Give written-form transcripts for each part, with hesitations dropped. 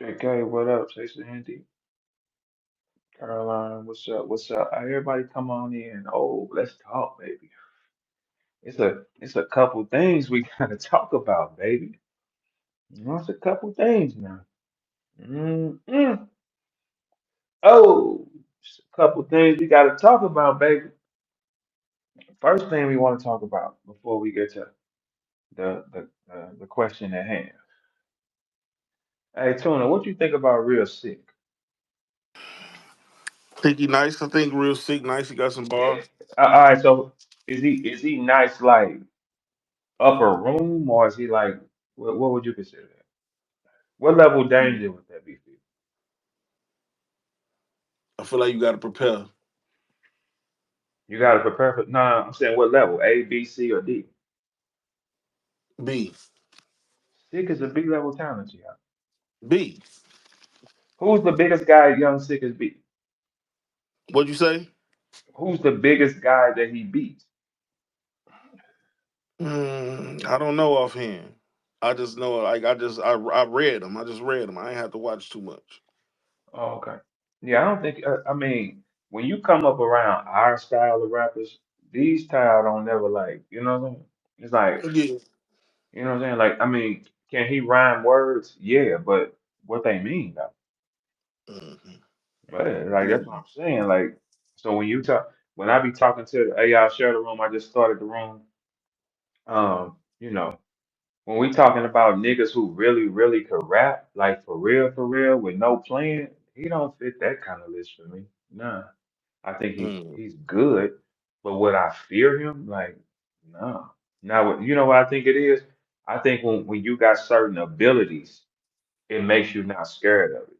JK, what up? Jason Andy, Caroline, what's up? What's up? Everybody come on in. Oh, let's talk, baby. It's a couple things we gotta talk about, baby. It's a couple things now. Mm-mm. Oh, it's a couple things we gotta talk about, baby. First thing we want to talk about before we get to the question at hand. Hey, Tuna, what you think about real sick? Think he nice. I think real sick nice. He got some Yeah. bars. All right. So is he nice like upper room or is he like what would you consider that? What level danger would that be for you? I feel like you got to prepare. You got to prepare for. No, I'm saying what level? A, B, C, or D? B. Sick is a B level talent, yeah. B. Who's the biggest guy Young Sick has beat? What'd you say? Who's the biggest guy that he beat? I don't know offhand. I just know like I read them. I just read them. I ain't have to watch too much. Oh, okay. Yeah, I don't think. I mean, when you come up around our style of rappers, these style don't never like. You know what I'm saying? It's like, Yeah. you know what I'm saying? Like, I mean, can he rhyme words? Yeah, but what they mean though? hmm Right, like Yeah. that's what I'm saying. Like, so when I be talking to the AI share the room, I just started the room. You know, when we talking about niggas who really, really could rap, like for real, with no plan, he don't fit that kind of list for me. Nah, I think Mm. he's good, but would I fear him? Like, no. Now, you know what I think it is? I think when you got certain abilities, it makes you not scared of it.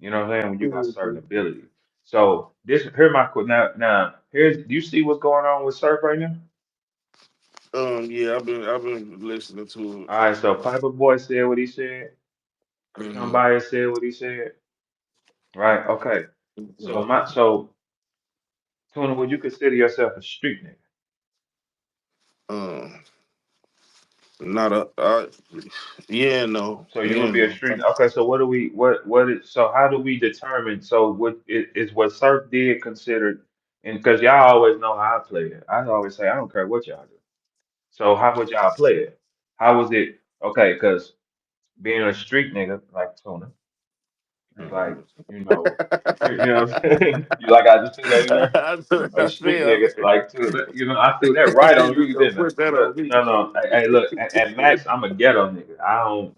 You know what I'm saying? When you got certain Mhm. ability. So this here my now here's do you see what's going on with Surf right now? Yeah. I've been listening to it. All right, so Piper Boy said what he said. Christian hmm Baez said what he said. Right? Okay. So Tuna, would you consider yourself a street nigga? Um. Not a. Yeah. No. So you Yeah. would be a No. street. Okay, so what is so how do we determine so what is what Surf did considered and because y'all always know how I play it. I always say I don't care what y'all do. So how would y'all play it? How was it? Okay, because being a street nigga like Tuna, it's like, Mhm. you know what I'm saying? You like I just threw that in there? A I street feel. nigga, like Tuna, I threw that right on You you, gonna didn't I? put that on Look, me? no, no. Hey, look, at Max, I'm a ghetto nigga. I don't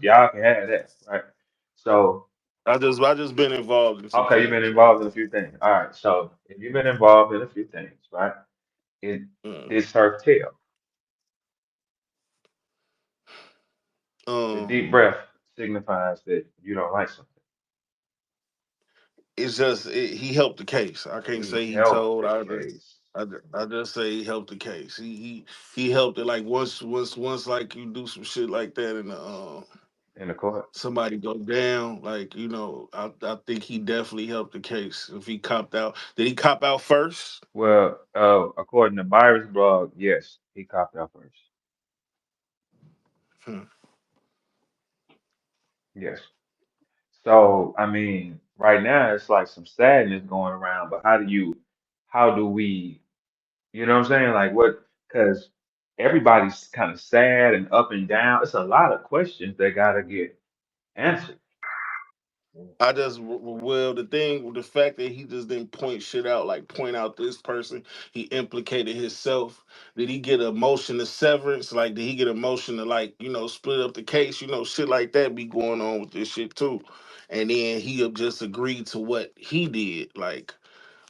y'all can have that, right? So, I just been involved in some okay, you've been things, right? involved in a few things. All right, so if you've been involved in a few things, right? It Mm. this her tell. The deep Um, breath signifies that you don't like something. it's just he helped the case. I can't He say he helped told. the case. I just say he helped the case. He helped it. Like once like you do some shit like that and In the court? somebody go down. Like I think he definitely helped the case. If he copped out, did he cop out first? Well, according to Byron's blog, yes, he copped out first. Hmm. Yes. So, I mean, right now it's like some sadness going around, but how do we, you know what I'm saying? Like what, because everybody's kind of sad and up and down. It's a lot of questions that gotta get answered. Well, the fact that he just didn't point shit out, like point out this person, he implicated himself. Did he get a motion to severance? Like, did he get a motion to like, split up the case? Shit like that be going on with this shit too. And then he just agreed to what he did. Like,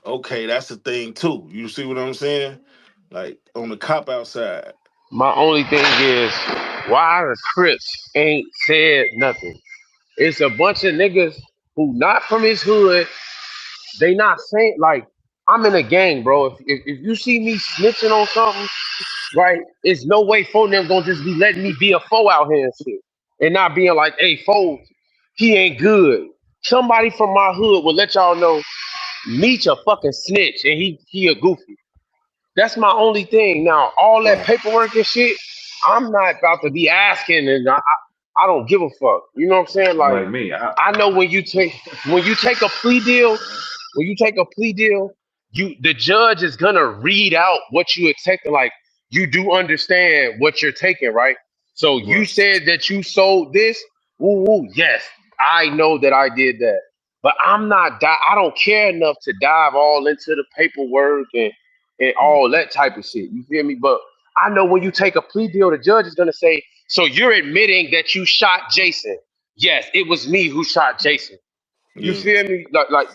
okay, that's the thing too. You see what I'm saying? Like on the cop outside. My only thing is why the Crips ain't said nothing. It's a bunch of niggas who not from his hood. They not saying like I'm in a gang, bro. If you see me snitching on something, right? It's no way phone them gonna just be letting me be a foe out here and shit, and not being like, hey, foe, he ain't good. Somebody from my hood will let y'all know Meech a fucking snitch and he a goofy. That's my only thing. Now, all that Right. paperwork and shit, I'm not about to be asking. And I don't give a fuck. You know what I'm saying? You Like, like me? I know when you take a plea deal, when you take a plea deal, the judge is gonna read out what you accepted. Like, you do understand what you're taking, right? So you Right. said that you sold this. Woo, woo, yes, I know that I did that, but I don't care enough to dive all into the paperwork and all Mhm. that type of shit. You feel me? But I know when you take a plea deal, the judge is gonna say, "So you're admitting that you shot Jason?" Yes, it was me who shot Jason. You Yeah. feel me? Like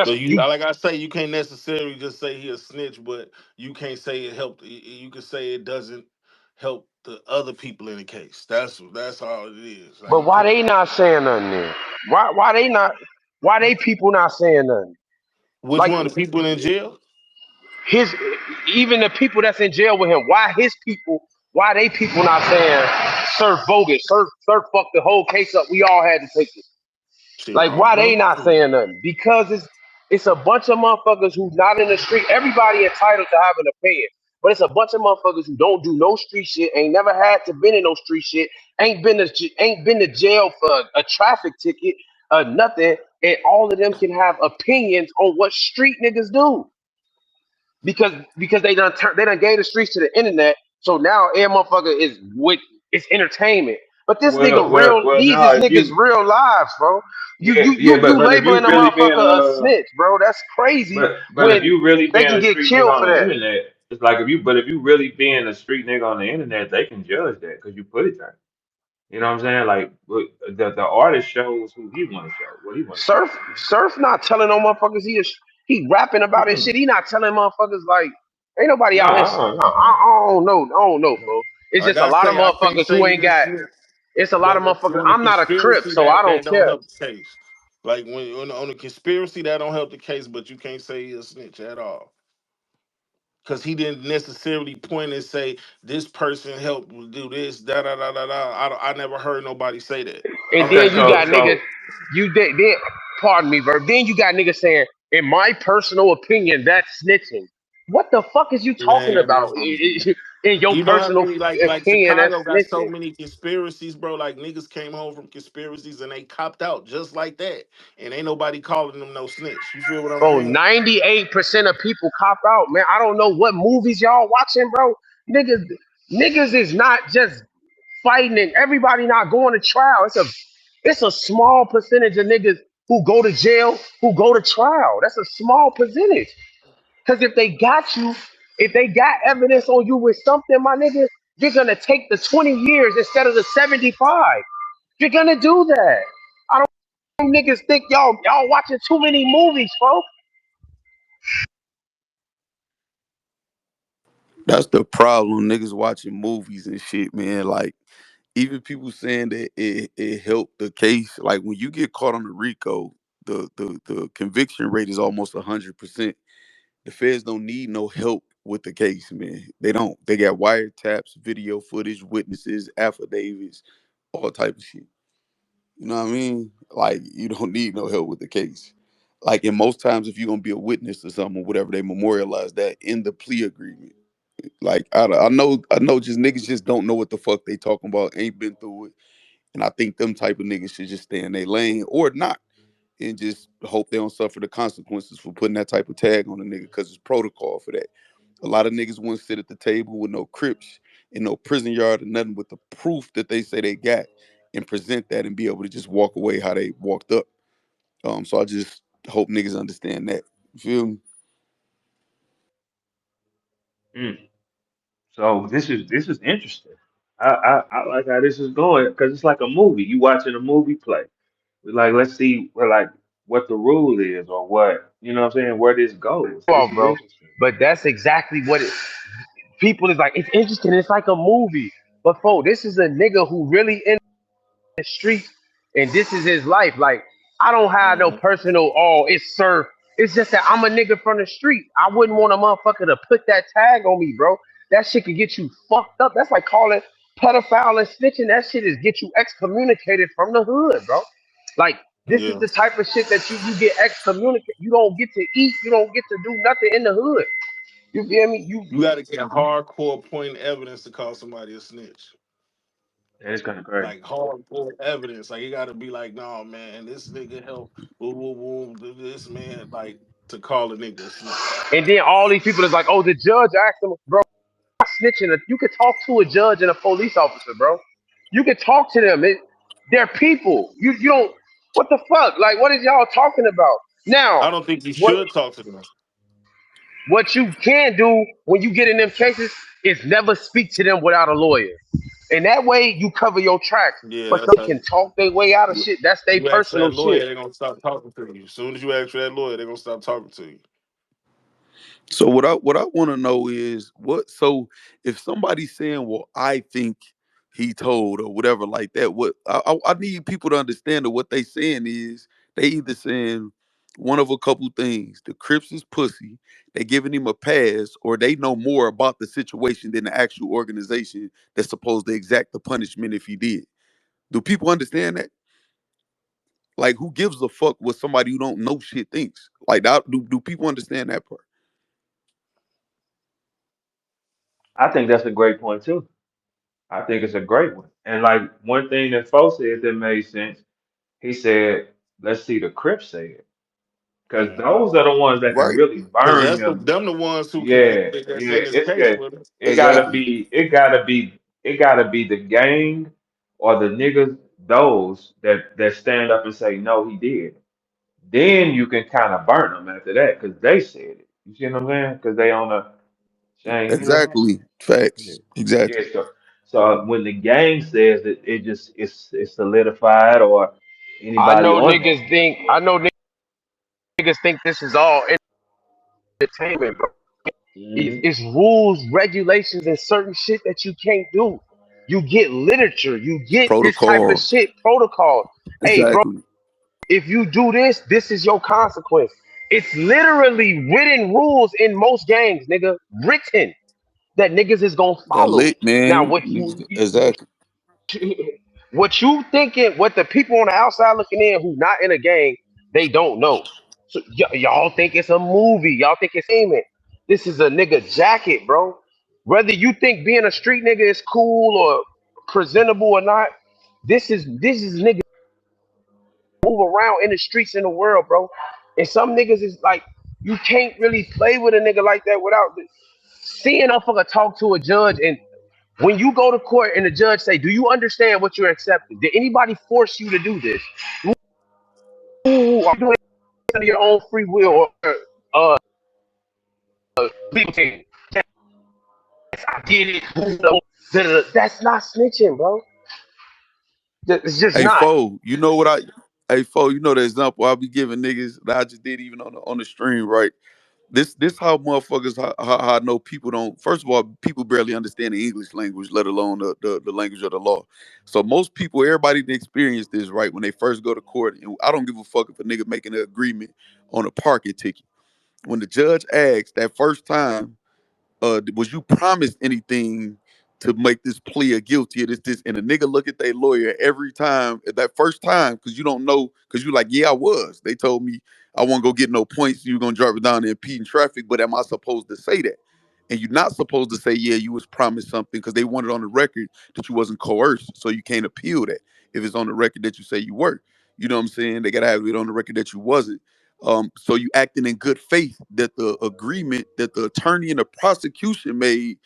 So that's you, you. like I say, you can't necessarily just say he a snitch, but you can't say it helped. You can say it doesn't help the other people in the case. That's all it is. Like But you why can't. they not saying nothing then? Why they not? Why they people not saying nothing? Which Like one? The people in jail? his even the people that's in jail with him. Why his people? Why they people not saying Surf bogus? Surf fucked the whole case up. We all had to take it. Shit, I Like, don't why they know. not saying nothing? Because it's a bunch of motherfuckers who's not in the street. Everybody entitled to have an opinion, but it's a bunch of motherfuckers who don't do no street shit, ain't never had to been in no street shit, ain't been to jail for a traffic ticket, nothing, and all of them can have opinions on what street niggas do because they done gave the streets to the internet. So now every motherfucker is with it's entertainment. But this Well, nigga well, real well. these No, is if niggas you, real lives, bro. yeah, yeah, You but if you labeling a really being motherfucker a snitch, bro. That's crazy but if when you really they being can a get street nigga killed for on the that. internet, it's like if you really being a street nigga on the internet, they can judge that because you put it there. You know what I'm saying? Like the artist shows who he want to show, what he want to show. You know? Surf not telling no motherfuckers he rapping about his shit. Mm-mm. He not telling motherfuckers like ain't nobody out here. Nah, I don't know, bro. It's Like just a I lot of say, I can't motherfuckers say who he ain't a got. snitch, It's a lot of but motherfuckers. on the I'm not a crip, conspiracy, so I that don't don't care. help the case. Like when on the conspiracy, that don't help the case, but you can't say he a snitch at all. Because he didn't necessarily point and say this person helped do this, da da da da da. I never heard nobody say that. And okay, then you so got niggas, so then pardon me, Verb. Then you got niggas saying, in my personal opinion, that's snitching. What the fuck is you talking Man, about? In your you know how personal many like opinion, that's Chicago got so snitching. many conspiracies, bro. Like niggas came home from conspiracies and they copped out just like that, and ain't nobody calling them no snitch. You feel what I'm Bro, saying? 98% of people cop out, man. I don't know what movies y'all watching, bro. Niggas, niggas is not just fighting and everybody not going to trial. It's a small percentage of niggas who go to jail, who go to trial. That's a small percentage. Because if they got you, if they got evidence on you with something, my nigga, you're gonna take the 20 years instead of the 75. You're gonna do that. I don't think niggas think y'all watching too many movies, folks. That's the problem. Niggas watching movies and shit, man. Like even people saying that it helped the case. Like when you get caught on the RICO, the conviction rate is almost 100%. The feds don't need no help with the case, man. They don't. They got wiretaps, video footage, witnesses, affidavits, all type of shit. You know what I mean? Like you don't need no help with the case. Like and most times, if you're gonna be a witness to something or whatever, they memorialize that in the plea agreement. Like I know, just niggas just don't know what the fuck they talking about, ain't been through it, and I think them type of niggas should just stay in their lane or not, and just hope they don't suffer the consequences for putting that type of tag on a nigga because it's protocol for that. A lot of niggas wouldn't sit at the table with no crips in no prison yard or nothing with the proof that they say they got and present that and be able to just walk away how they walked up. So I just hope niggas understand that. You feel me? mm. So this is interesting. I like how this is going because it's like a movie. You watching a movie play. We like let's see like what the rule is or what you know what I'm saying where this goes. Come This on, is bro. interesting. But that's exactly what it. People is like. It's interesting. It's like a movie. But folks, this is a nigga who really in the streets, and this is his life. Like, I don't have no Mhm. personal, oh, it's Surf. It's just that I'm a nigga from the street. I wouldn't want a motherfucker to put that tag on me, bro. That shit could get you fucked up. That's like calling pedophile and snitching. That shit is get you excommunicated from the hood, bro. Like, this is Yeah, the type of shit that you get excommunicated. You don't get to eat. You don't get to do nothing in the hood. You feel me? You you got to get hardcore point evidence to call somebody a snitch. That is kind of crazy. like hardcore evidence. Like, you got to be like, no, man, this nigga helped. Woo, woo, woo, do this man, like to call a nigga a snitch. And then all these people is like, oh, the judge asked him, bro, snitching. You could talk to a judge and a police officer, bro. You could talk to them. They're people. You don't. What the fuck? Like, what is y'all talking about? Now, I don't think you what should talk to them. what you can do when you get in them cases is never speak to them without a lawyer. And that way you cover your tracks. Yeah, But that's some how can talk their way out of you, shit. That's their you ask for personal that shit. lawyer, they're gonna stop talking to you. As soon as you ask for that lawyer, they're gonna stop talking to you. So what I want to know is what. So if somebody's saying, "Well, I think he told" or whatever like that, what I need people to understand that what they saying is they either saying one of a couple things: the Crips is pussy, they giving him a pass, or they know more about the situation than the actual organization that's supposed to exact the punishment if he did. Do people understand that? Like, who gives a fuck what somebody who don't know shit thinks? Like, do people understand that part? I think that's a great point too. I think it's a great one. And like one thing that folks said that made sense, he said, "Let's see the Crips say it," because Mm-hmm. those are the ones that can Right. really Because burn that's him. them the ones who can Yeah, that's yeah. in this case with us. Exactly. It gotta be the gang or the niggas those that stand up and say no, he did. Then you can kind of burn them after that because they said it. You see what I'm saying? Because they on a chain. You know what I'm Exactly. saying? Facts. Yeah. Exactly. Yeah. So when the gang says it, it just it's solidified or I anybody know on that. niggas think I know niggas think this is all entertainment, bro. Hmm. It's rules, regulations, and certain shit that you can't do. You get literature, you get this type of Protocols. shit, protocol. Hey, bro, Exactly. if you do this, this is your consequence. It's literally written rules in most gangs, nigga. Written that niggas is gonna That follow. lit, Now, man. Niggas exactly. what you thinking, what the people on the outside looking in who not in a gang, they don't know. So y'all think it's a movie. Y'all think it's aiming. This is a nigga jacket, bro. Whether you think being a street nigga is cool or presentable or not, this is niggas move around in the streets in the world, bro. And some niggas is like, you can't really play with a nigga like that without seeing a motherfucker talk to a judge. And when you go to court and the judge say, "Do you understand what you're accepting? Did anybody force you to do this? Ooh, are you doing it under your own free will or legal team? Yes, I did it. That's not snitching, bro. It's just Hey, not. Fo, you know what I? Hey, Fo, you know the example I be giving niggas that I just did even on the stream, right? This how motherfuckers how I know people don't. First of all, people barely understand the English language, let alone the language of the law. So most people, everybody that experience this, right, when they first go to court, and I don't give a fuck if a nigga making an agreement on a parking ticket. When the judge asks that first time, was you promised anything to make this plea or guilty or this, and a nigga look at their lawyer every time, that first time, because you don't know, because you like, yeah, I was. They told me I won't go get no points, you're gonna drive it down there impeding traffic, but am I supposed to say that? And you're not supposed to say, yeah, you was promised something, because they want it on the record that you wasn't coerced, so you can't appeal that if it's on the record that you say you were. You know what I'm saying? They gotta have it on the record that you wasn't. So you acting in good faith that the agreement that the attorney and the prosecution made,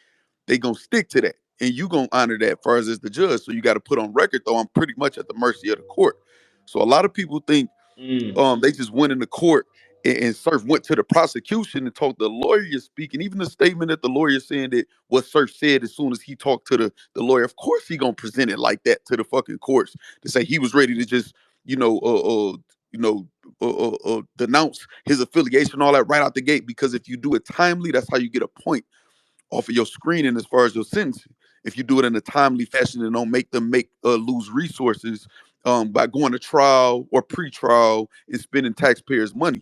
they gonna stick to that, and you gonna honor that as far as the judge. So you got to put on record, though, I'm pretty much at the mercy of the court. So a lot of people think Mm. they just went into court and Surf went to the prosecution and talked the lawyer speaking. Even the statement that the lawyer saying that what Surf said as soon as he talked to the lawyer, of course he gonna present it like that to the fucking courts to say he was ready to just you know you know denounce his affiliation, all that right out the gate. Because if you do it timely, that's how you get a point off of your screening as far as your sentencing. If you do it in a timely fashion and don't make them make lose resources by going to trial or pre-trial and spending taxpayers' money.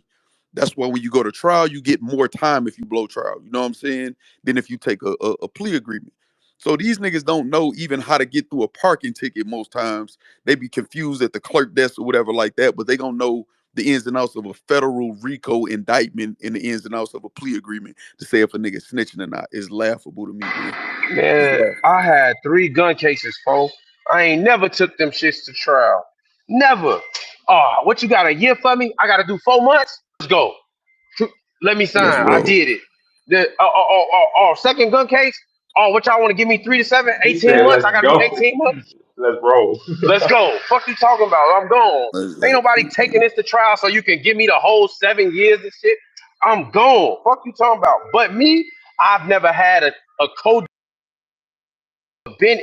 That's why when you go to trial, you get more time if you blow trial. You know what I'm saying? Than if you take a plea agreement. So these niggas don't know even how to get through a parking ticket most times. They be confused at the clerk desk or whatever like that, but they don't know the ins and outs of a federal RICO indictment and the ins and outs of a plea agreement to say if a nigga snitching or not is laughable to me, man. It's Man, laughable. I had 3 gun cases, folks. I ain't never took them shits to trial. Never. Oh, what you got a year for me? I gotta do 4 months. Let's go. Let me Let's sign. I roll. did it. The second gun case. Oh, what y'all want to give me 3 to 7, He 18 said, months? "Let's I gotta do go, 18 months. let's roll." Let's go. Fuck you talking about? I'm gone. Ain't Let's, nobody taking this to trial so you can give me the whole 7 years and shit. I'm gone. Fuck you talking about? But me, I've never had a code been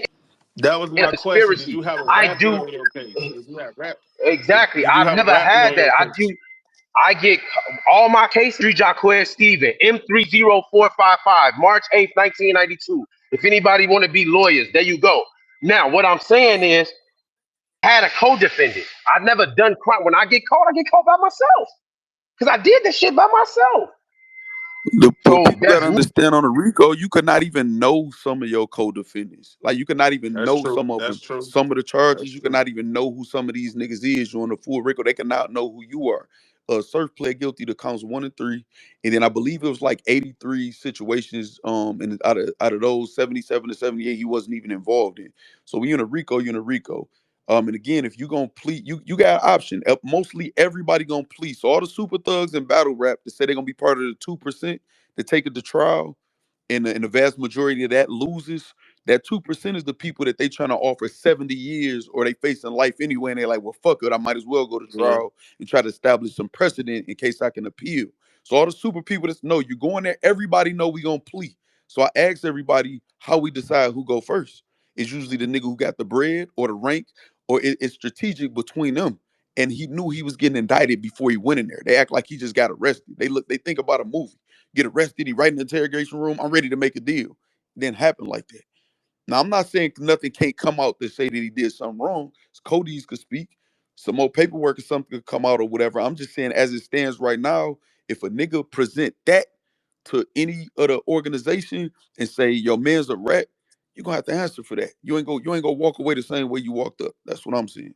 That was in a my question. Did conspiracy. you have a I rapper do on your case? Did you have rap? exactly. Did you I've have a never rapper had on that. your I case? do. I get all my cases. Jaquez Steven, M30455, March 8th, 1992. If anybody want to be lawyers, there you go. Now, what I'm saying is, I had a co-defendant. I've never done crime. When I get caught by myself because I did this shit by myself. but So people got that's to understand on the RICO, you could not even know some of your co-defendants. Like you could not even That's know true. some of That's them. true. Some of the That's charges, you could true. not even know who some of these niggas is. You on the full RICO, they cannot know who you are. Surf pled guilty to counts 1 and 3, and then I believe it was like 83 situations. And out of those 77 to 78, he wasn't even involved in. So when you're in a RICO, you're in a RICO. And again, if you gonna plead, you got an option. Mostly everybody gonna plead. So all the super thugs and battle rap that say they're gonna be part of the 2% to take it to trial, and the vast majority of that loses. That 2% is the people that they trying to offer 70 years or they facing life anyway, and they're like, well, fuck it, I might as well go to Yeah. trial and try to establish some precedent in case I can appeal. So all the super people that know you going there, everybody know we gonna plea. So I asked everybody how we decide who go first. It's usually the nigga who got the bread or the rank, or it's strategic between them. And he knew he was getting indicted before he went in there. They act like he just got arrested. They think about a movie, get arrested, he right in the interrogation room, I'm ready to make a deal. It didn't happen like that. Now, I'm not saying nothing can't come out to say that he did something wrong. Cody's could speak. Some more paperwork or something could come out or whatever. I'm just saying, as it stands right now, if a nigga present that to any other organization and say your man's a rat, you're gonna have to answer for that. You ain't gonna walk away the same way you walked up. That's what I'm saying.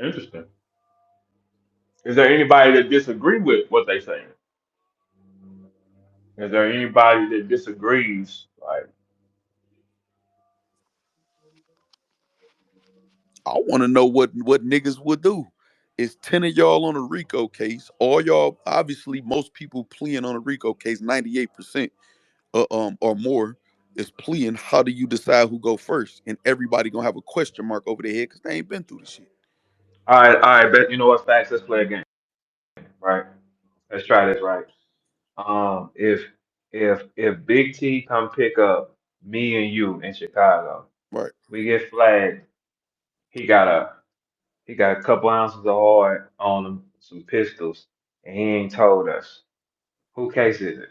Interesting. Is there anybody that disagree with what they saying? Is there anybody that disagrees? Like, I want to know what niggas would do. It's 10 of y'all on a RICO case. All y'all, obviously, most people pleading on a RICO case, 98% or more is pleading. How do you decide who go first? And everybody gonna have a question mark over their head because they ain't been through the shit. all right, bet you know what facts. Let's play a game, right? Let's try this, right? If Big T come pick up me and you in Chicago, Right. we get flagged. He got a he got a couple ounces of hard on him, some pistols, and he ain't told us. Who case is it?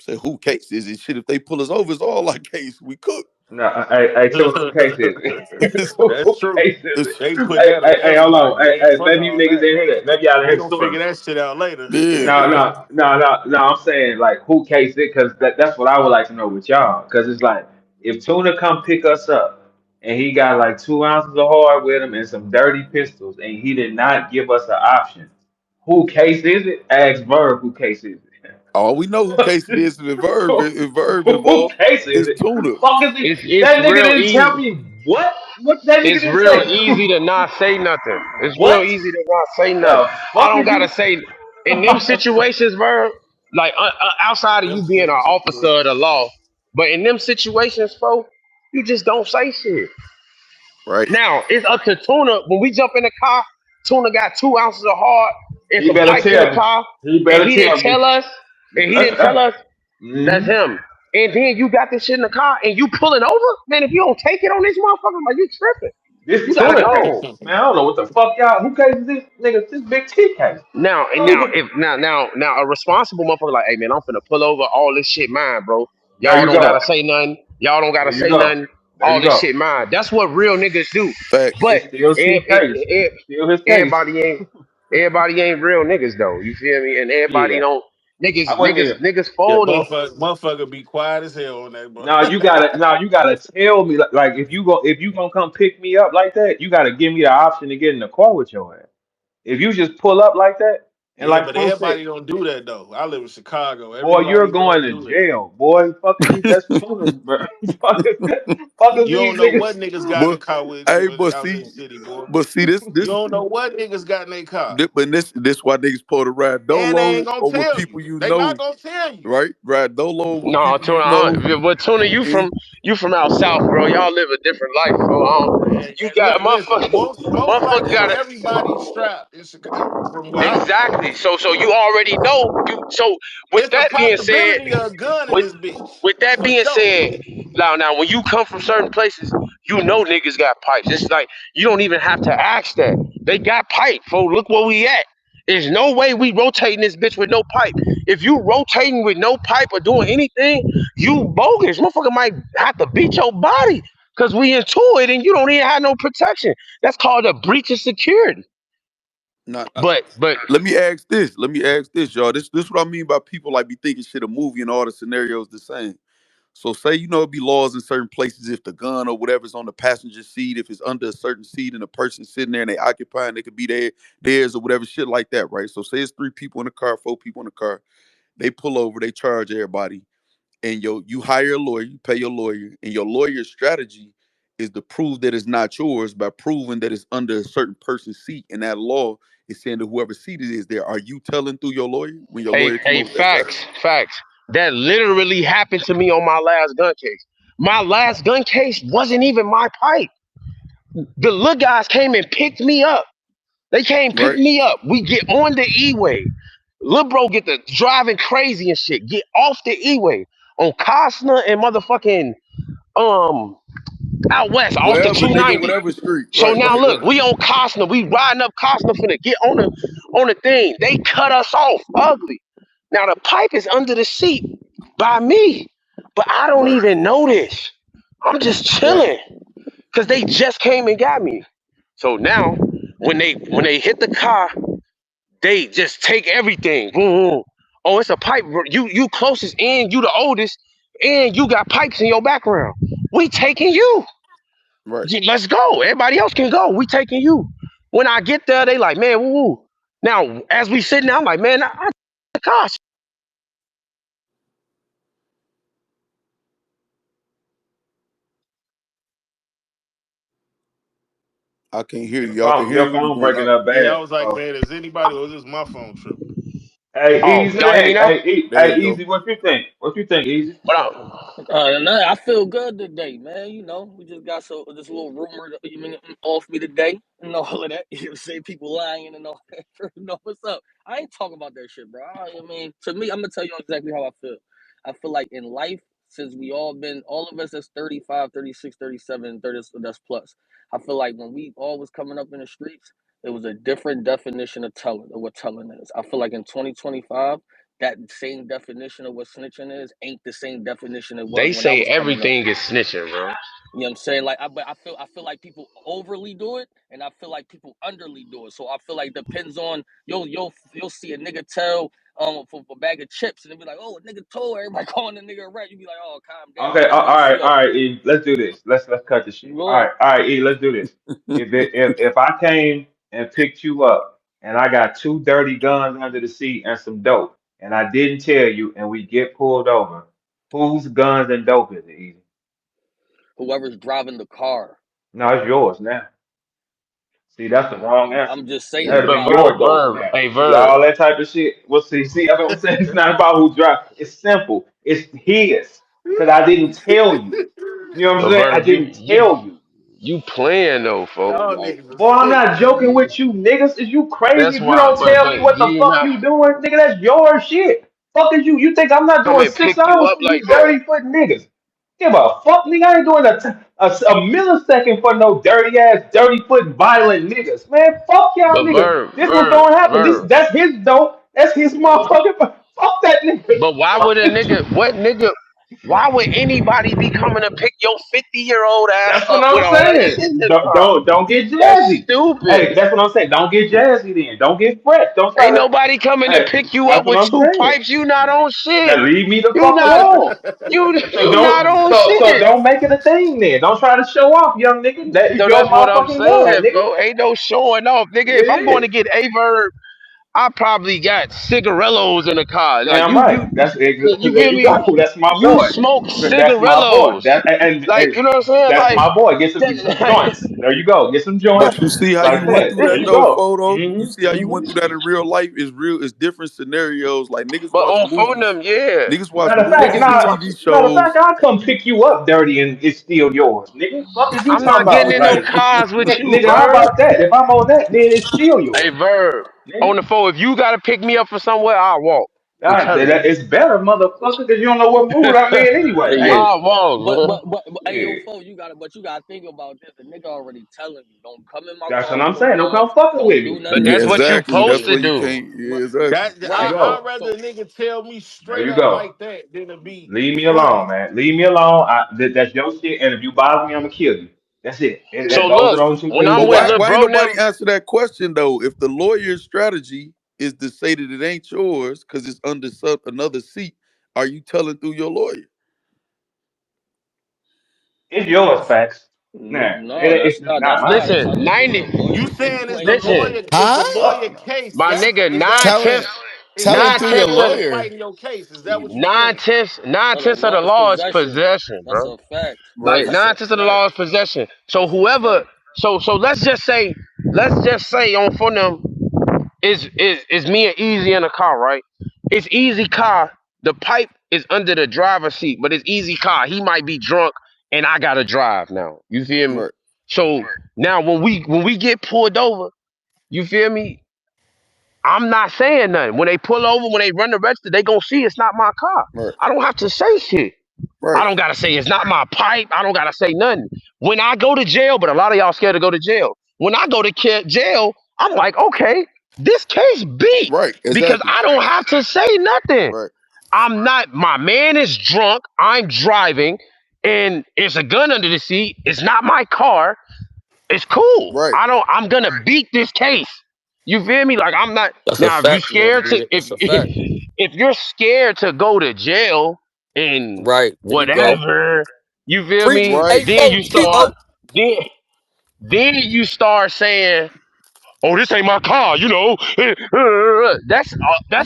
Say who case is it? Shit, if they pull us over, it's all our case. We cook. No, I tell him who case is it? That's Who true. case is it? It's- They put that on Hold on. everybody. They fuck Maybe you all niggas that. didn't hear that. Maybe y'all didn't They hear the gonna story. figure that shit out later. yeah. No. I'm saying like who case it because that's what I would like to know with y'all. Because it's like if Tuna come pick us up and he got like 2 ounces of hard with him and some dirty pistols and he did not give us an option. Who case is it? Ask Verb who case is All we know who case it it? is if Verb Who involved. case is It's it? Tuna. Fuck is it? it's That nigga real didn't tell easy. me what? What that nigga It's didn't real say? easy to not say nothing. It's real What easy to not say nothing. the I fuck don't is gotta you? say in them situations, bro. Like outside of you Them being an sticky officer of the situations. law, but in them situations, folks, you just don't say shit. Right. Now it's up to Tuna. When we jump in the car, Tuna got 2 ounces of hard and He some better pipes in the tell me. car, He and better he didn't tell me. tell us. And he didn't tell us. That's Mhm. him. And then you got this shit in the car, and you pulling over, man. If you don't take it on this motherfucker, like you tripping. This You gotta tuna case. go. Man, I don't know what the fuck y'all. Who case is this nigga? This big T case. Now I and don't now even. if now a responsible motherfucker like, hey man, I'm finna pull over all this shit mine, bro. There Y'all you don't gotta go. say nothing. Y'all don't gotta There you say go. nothing. There All you this go. shit mine. That's what real niggas do. Facts. But It's still T case. It's still his case. everybody ain't real niggas though. You feel me? And everybody Yeah. don't I niggas wasn't niggas even. niggas Yeah, folding. motherfucker be quiet as hell on that, bro. Now you gotta tell me like if you gonna come pick me up like that, you gotta give me the option to get in the car with your ass. If you just pull up like that. And Yeah, like but Pooh said, everybody don't do that though. I live in Chicago. boy, you're Everybody going don't to do that. jail, boy. Fuck is these that's tunas, bro. fuck is, fuck is You don't these know what niggas. niggas got in the But car with hey, out in the city, boy. but see this You this don't know what niggas got in their car. but this why niggas supposed to ride And they dolo ain't gonna or with tell people you. you They not know, gonna tell you. right? Ride dolo with No, people you Tuna, know. but Tuna, And you from out south, bro. Y'all live a different life, bro. You got a Listen, motherfucker, most motherfucker likely got a everybody strapped in Chicago from where I'm from. exactly. So you already know. So with It's a that being said, possibility of a gun in with this bitch. with that For being sure. said, now when you come from certain places, you know niggas got pipes. It's like you don't even have to ask that. They got pipe. Folks, look where we at. There's no way we rotating this bitch with no pipe. If you rotating with no pipe or doing anything, you bogus. Motherfucker might have to beat your body because we into it and you don't even have no protection. That's called a breach of security. not But let me ask this. Let me ask this, y'all. This what I mean by people like be thinking shit a movie and all the scenarios the same. So say it be laws in certain places if the gun or whatever's on the passenger seat, if it's under a certain seat and a person sitting there and they occupying, they could be theirs or whatever shit like that, right? So say it's 3 people in the car, 4 people in the car, they pull over, they charge everybody, and you hire a lawyer, you pay your lawyer, and your lawyer's strategy is to prove that it's not yours by proving that it's under a certain person's seat, and that law is saying that whoever seat it is there. Are you telling through your lawyer when your lawyer come hey, up with that strategy? facts. That literally happened to me on my last gun case. My last gun case wasn't even my pipe. The little guys came and picked me up. They came pick Right, me up. We get on the E-way. Lil bro get the driving crazy and shit. Get off the E-way on Costner and motherfucking um out west off the whatever nigga, 290. whatever street. So now Right. look, we on Costner. We riding up Costner finna get on the thing. They cut us off ugly. Now the pipe is under the seat by me, but I don't Right, even know this. I'm just right, chilling because they just came and got me. So now when they hit the car, they just take everything. Boom, boom. Oh, it's a pipe. You closest in, you the oldest, and you got pipes in your background. We taking you. right. Let's go. Everybody else can go. We taking you. When I get there, they like, man, woo woo. Now, as we sitting there, I'm like, man, I the car. I can't hear you. Y'all can hear Your you. You phone going breaking out. up Yeah, bad. I was like, Oh. man, is anybody or is this my phone tripping? Hey, Oh, easy. y'all hear me Hey, now? hey, There hey, you go. easy. What you think? What you think, easy? But No, I feel good today, man. You know, we just got this little rumor that you mean off me today and all of that. You say people lying and all that. You know what's up? I ain't talking about that shit, bro. I mean, to me, I'm gonna tell you exactly how I feel. I feel like in life, since we all of us that's 35, 36, 37, 30 that's plus. I feel like when we all was coming up in the streets, it was a different definition of what telling is. I feel like in 2025 that same definition of what snitching is ain't the same definition it was they when I say was coming up. everything is snitching, bro. You know what I'm saying? Like, but I feel like people overly do it, and I feel like people underly do it. So I feel like it depends on you'll see a nigga tell for a bag of chips, and they'll be like, oh, a nigga told everybody calling the nigga a rat. You be like, oh, calm down. Okay, Let me see all up. right, E. Let's do this. Let's cut the shit. Go All right, E. Let's do this. If I came and picked you up and I got two dirty guns under the seat and some dope, and I didn't tell you, and we get pulled over, whose guns and dope is it, Easy? whoever's driving the car. No, it's yours now. See, that's the wrong answer. I'm just It saying had to who be But I your dope verb, now. hey See, verb. all that type of shit. Well, see that's what I'm saying? It's not about who drive. It's simple. It's his. Because I didn't tell you. You know what I'm But saying? I verb, didn't tell you. you playing though, folks. Y'all Like niggas are Boy, I'm sick, not joking man. with you niggas. Is you crazy? that's If you why. don't tell me But what the you fuck not you doing, nigga, that's your shit. Fuck is you? You think I'm not come doing and six pick you hours up for like you that. dirty foot niggas? Give a fuck, nigga. I ain't doing a millisecond for no dirty ass, dirty foot, violent niggas. Man, fuck y'all But niggas. This what's gonna happen. verb. That's his dope. That's his motherfucking. Fuck that nigga. But why Fuck would a this. nigga? What nigga? Why would anybody be coming to pick your 50-year-old ass That's what up with I'm all of this saying. shit in the Don't car? get That's jazzy. stupid. Hey, that's what I'm saying. Don't get jazzy then. Don't get fresh. Don't try Ain't to. nobody coming to Hey, pick you that's up what with I'm two saying. pipes. You not on Now shit. leave me the You fuck not alone. So you not don't on so shit. don't make it a thing then. Don't try to show off, young nigga. That is So your that's what I'm motherfucking gun, saying, nigga. bro. Ain't no showing off, nigga. If I'm going Yeah. to get a verb, I probably got cigarillos in the car. Like Damn you right. That's it. you There feel you me? go. That's my You boy. smoke That's my boy. cigarillos. That and Like, you know what I'm saying? that's Like my boy. Get some that, joints. There you go. Get some But you joints. see how Like you I went said, through there that you though, go. photo. You see how you went through that in real life is real. It's different scenarios. Like niggas but watch on phone movies. them, yeah. Niggas watch Matter of fact, Niggas movies be and nah. watching. TV Matter of fact, shows. I'll come pick you up dirty and it's still yours, nigga. Fuck is you I'm talking not getting about? in no Like, cars with you, nigga, how Verb. about that? If I'm on that, then it's still Hey, yours, Verb. On nigga. the phone, if you gotta pick me up from somewhere, I'll walk. I'm telling you. It's better, motherfucker, because you don't know what mood I'm in anyway. Hey, Hey, yo, I'll walk. hey, yo, yeah. folks, but you gotta think about this. The nigga already telling you, don't come in my That's what car with I'm no saying. Don't come guns, fucking don't with do me. none But of Yeah, that's this. what you exactly. supposed That's to what he do. can't. But Yeah, exactly. That There you right, I'd go. rather so a nigga tell me There straight you up go. like that than to be Leave me alone, funny. man. Leave me alone. That's your shit. And if you bother me, I'm gonna kill you. That's it. So Those are look, those two when things I'm But you with why got. Lil why ain't Bro nobody them, answer that question though? If the lawyer's strategy is to say that it ain't yours because it's under another seat, are you telling through your lawyer? It's yours, facts. Nah, no, it's not that's not mine. the listen, type of thing 90, a lawyer You do. saying Like, listen, is the Huh? lawyer Fuck no. case my nigga, is that Telling is telling that through your of lawyer the, lawyer. fighting your case? Is that what you nine saying? tenths, nine no, tenths of no, the it's law is possession. possession, That's bro. a fact. Right? Right. That's Nine a tenths of the fact. law is possession. So whoever, so let's just say on for them is me and Easy in a car, right? It's Easy car. The pipe is under the driver's seat, but it's Easy car. He might be drunk, and I gotta drive now. You feel me? Right. So now when we get pulled over, you feel me? I'm not saying nothing. When they pull over, when they run the register, they gonna see it's not my car. Right. I don't have to say shit. I Right. don't gotta say it's not my pipe. I don't gotta say nothing. When I go to jail, but a lot of y'all scared to go to jail. When I go to jail, I'm like, okay, this case beat Right. because Exactly. I don't have to say nothing. Right. I'm not. My man is drunk. I'm driving, and there's a gun under the seat. It's not my car. It's cool. Right. I don't. I'm gonna beat this case. You feel me? Like I'm not. That's a Now, if you fact. You want to scared beat to, it? if That's a fact. if you're scared to go to jail and Right there, you go. whatever, you feel Preach. me? Right. Hey, Then you folks, keep start. up. Then you start saying, "Oh, this ain't my car." You know, that's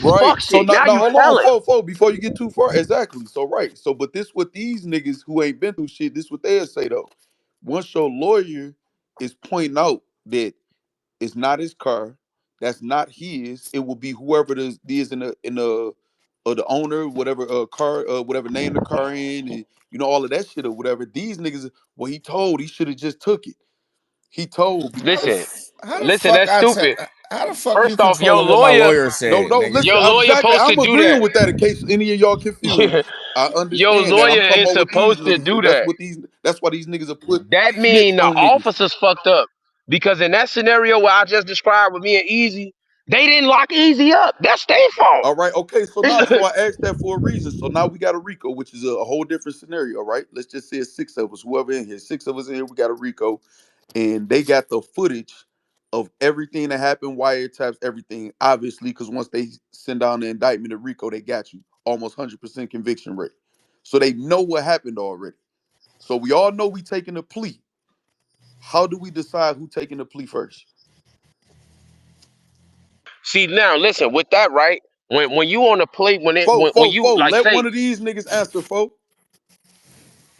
Right. fuck So shit. now, Now now you hold on, telling. before you get too far. Exactly. So right. So but this what these niggas who ain't been through shit, this what they'll say though. Once your lawyer is pointing out that it's not his car, that's not his, it will be whoever it is in the or the owner, whatever car, whatever name the car in, and all of that shit or whatever. These niggas, well, he should have just took it. He told How the Listen, how the listen. fuck That's I te- stupid. how the fuck you First off, your controlling what my lawyer, lawyer no, said, no, nigga? listen, your lawyer exactly. supposed to I'm do that. agreeing with that in case any of y'all confused. I Your understand that. I'm lawyer talking is about with these supposed to niggas. do that. That's why these niggas are put That snitch mean the on niggas. officers fucked up because in that scenario where I just described with me and Easy, they didn't lock Easy up. That's their fault. All right, okay. So I asked that for a reason. So now we got a Rico, which is a whole different scenario, right? Let's just say it's six of us, whoever in here, six of us in here, we got a Rico, and they got the footage of everything that happened, wiretaps, everything, obviously, because once they send down the indictment to Rico, they got you. Almost 100% conviction rate. So they know what happened already. So we all know we taking a plea. How do we decide who taking the plea first? See now, listen with that right. When you on the plate, when you like Let say one of these niggas answer, folk.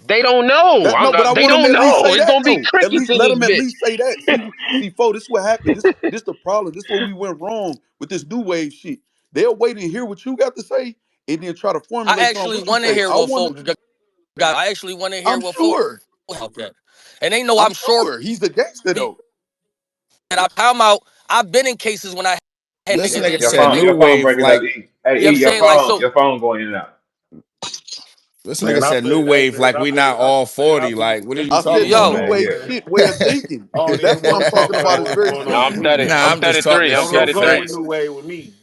they don't know, No, but I they want them to don't at least know. say It's that gonna be though. At crickets least in let this them at bitch. least say that. Fo, this what happened. This the problem. This what we went wrong with this new wave shit. They'll wait and hear what you got to say, and then try to I formulate on actually what you want to say. hear I what want to. folks got. I actually want to hear I'm what folks sure. about that. And they know I'm I'm sure sure he's a gangster that though. I'm out. I've been in cases when I had This niggas nigga in Your said jail. phone, new your phone wave breaking up. like E. Hey, You know what E, I'm saying? Like, so your phone going in and out. this nigga Man, I said new bet, hey wave man, like I we bet, not all man, I 40. be, Like, what are you I talking said the Yeah, new yo, about? man. wave Yeah. shit way of thinking. I don't That's even what want I'm to talk talking about about. Is what's very going No, on with I'm specific. thirty. me. Nah, I'm I'm just 33. talking I'm Don't shit, go 33. with facts. New Wave with me.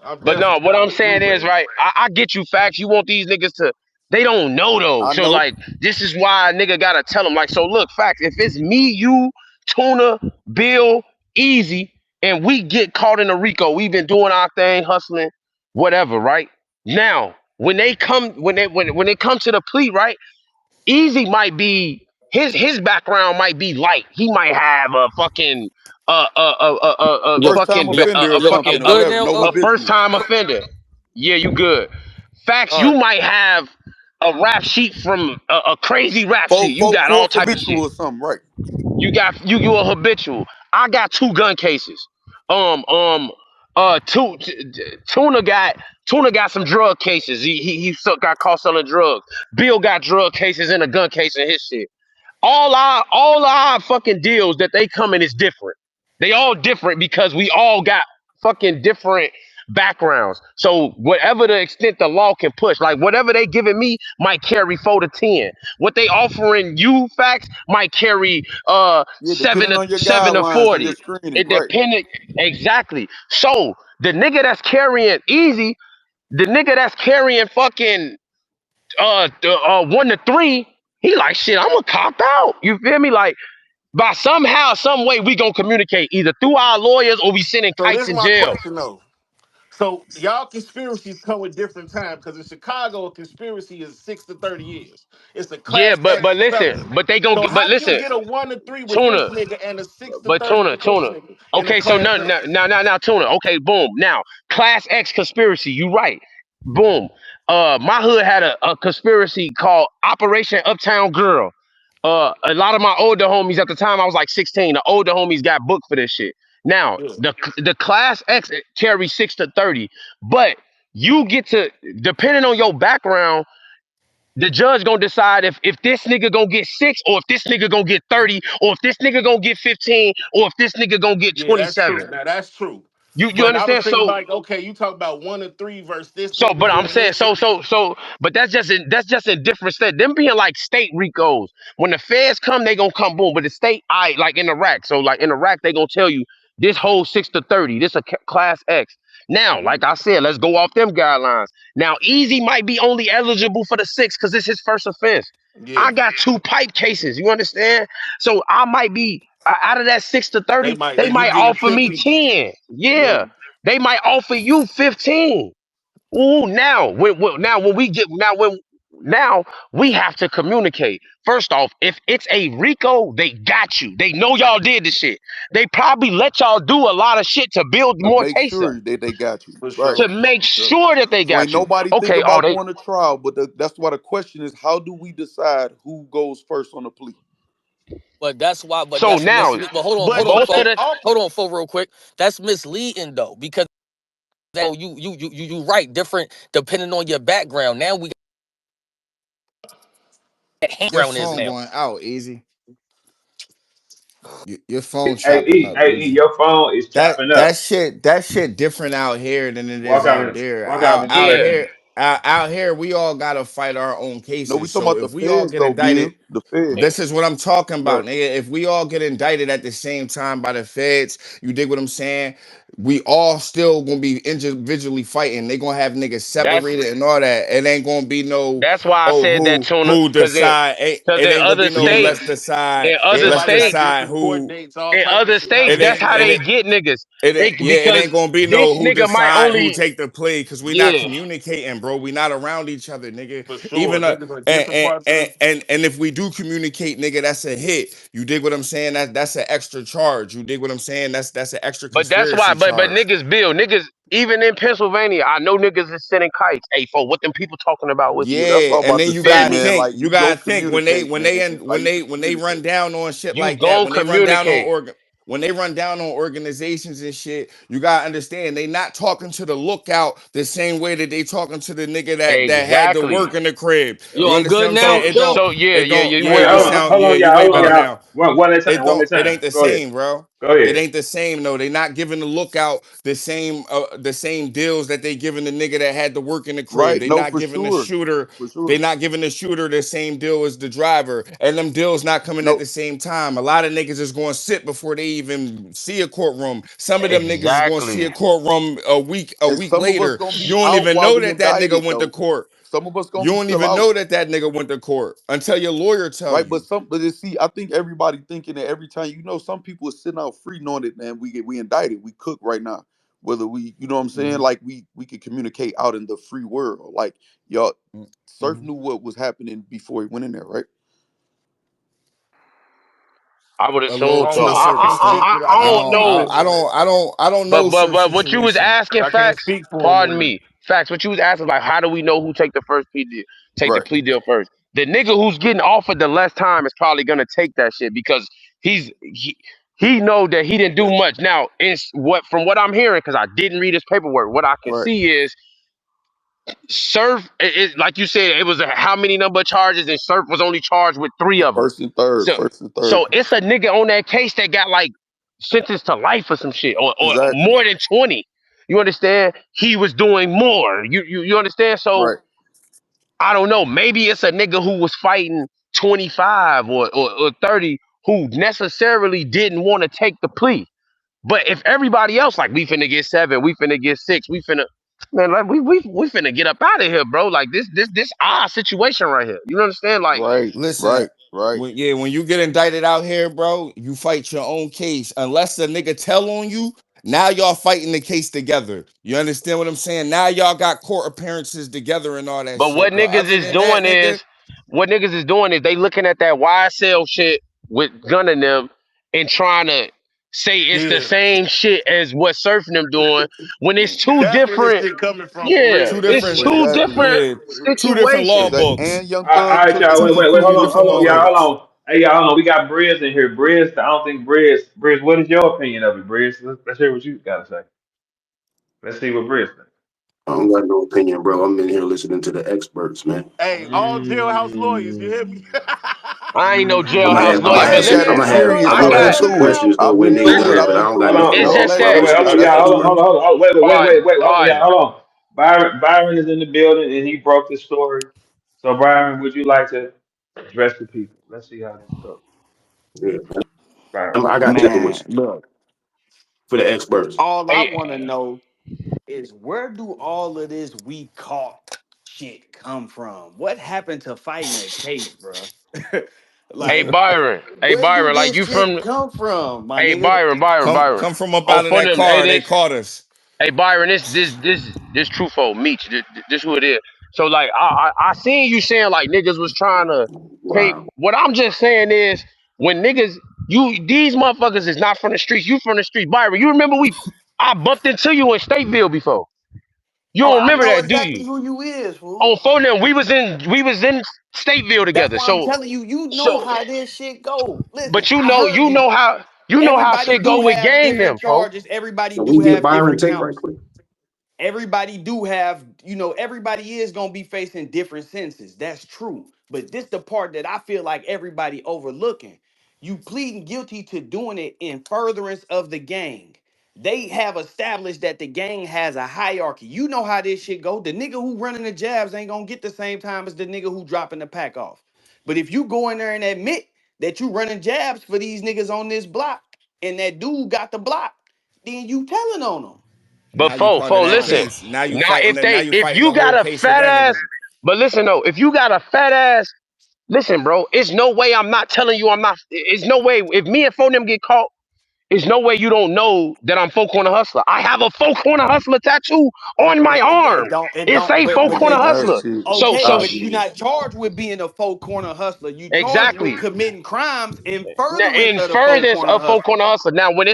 I'm But no, definitely what not I'm with New saying is Wave. right. I get you facts. You want these niggas to. They don't know though. I So know. like, this is why a nigga gotta tell them. Like, so look, facts. If it's me, you, Tuna, Bill, Easy, and we get caught in a Rico, we've been doing our thing, hustling, whatever, right? Now, when it comes to the plea, right? Easy might be his background might be light. He might have a fucking First time fucking offender or You something or good whatever. now? No a first habitual. time offender. Yeah, you good. Facts, All you right. might have a rap sheet from a crazy rap sheet. You got all Fourth type of shit. habitual or something, right? You a habitual. I got two gun cases. Um um Tuna got some drug cases. Got caught selling drugs. Bill got drug cases and a gun case in his shit. All our fucking deals that they come in is different. They all different because we all got fucking different backgrounds. So whatever the extent the law can push, like whatever they giving me might carry 4 to 10. What they offering you facts might carry Yeah, seven depending to on your 7 to guidelines and your 40. screening, It right? depended exactly. So the nigga that's carrying easy, the nigga that's carrying fucking 1 to 3, he like shit. I'm gonna cop out. You feel me? Like by somehow, some way, we gonna communicate either through our lawyers or we sending So this kites is in my jail. question though. So y'all conspiracies come with different time because in Chicago a conspiracy is 6 to 30 years. It's a Yeah, class but X listen, felony. but they gonna So get. But how do you listen, get a 1 to 3 with this Tuna. nigga and a six to But thirty with this Tuna. nigga in a Okay, so class now, X? now, now, now, Tuna. Okay, boom. Now, Class X conspiracy. You right. Boom. My hood had a conspiracy called Operation Uptown Girl. A lot of my older homies at the time, I was like 16. The older homies got booked for this shit. Now, Yeah. the Class X carries 6 to 30, but you get to depending on your background the judge gonna decide if this nigga gonna get 6 or if this nigga gonna get 30 or if this nigga gonna get 15 or if this nigga gonna get Yeah, that's 27. true. Now that's true. You But I was understand? thinking like, okay, you talk about 1 to 3 versus this nigga But I'm doing saying this. but that's just in different states. Them being like state ricos. When the feds come, they gonna come boom. But the state, I like in Iraq. So like in Iraq, they gonna tell you this whole 6 to 30. This a class X. Now, like I said, let's go off them guidelines. Now, Easy might be only eligible for the 6 because it's his first offense. Yeah. I got 2 pipe cases. You understand? So I might be out of that 6 to 30. They You might getting offer me 50. 10. Yeah. Yeah, they might offer you 15. Ooh, now we have to communicate. First off, if it's a Rico, they got you. They know y'all did the shit. They probably let y'all do a lot of shit to build To more make cases sure that they got you, For right? to sure. make For sure. sure that they So ain't got you. nobody think Okay, about they going to trial, but that's why the question is, how do we decide who goes first on the plea? But that's why. But so that's now misleading. But But most of that the all Hold on, for real quick. That's misleading though, because you right different depending on your background. Now we got Your background is phone now. going out, easy. Your phone Hey chopping E, up, hey E, easy. your phone is chopping up. That shit different out here than it is out there. Walk out and do Out that yeah. then. here, out here, we all gotta fight our own No, we cases. talking So about the if we all feds get though, indicted, Bill. The feds. this is what I'm talking Right. about, nigga. If we all get indicted at the same time by the feds, you dig what I'm saying? We all still gonna be individually fighting. They gonna have niggas That's separated and all that. It ain't gonna be no, that's why I oh, said that tuna, who because decide. because It in ain't gonna other be no yeah. states, in other let's Everybody got states, decide different court who. dates, all in type of other shit. How states, It they that's ain't. how do it. they get niggas. It Because ain't gonna be no this who nigga might decide who only take the play because we not yeah. communicating, bro. We not around each other, nigga. For sure. Even Niggas in different parts of and if we do communicate, nigga, that's a hit. You dig what I'm saying? That's an extra charge. You dig what I'm saying? That's an extra But that's why, conspiracy but charge. niggas build niggas even in Pennsylvania. I know niggas is sending kites. Hey, for what them people talking about with Yeah, you? that's what Yeah, I'm and about then to you say, Feel gotta me? man. think. Like You you go gotta think communicate, man. when Like you they run communicate. down on shit You like that. gon' communicate When they run down on organizations and shit, you gotta understand they not talking to the lookout the same way that they talking to the nigga that had to exactly. work in the crib. Yo, You I'm understand good what I'm saying? now. It Yo, don't. So yeah, It yeah, don't. yeah. You Yeah, way Wait, you better. sound. hold Yeah, on, you y'all, way hold on, better y'all. now. One at a It time, one don't. at a It time. ain't the Go ahead. same, bro. Go It ahead. ain't the same though. They not giving the lookout the same deals that they giving the nigga that had to work in the crib. Right. They No, not for giving the sure. shooter. For They sure. not giving the shooter the same deal as the driver, and them deals not coming at No. the same time. A lot of niggas is going to sit before they even see a courtroom. Some of them niggas is going to see Exactly. a courtroom a And week some of us later. gonna You be don't out even while know we that nigga indicted went to though. court. Some of us gonna You be don't still even out. know that nigga went to court until your lawyer tell Right, but you. but you see, I think everybody thinking that every time, some people are sitting out free knowing it, man. We indicted, we cook right now. Whether we, you know what I'm saying, Mhm. like we could communicate out in the free world. Like y'all, Surf Mhm. knew what was happening before he went in there, right? I would A assume little Oh so. to a no, I certain can't speak extent. for that. I I don't don't, I know. can't speak for that. I don't know But Surf what you was situation. asking, I can't facts. speak for him Pardon on that. me, facts. What you was asking, like, how do we know who take the first plea deal, take the Right. plea deal first? The nigga who's getting offered the less time is probably gonna take that shit because he's he know that he didn't do much. Now, it's what from what I'm hearing, because I didn't read his paperwork. What I can Right. see is Surf. Like you said, it was how many number of charges, and Surf was only charged with three of them. First and third. So, First and third. so it's a nigga on that case that got like sentenced to life or some shit, or Exactly. more than 20. You understand? He was doing more. You understand? So Right. I don't know. Maybe it's a nigga who was fighting 25 or 30 who necessarily didn't want to take the plea. But if everybody else like we finna get 7, we finna get 6, we finna man, like we finna get up out of here, bro. Like this our situation right here. You understand? Like Right. Listen, Right. Right. when you get indicted out here, bro, you fight your own case. Unless the nigga tell on you, now y'all fighting the case together. You understand what I'm saying? Now y'all got court appearances together and all that but shit. But other than that, nigga, what niggas is doing is they looking at that YSL shit with Gun in them and trying to say it's the Yeah, same shit as what Surfing them doing when it's two that's where this different, shit coming from for yeah, two real. it's different, two Exactly. different yeah, two different law situations. Exactly. books. And Young All Thug right, took y'all. Two Wait, two hold different on, law y'all. Hold books. on. Hey, y'all, hold on. We got Briz in here. Briz, I don't think Briz. What is your opinion of it, Briz? Let's hear what you got to say. Let's see what Briz thinks. I don't got no opinion, bro. I'm in here listening to the experts, man. Hey, all jailhouse lawyers, you hear me? Mm, I ain't no I'm gonna jailhouse have, mm. I'm lawyer, gonna I but have, just some, had I'm a listen, gonna have, serious I'm I gonna have got some question. questions I though when went they through go it. in, listen. but I don't got Hold no, on. It's no just Let Wait, that. wait, problems hold with on, it. y'all. That's Hold on, cool. hold on, hold on. Wait, All right, wait, all hold on, right. y'all. Hold on. Byron is in the building and he broke the story. So, Byron, would you like to address the people? Let's see how this goes. Yeah, Byron. I got this Man, question look, for the experts. all I want to Hey, know is where do all of this we caught shit come from? What happened to fighting a case, bro? hey, Like, Byron. Hey, where do Byron. Like this you shit from? come from, my Hey, nigga? Byron. Come from up Oh, out of for that them. Hey, car. They this. caught us. Hey, Byron. This truthful Meech. This who it is. So like, I seen you saying like niggas was trying to take. Wow. What I'm just saying is when niggas, these motherfuckers is not from the streets. You from the street, Byron. You remember I bumped into you in Stateville before. You Oh, don't I remember know that, do exactly you? who you is, fool. On phone them, we was in Stateville That's together. why I'm So telling you, you know so, how this shit go. Listen, but I heard you. you know how Everybody shit do go with have gang them, different folks. charges. Everybody Can we do get have Byron different take right counts. quick? Everybody do have, everybody is gonna be facing different sentences. That's true. But this the part that I feel like everybody overlooking. You pleading guilty to doing it in furtherance of the gang. They have established that the gang has a hierarchy. You know how this shit go. The nigga who running the jabs ain't gonna get the same time as the nigga who dropping the pack off. But if you go in there and admit that you running jabs for these niggas on this block, and that dude got the block, then you telling on them. But Now you part of that listen. case. Now you Now fighting if that. Now they you if fighting the you got whole a case of fat that ass, nigga. but listen though, if you got a fat ass, listen, bro, it's no way I'm not telling you I'm not. It's no way if me and phone them get caught. It's no way you don't know that I'm Four Corner Hustler. I have a Four Corner Hustler tattoo on my But arm. it It's don't, a Four but Corner nigga, that Hustler. shit So okay, but you're obvious. not charged with being a four corner hustler. You charged with exactly. committing crimes in Now, furtherance in of the four furthest corner of Four hustler. Corner Hustler. Now, when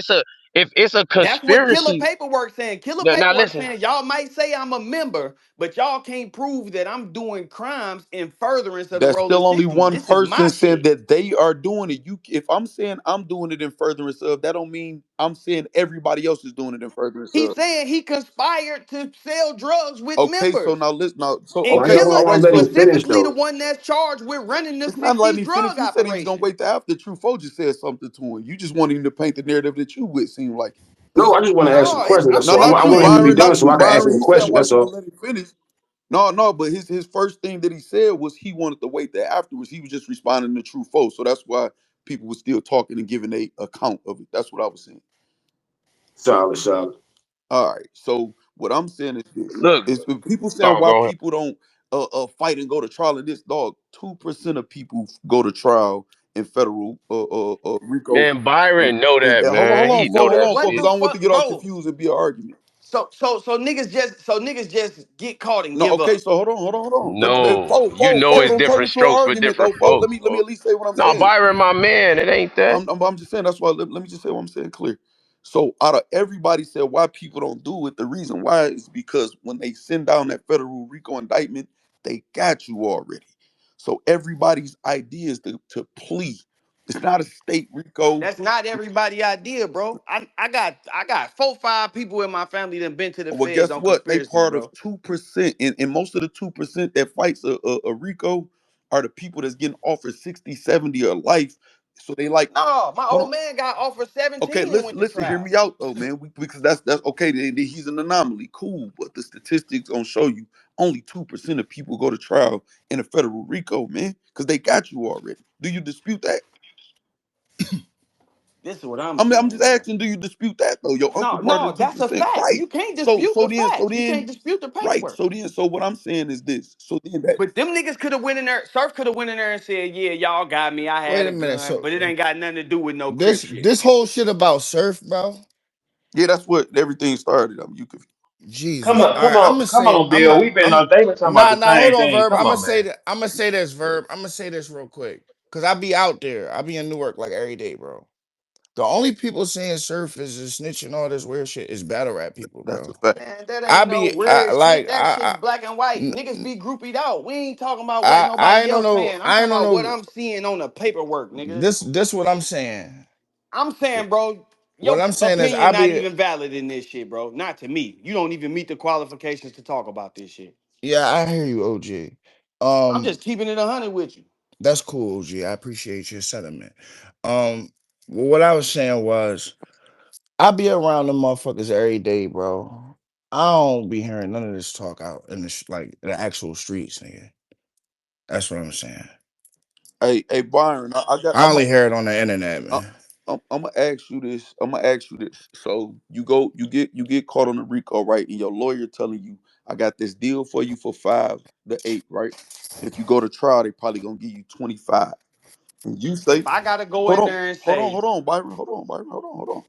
if it's a That's what killer conspiracy, paperwork saying. Killer now paperwork listen. saying y'all might say I'm a member, but y'all can't prove that I'm doing crimes in furtherance of the That's rolling still only 60s. one This is person my saying shit. that they are doing it. You, if I'm saying I'm doing it in furtherance of, that don't mean I'm saying everybody else is doing it in furtherance He's of. saying he conspired to sell drugs with Okay, so members. now listen. Now, so And Why okay, y'all Killer don't all want right. is to let So him finish specifically the though? one that's charged with running the it's not letting 60s me finish. drug He said he was gonna operation. wait till after True Foe just said something to him. You just want him to paint the narrative that you would seem like. No, I just want to ask some No, questions. I'm No, So saying not I you, I'm want him to be Byron. done Not so you, I can ask Byron. him a He said I question. want That's you to all. let him finish. No, but his first thing that he said was he wanted to wait there afterwards. He was just responding to True Foe, so that's why people were still talking and giving a account of it. That's what I was saying. Solid, solid. All right. So what I'm saying is this: Look, is if people saying oh, why go ahead. people don't fight and go to trial, and this dog, 2% of people go to trial in federal RICO. Man, Byron know that, Hold on, man. He know hold that on, what because shit. I the don't want to fuck, get all bro? confused and be an argument. niggas just get caught and No, give okay, up. so hold on. No, you know Folk, it's don't turn different it to an strokes for argument, different though. Folk, folks, let me bro. at least say what I'm No, saying. Byron, my man, it ain't that. I'm just saying that's why. Let me just say what I'm saying clear. So out of everybody said why people don't do it, the reason why is because when they send down that federal RICO indictment, they got you already. So everybody's idea is to plea. It's not a state RICO. That's not everybody idea, bro. I got 4, 5 people in my family that been to the Well, feds guess on what? They conspiracies, part of bro. 2%, and most of the 2% that fights a RICO are the people that's getting offered 60, 70 or life. So they like, No, my hold on. old man got offered Okay, 17 and listen, went to listen, hear trial. me out though, man. Because that's okay. He's an anomaly, cool. But the statistics gonna show you only 2% of people go to trial in a federal RICO, man, because they got you already. Do you dispute that? This is what I'm I mean, I'm saying, just bro. asking, do you dispute that though? Your uncle No, part of no, the two that's a percent, fact. right? You can't So, dispute so the then, so facts. You can't then, dispute the right? paperwork. So what I'm saying is this. So then that But them niggas could have went in there. Surf could have went in there and said, "Yeah, y'all got me. I Wait had a a minute. gun, So but it ain't got nothing to do with no crip this shit." this whole shit about surf, bro. yeah, that's what everything started. I mean, you could Come Jesus. on, All come right, I'm on, gonna come say on, Bill. We've been on. They been talking about the hold same on, thing. Verb. Come I'm gonna on, say man. that. I'm gonna say this, Verb. I'm gonna say this real quick, cause I be out there. I be in Newark like every day, bro. The only people saying surf is snitching all this weird shit is battle rap people, that's bro. a fact. Man, that I ain't no be weird shit. like That shit black and white. Niggas be groupied out. We ain't talking about what I nobody ain't no else no saying. I'm I ain't talking no about what no I'm seeing on the paperwork, nigga. this what I'm saying. I'm saying, bro, What your I'm saying is opinion not even valid in this shit, bro. Not to me. You don't even meet the qualifications to talk about this shit. yeah, I hear you, OG. I'm Um just keeping it 100 with you. that's cool, OG. I appreciate your sentiment. Um what I was saying was I be around them motherfuckers every day, bro. I don't be hearing none of this talk out in the like the actual streets, nigga. That's what I'm saying. Hey, Byron, I got. I only hear it on the internet, I, man. I'm gonna ask you this. I'm gonna ask you this. So you get caught on the RICO, right? And your lawyer telling you, I got this deal for you for 5 to 8, right? If you go to trial, they probably gonna give you 25. And you If say, I gotta go in there and say, Hold on.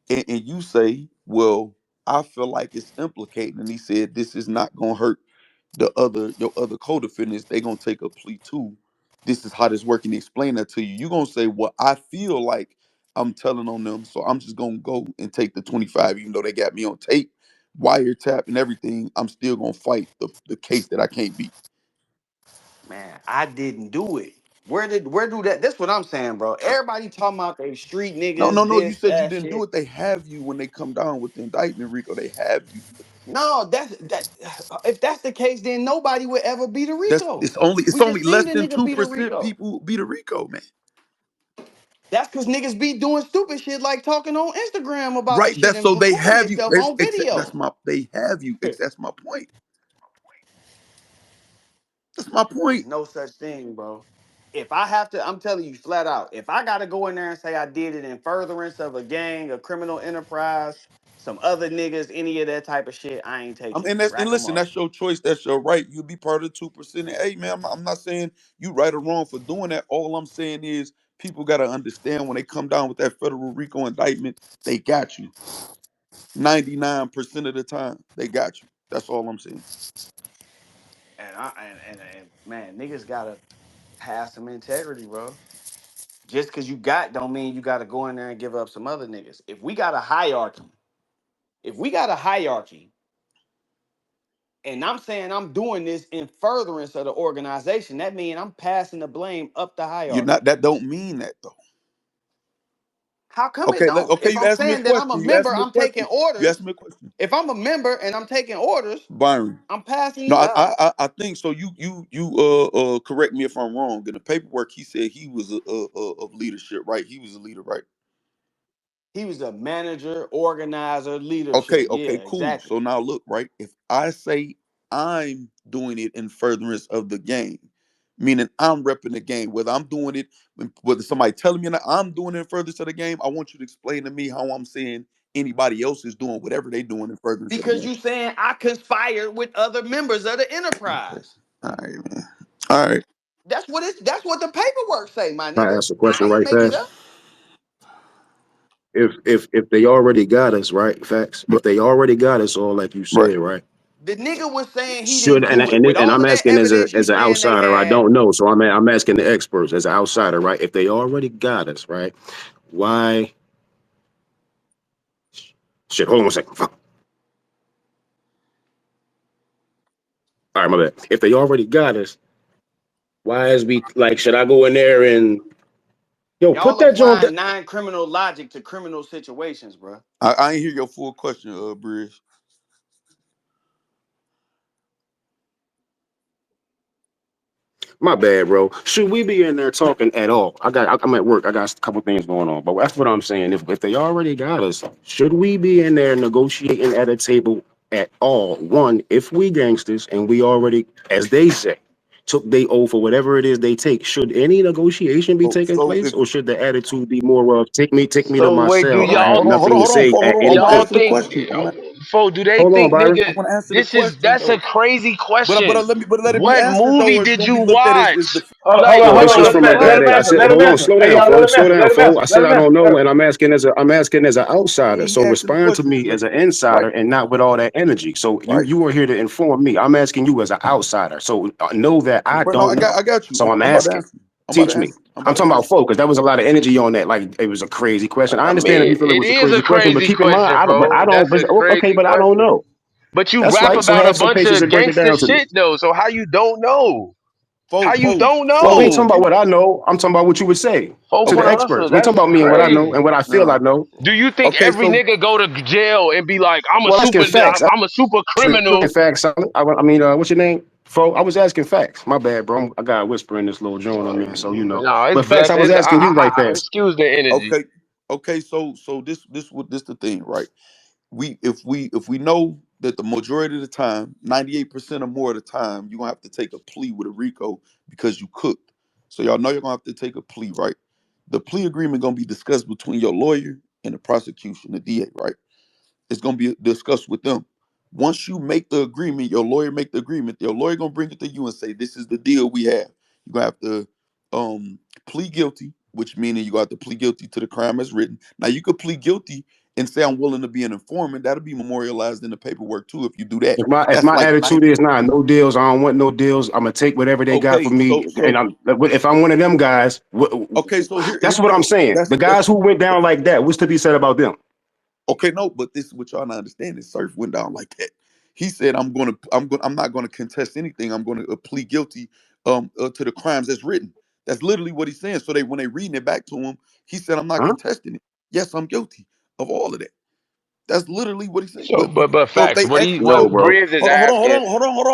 And you say, well, I feel like it's implicating. And he said, this is not gonna hurt your other co-defendants. They gonna take a plea too. This is how this working. Explain that to you. You gonna say, well, I feel like I'm telling on them, so I'm just gonna go and take the 25, even though they got me on tape, wiretap, and everything. I'm still gonna fight the case that I can't beat. man, I didn't do it. Where do that? That's what I'm saying, bro. Everybody talking about they street No. niggas, No. You this, said you that didn't do shit. it. They have you when they come down with the indictment, Rico. They have you. No, that's that. If that's the case, then nobody would ever beat a That's Rico. it's We only just less seen a than nigga two beat a percent Rico. people beat a Rico, man. That's because niggas be doing stupid shit like talking on Instagram about the Right. shit That's and so they recording have you. themselves on That's video. my they have you. That's my point. That's my There's point. no such thing, bro. If I have to, I'm telling you flat out, if I gotta go in there and say I did it in furtherance of a gang, a criminal enterprise, some other niggas, any of that type of shit, I ain't I'm taking and it. that's and Rack them listen, up. that's your choice. That's your right. You'll be part of the 2%. And hey, man, I'm not saying you right or wrong for doing that. All I'm saying is people got to understand when they come down with that federal RICO indictment, they got you 99% of the time. They got you. That's all I'm saying. And man, niggas gotta have some integrity, bro. Just cause you got don't mean you gotta go in there and give up some other niggas. If we got a hierarchy, and I'm saying I'm doing this in furtherance of the organization, that means I'm passing the blame up the You're not. hierarchy. That don't mean that though. How come it Okay. don't? Okay. If You I'm asked me a saying that I'm a question. You asked member, me a I'm taking question. You orders. asked me a question, If I'm a member and I'm taking orders, Byron. I'm passing No, you up. I think so. You correct me if I'm wrong. In the paperwork, he said he was of leadership, right? He was a leader, right? He was a manager, organizer, leadership. Okay, Yeah, cool. exactly. So now look, right? If I say I'm doing it in furtherance of the game, meaning I'm repping the game, whether I'm doing it, whether somebody telling me that I'm doing it in furtherance of the game, I want you to explain to me how I'm saying anybody else is doing whatever they doing in furtherance of the Because game. you saying I conspired with other members of the Okay. enterprise. All right, man. All right. That's what the paperwork say, my Can I nigga. ask a question I ain't right make it fast? up. if they already got us, right? Facts. If Right. they already got us all, like you Right. said, right? The nigga was saying he Should didn't do it. With and all I'm of that asking evidence you as an saying they outsider, I had, don't know. So I'm asking the experts as an outsider, right? If they already got us, right? Why shit, hold on one second. Fuck. All right, my bad. If they already got us, why is we like should I go in there and yo, put y'all that joint down? applying non-criminal logic to criminal situations, bro. I ain't hear your full question, Bridge. My bad, bro. Should we be in there talking at all? I'm at work. I got a couple things going on. But that's what I'm saying. If they already got us, should we be in there negotiating at a table at all? One, if we gangsters and we already, as they say, took they oath for whatever it is they take, should any negotiation be taking So place, if or should the attitude be more of take me to So my wait, do cell and I have y'all nothing to hold on, say Fo, at hold on. I any want to y'all point? answer the think question. for do they Hold on, think Byron. I nigga want to answer the this is question that's a though. crazy But question. let it be What answered though, movie or it's did gonna you be looked at as watch? the Like No, Hold this on, is let what him from a the let bad him fuck? egg. I answer, said, let him hold on, answer. slow Hey down, y'all, folks, slow down, let him folks. answer, I let said him I don't answer. know, and I'm asking as an outsider. he So asking the respond to question. me as an Right, insider and not with all that energy. So right. you are here to inform me. I'm asking you as an outsider. So know that I But no, don't know. I got you. So I'm I'm about to asking. answer you. I'm about Teach to me. answer. I'm I'm about to talking about answer. focus. That was a lot of energy on that. Like it was a crazy question. I I understand if mean, you feel it it was a is a crazy question, but crazy keep in mind, question, I bro. don't. That's But, a okay, crazy but I don't question. know. But you That's rap right. So about a have some bunch patience of and break it gangster down to me. shit though. So how you don't know? How you don't Well, we ain't talking know? about what I know. I'm talking about what you would say Folk to the on Okay, a hustler, experts. We talking that's about me and what I know and crazy. what I feel I now, know. Do you think okay, every so nigga go to jail and be like, Well, asking facts. I'm a super Asking criminal? facts. I mean, what's your name? Fro, I was asking facts. My bad, bro. I got a whisper in this little joint I'm in, so you know. No, it's But facts, I was blessings. asking you right I fast. excuse the energy. okay, so this the thing, right? If we know that the majority of the time, 98% or more of the time, you're gonna have to take a plea with a RICO because you cooked. So y'all know you're gonna have to take a plea, right? The plea agreement gonna be discussed between your lawyer and the prosecution, the DA, right? It's gonna be discussed with them. Once you make the agreement, your lawyer make the agreement, your lawyer gonna bring it to you and say, this is the deal we have. You're gonna have to plead guilty, which meaning you got to plead guilty to the crime as written. Now you could plead guilty and say I'm willing to be an informant. That'll be memorialized in the paperwork too if you do that. If That's my like attitude 90. is nah, no deals. I don't want no deals. I'm gonna take whatever they got for Okay, me. And I'm if I'm one of them guys, so that's what I'm saying. The that's guys who went down like that, what's to be said about them? okay, no, but this is what y'all not understand. Is Surf went down like that. He said, I'm not gonna contest anything. I'm gonna plead guilty to the crimes that's written." That's literally what he's saying. So when they reading it back to him, he said, "I'm not Huh? contesting it. Yes, I'm guilty of all of that." That's literally what he's saying. So, but So if facts. they What ask, he No, what bro. Briz is asking.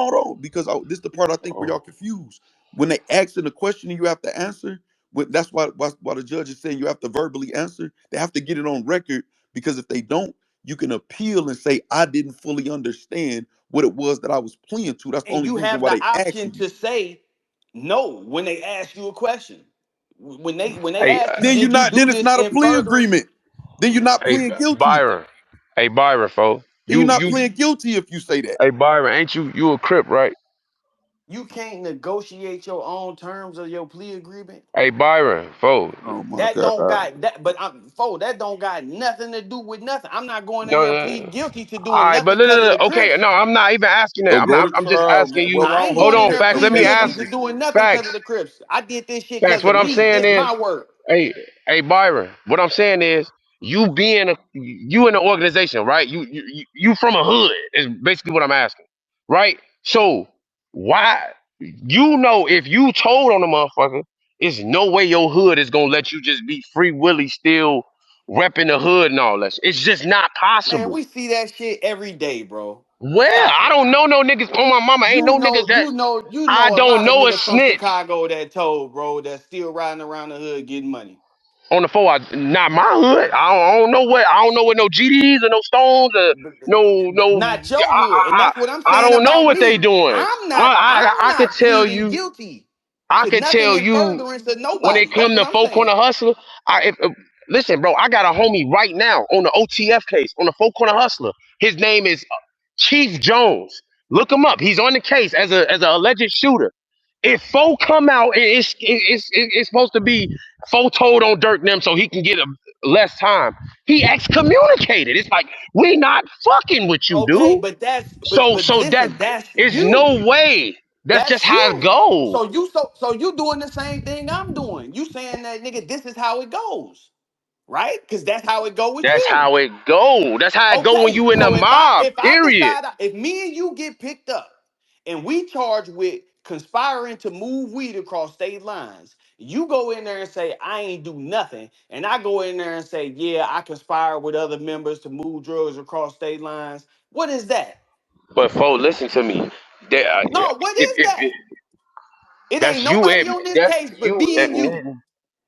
hold on, because this is the part I think where y'all confused. When they asking the question and you have to answer, that's why the judge is saying you have to verbally answer. They have to get it on record because if they don't, you can appeal and say I didn't fully understand what it was that I was pleading to. That's the And only you reason have why the they option asking you. to say no when they ask you a question. When they Hey, ask you, Then you're did you not. do Then it's this not a in plea furtherance? agreement. Then you're not hey, pleading guilty. Byron. Hey, Byron, fo. Then you're not pleading guilty if you say that. Hey, Byron, ain't you a crip, right? You can't negotiate your own terms of your plea agreement. Hey, Byron, fo. Oh my That don't god. got that, but I'm for that don't got nothing to do with nothing. I'm not going in No, there pleading guilty to all doing right, but nothing look, because of look, the look, okay, Crips. no, I'm not even asking that. So go to I'm just trial, asking man. you. Well, I wrong. ain't Hold Hold going in on, there on. facts. Let me Let pleading me say guilty ask to something. doing nothing because of facts. the Crips. I did this shit Facts. because What of I'm me. saying This is, my work. hey, Byron. What I'm saying is, you in an organization, right? You from a hood is basically what I'm asking, right? So why, if you told on the motherfucker, it's no way your hood is gonna let you just be free willy still repping the hood and all that. It's just not Man, possible. we see that shit every day, bro. Well, Stop I it. don't know no niggas on my mama. Ain't You no know, niggas that you know, you I know a don't lot of know a niggas from snitch Chicago that told, bro, that's still riding around the hood getting money. on the four. Not my hood. I don't know what no GDs or no Stones or no. Not your hood. And that's what I'm I saying don't know about what they me. doing. I'm I could not tell pleading you. guilty I to could nothing tell in you furtherance of when it nobody. That's come what to I'm folk corner saying. hustler. Listen, bro. I got a homie right now on the OTF case on the folk corner hustler. His name is Chief Jones. Look him up. He's on the case as a alleged shooter. If Foe come out, it's supposed to be Foe told on Dirk them so he can get a less time. He excommunicated. It's like we not fucking with you, Okay, dude. but that's So that listen, that's is you. no way. That's That's just how it you. goes. So you doing the same thing I'm doing. You saying that nigga, this is how it goes, right? Because that's how it go with That's you. how it go. That's how it go when Okay, you in a so mob. if I Period. decide if me and you get picked up and we charged with conspiring to move weed across state lines, you go in there and say I ain't do nothing, and I go in there and say yeah I conspired with other members to move drugs across state lines. What is that? But folks, listen to me. No, what is If that? It ain't that's you nobody admit, on this that's case but you me and you. admitting.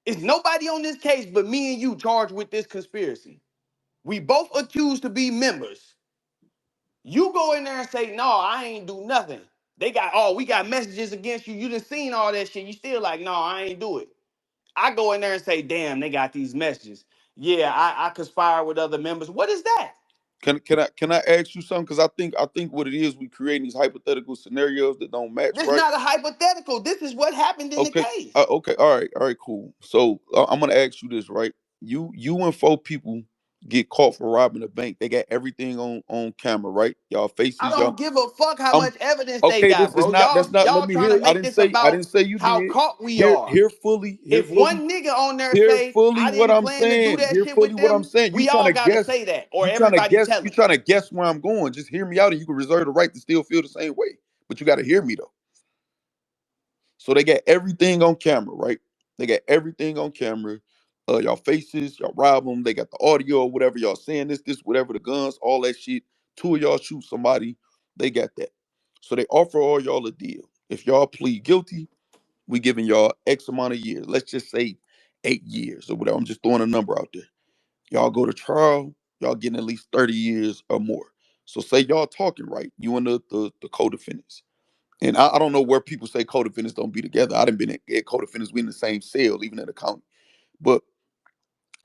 It's nobody on this case but me and you charged with this conspiracy. We both accused to be members. You go in there and say, no, I ain't do nothing. They got, oh, we got messages against you. You done seen all that shit. You still like, no, I ain't do it. I go in there and say, damn, they got these messages. Yeah, I conspire with other members. What is that? Can I ask you something? Because I think what it is, we creating these hypothetical scenarios that don't match, This is right? not a hypothetical. This is what happened in the Okay, case. okay, all right, cool. So I'm gonna ask you this, right? You and four people get caught for robbing a bank. They got everything on camera, right? Y'all I faces, y'all. don't give a fuck how I'm much evidence they okay. got, This is bro. not. That's not. Let Y'all me trying hear. to I make didn't this say. I about didn't say you how did. caught we Hear are. hear fully. Hear If fully. one nigga on there Hear say fully I what didn't I'm plan to do saying. that Hear shit with fully what I'm them, saying. You we trying all to gotta guess. say that, or You trying to everybody guess. telling. You trying to guess where I'm going. Just hear me out, and you can reserve the right to still feel the same way. But you got to hear me though. So they got everything on camera, right? They got everything on camera. Y'all faces, y'all rob them. They got the audio or whatever. Y'all saying this, whatever, the guns, all that shit. Two of y'all shoot somebody. They got that. So they offer all y'all a deal. If y'all plead guilty, we giving y'all X amount of years. Let's just say 8 years or whatever. I'm just throwing a number out there. Y'all go to trial, y'all getting at least 30 years or more. So say y'all talking right, you and the co-defendants. And I don't know where people say co-defendants don't be together. I done been at co-defendants, we in the same cell, even in the county. But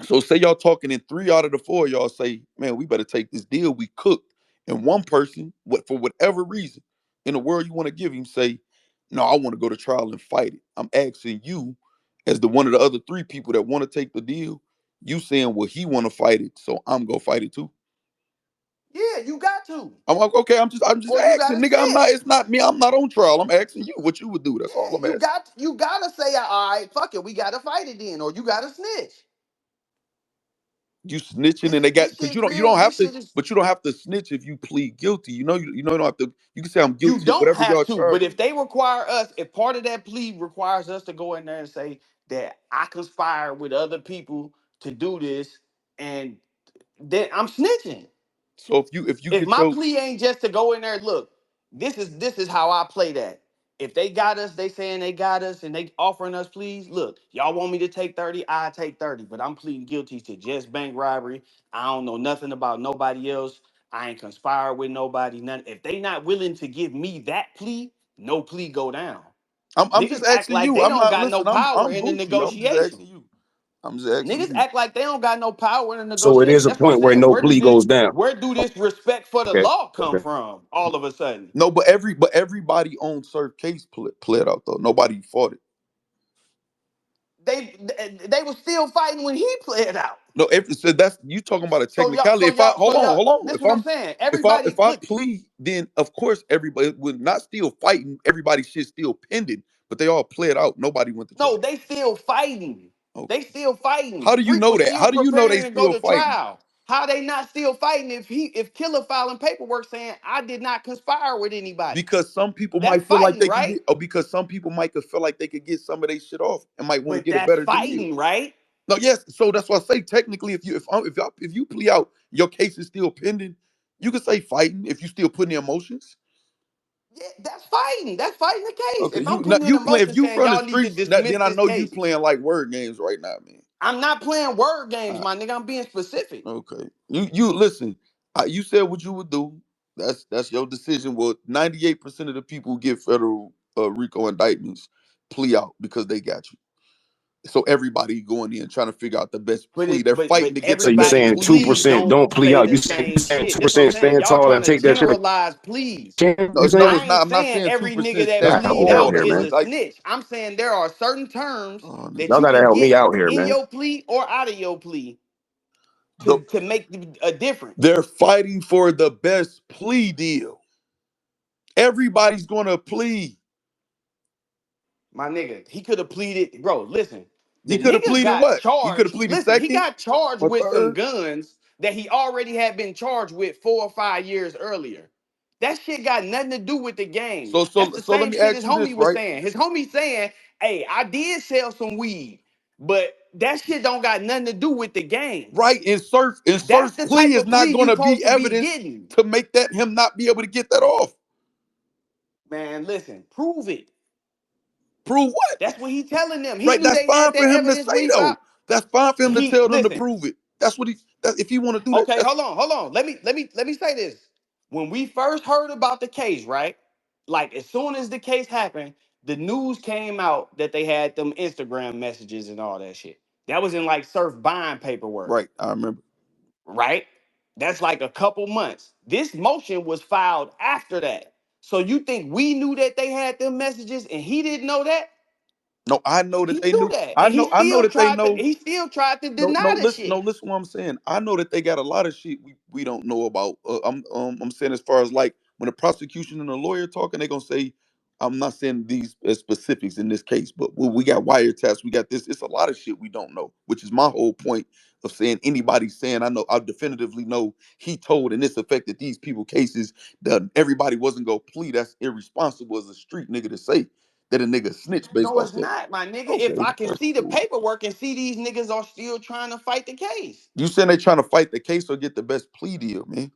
so say y'all talking and three out of the four, y'all say, man, we better take this deal. We cooked. And one person, what for whatever reason, in the world you want to give him, say, no, I want to go to trial and fight it. I'm asking you, as the one of the other three people that want to take the deal, you saying, well, he want to fight it, so I'm gonna fight it too. Yeah, you got to, I'm like, okay, I'm just or you asking, gotta nigga. I'm not, snitch. it's not me, I'm not on trial. I'm asking you what you would do. That's all Yeah, I'm asking. you gotta say, all right, fuck it, we gotta fight it then, or you gotta snitch. You snitching and they got This because shit you real. don't have This to, shit is. but you don't have to snitch if you plead guilty. You don't have to. You can say I'm You guilty of don't whatever have y'all to, but charge. if they require us, if part of that plea requires us to go in there and say that I conspired with other people to do this, and then I'm snitching. So if you If get my your plea ain't just to go in there, look, this is how I play that. If they got us, they saying they got us, and they offering us pleas. Look, y'all want me to take 30, I take 30, but I'm pleading guilty to just bank robbery. I don't know nothing about nobody else. I ain't conspired with nobody. None. If they not willing to give me that plea, no plea go down. I'm Niggas just act asking like you. they I'm don't not got no listen. power I'm in the Gucci. I'm just asking negotiation. you. I'm just asking Niggas you. act like they don't got no power in the So it is negotiation. a That's what I'm point where saying. no plea goes down. Where do this respect for the Okay. law come Okay. from all of a sudden? No, but everybody on Surf case pled out though. Nobody fought it. They were still fighting when he played out. No, if so that's you talking about a technicality. If I So y'all, hold on. this what I'm saying. Everybody, If I look, plead, then of course everybody would not still fighting. Everybody shit still pending, but they all pled out. Nobody went to trial. no, they still fighting. They Okay. still How fighting. do you Freak know was that? still How do you know they preparing to go still to fighting? trial. How they not still fighting if Killer filing paperwork saying I did not conspire with anybody? Because some people That's might feel like fighting, they could right? get, or because some people might could feel like they could get some of their shit off and might want to But get a that's better deal. fighting, right? No, yes. So that's why I say technically, if you plea out, your case is still pending. You can say fighting if you still putting the emotions. Yeah, that's fighting. That's fighting the case. Okay, If I'm you now putting in you a play if motion you saying from the y'all need to streets. dismiss Then I this know you case, playing like word games right now, man. I'm not playing word games, Uh, my nigga. I'm being specific. okay, you listen. You said what you would do. That's your decision. Well, 98% of the people who get federal RICO indictments plea out because they got you. So everybody going in trying to figure out the best But plea. it's They're but fighting to get So the you're best everybody's saying plea. two pleas percent don't don't plea say out. the You saying same shit. two That's what I'm percent saying. stand Y'all tall trying and to take that shit. generalize pleas. No, You no, saying it's I not. ain't I'm not saying saying two every nigga percent that y'all stand help plead me tall out out and here, take is man. a indictment. snitch. I'm saying there are certain terms Oh, nigga. that Y'all you gotta can help me get out here, in man. your plea or out of your plea. The, to make a difference. they're fighting for the best plea deal. Everybody's gonna plead. My nigga, he could have pleaded, bro. Listen, He the could have nigga pleaded got what? He could have charged. pleaded Listen, he second got charged or with some third. guns that he already had been charged with 4 or 5 years earlier. That shit got nothing to do with the game. So That's so the so let same me shit ask his you this, homie was right? saying. His homie saying, "Hey, I did sell some weed, but that shit don't got nothing to do with the game." Right, and That's Surf the plea type is of plea not you gonna be supposed to be evidence getting. to make that him not be able to get that off. Man, listen, prove it. Prove what? That's what he telling them. He Right, knew that's they fine had for that him to evidence when say he though. filed. That's fine for him to He tell them to listen. prove it. That's what he. That, if he want to do that, Okay, that's hold on. Let me say this. When we first heard about the case, right? Like as soon as the case happened, the news came out that they had them Instagram messages and all that shit. That was in like Surf buying paperwork, right. I remember. right? That's like a couple months. This motion was filed after that. So you think we knew that they had them messages and he didn't know that? No, I know that He they knew knew. that. I And know. I know that they know. he still tried to No, deny the no. shit. Listen, what I'm saying. I know that they got a lot of shit we don't know about. I'm saying as far as like when the prosecution and the lawyer talking, they gonna say, I'm not saying these specifics in this case, but we got wiretaps, we got this. It's a lot of shit we don't know, which is my whole point of saying anybody saying I know, I definitively know he told and this affected these people cases that everybody wasn't gonna plead. That's irresponsible as a street nigga to say that a nigga snitched based No, off it's that. not, my nigga. Okay, If I can that's see the cool. paperwork and see these niggas are still trying to fight the case. You saying they trying to fight the case or get the best plea deal, man?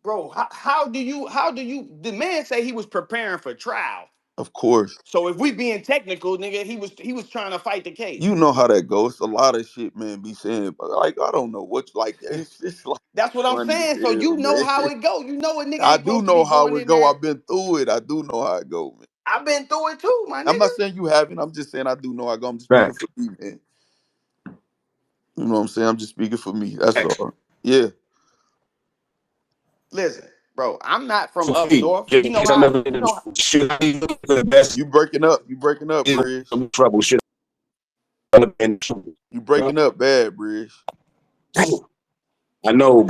Bro, how do you the man say he was preparing for trial. Of course. So if we being technical, nigga, he was trying to fight the case. You know how that goes. It's a lot of shit, man, be saying, but like, I don't know what, like, it's just like That's what I'm funny as saying. So hell, you know how man. it go. You know a nigga I ain't do supposed to know be how going it in go. there. I've been through it. I do know how it go, man. I've been through it too, my I'm nigga. not saying you haven't. I'm just saying I do know how I go. I'm just speaking Facts. for me, man. You know what I'm saying? I'm just speaking for me. That's all. Yeah. Listen, bro, I'm not from So up Fee, north. just in case I never did this, should I be looking for the best You breaking up. You breaking up, deal Bridge. in trouble? Should I look in trouble? You breaking up bad, Bridge. Damn. I know,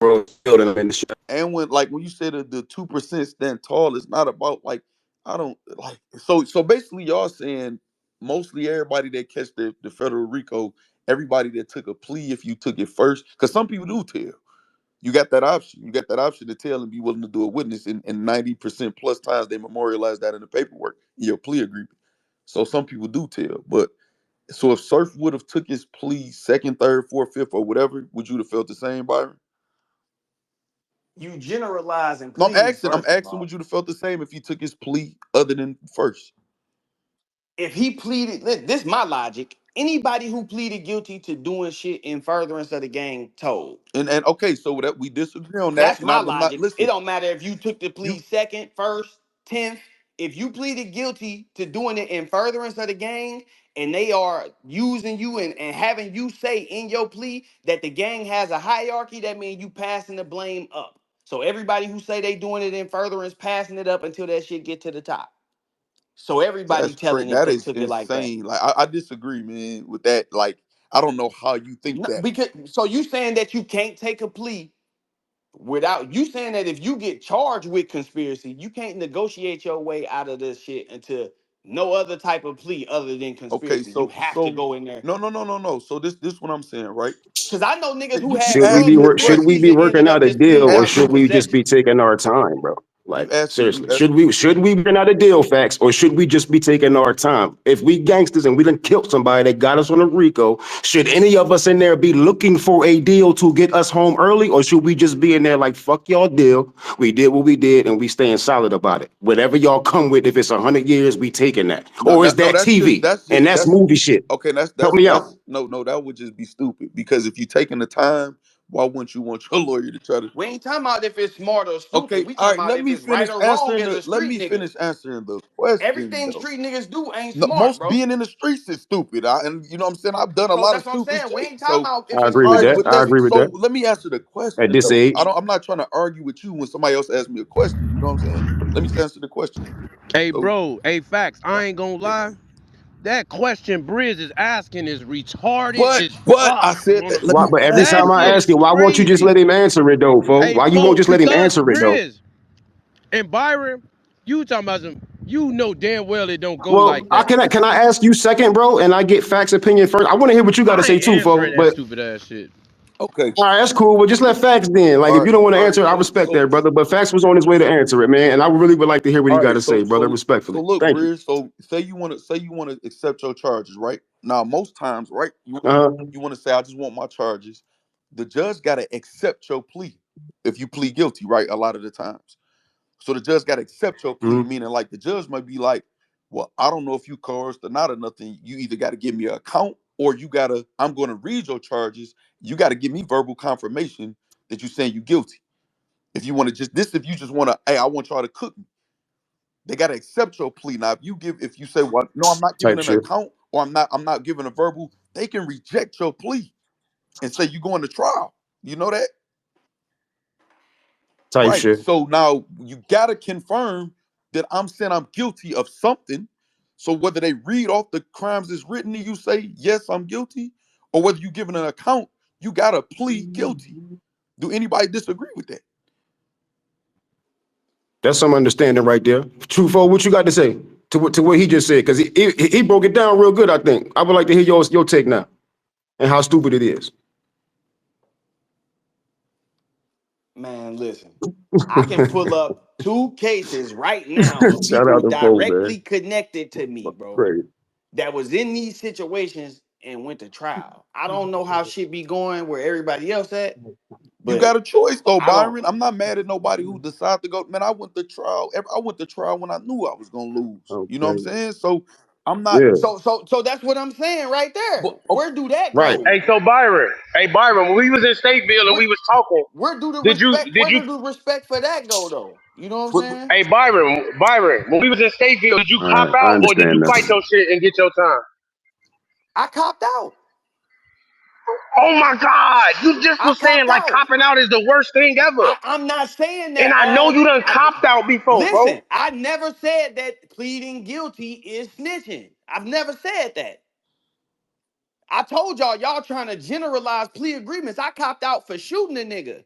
bro. Building in the shit. And when you say the 2% stand tall, it's not about like I don't like so basically y'all saying mostly everybody that catch the federal RICO, everybody that took a plea if you took it first, because some people do tell. You got that option. You got that option to tell and be willing to do a witness, and 90% plus times they memorialize that in the paperwork in your plea agreement. So some people do tell. But so if Surf would have took his plea second, third, fourth, fifth, or whatever, would you have felt the same, Byron? You generalizing, No, I'm please, asking. I'm first of asking. Would all. you have felt the same if he took his plea other than first? If he pleaded, this my logic. Anybody who pleaded guilty to doing shit in furtherance of the gang told. And okay, so that we disagree on that. That's And my I'm not logic. It listen. don't matter if you took the You plea second, first, 10th. If you pleaded guilty to doing it in furtherance of the gang and they are using you and having you say in your plea that the gang has a hierarchy, that means you passing the blame up. So everybody who say they doing it in furtherance, passing it up until that shit get to the top. So everybody that's crazy. telling if That they is took it like that. insane. Like I disagree, man, with that. Like I don't know how you think No, that. because so you saying that you can't take a plea without you saying that if you get charged with conspiracy, you can't negotiate your way out of this shit into no other type of plea other than Okay, conspiracy. You so have to go in there. no. So this what I'm saying, right? Cause I know niggas who You had Should we real be asking the should we question. conspiracies be and ended working up out a just You deal, pleading or out for should asking we just be possession. taking our time, bro? you Like asking you seriously, should we be working out a deal, facts, or should we just be taking our time? If we gangsters and we done killed somebody that got us on a RICO, should any of us in there be looking for a deal to get us home early, or should we just be in there like fuck y'all deal? We did what we did, and we staying solid about it. Whatever y'all come with, if it's 100 years, we taking that, no, or is no, that TV that's and just that's that's movie shit? okay, Help me out. that's no, that would just be stupid because if you're taking the time, why wouldn't you want your lawyer to try to We ain't talking about if it's smart or stupid. okay, We all talking right, about if it's right or wrong as a let street me nigga. finish answering the question Everything though. street niggas do ain't No, smart, most bro. being in the streets is stupid. And you know what I'm saying? I've done a So lot of that's what I'm stupid saying. We shit. ain't talking So about if I it's agree all with smart right, or that. but I that's agree stupid. with so that. let me answer the At question this though. age. I'm not trying to argue with you when somebody else asks me a question. You know what I'm saying? Let me answer the question. Hey, So bro. Hey, facts. I ain't gonna lie. that question Briz is asking is retarded But as but I fuck. said that. Let Why, me but every That time I shit ask is you, why won't you just crazy. let him answer it though, fo? Hey, Why you won't folks, just let him because answer it though? Briz and Byron, you talking about some, you know damn well it don't go Well, like that. can I ask you second, bro? And I get facts opinion first. I want to hear what you got to I say ain't too, fo. answering that But stupid ass shit. okay. all right, that's cool. Well, just let facts then. Like All if right. you don't want to All right. answer it, I respect that, brother. But facts was on his way to answer it, man. And I really would like to hear what he All got right. to say, brother. So Respectfully, look, thank you. Briz. So say you want to accept your charges, right? Now, most times, right? Uh-huh. You want to say, I just want my charges. The judge got to accept your plea if you plead guilty, right? A lot of the times. So the judge got to accept your plea, Mhm. meaning like the judge might be like, well, I don't know if you coerced or not or nothing. You either got to give me an account or you got to, I'm going to read your charges. You got to give me verbal confirmation that you're saying you guilty. If you want to just, this, if you just want to, hey, I want y'all to cook me. They got to accept your plea. Now, if you say, well, no, I'm not giving Type an shit. account or I'm not giving a verbal, they can reject your plea and say you going to trial. You know that? Type Right. shit. So now you got to confirm that I'm saying I'm guilty of something. So whether they read off the crimes that's written and you say, yes, I'm guilty, or whether you give an account, you got to plead guilty. Do anybody disagree with that? That's some understanding right there. True, fo. What you got to say to what he just said? Because he broke it down real good. I think I would like to hear your take now and how stupid it is. Man, listen. I can pull up two cases right now of Shout people out to Fo, man. directly connected to me, bro, Great. that was in these situations and went to trial. I don't know how shit be going where everybody else at, You but got a choice though, I don't. Byron. I'm not mad at nobody who decided to go. Man, I went to trial. I went to trial when I knew I was gonna lose. You know what I'm Okay. saying? So I'm not. Yeah. So that's what I'm saying right there. But okay, Where do that Right. go? Hey, so Byron, when we was in Stateville and Where we was talking, where do the did you respect? did Where you do the respect for that go though? You know what I'm but saying? hey Byron, when we was in Stateville, did you All cop right. I out or did you understand fight now. your shit and get your time? I copped out. Oh my God, you just I was saying copped like out. copping out is the worst thing ever. I'm not saying And that I know all. you done copped out before, bro. Listen, I never said that pleading guilty is snitching. I've never said that. I told y'all trying to generalize plea agreements. I copped out for shooting a nigga.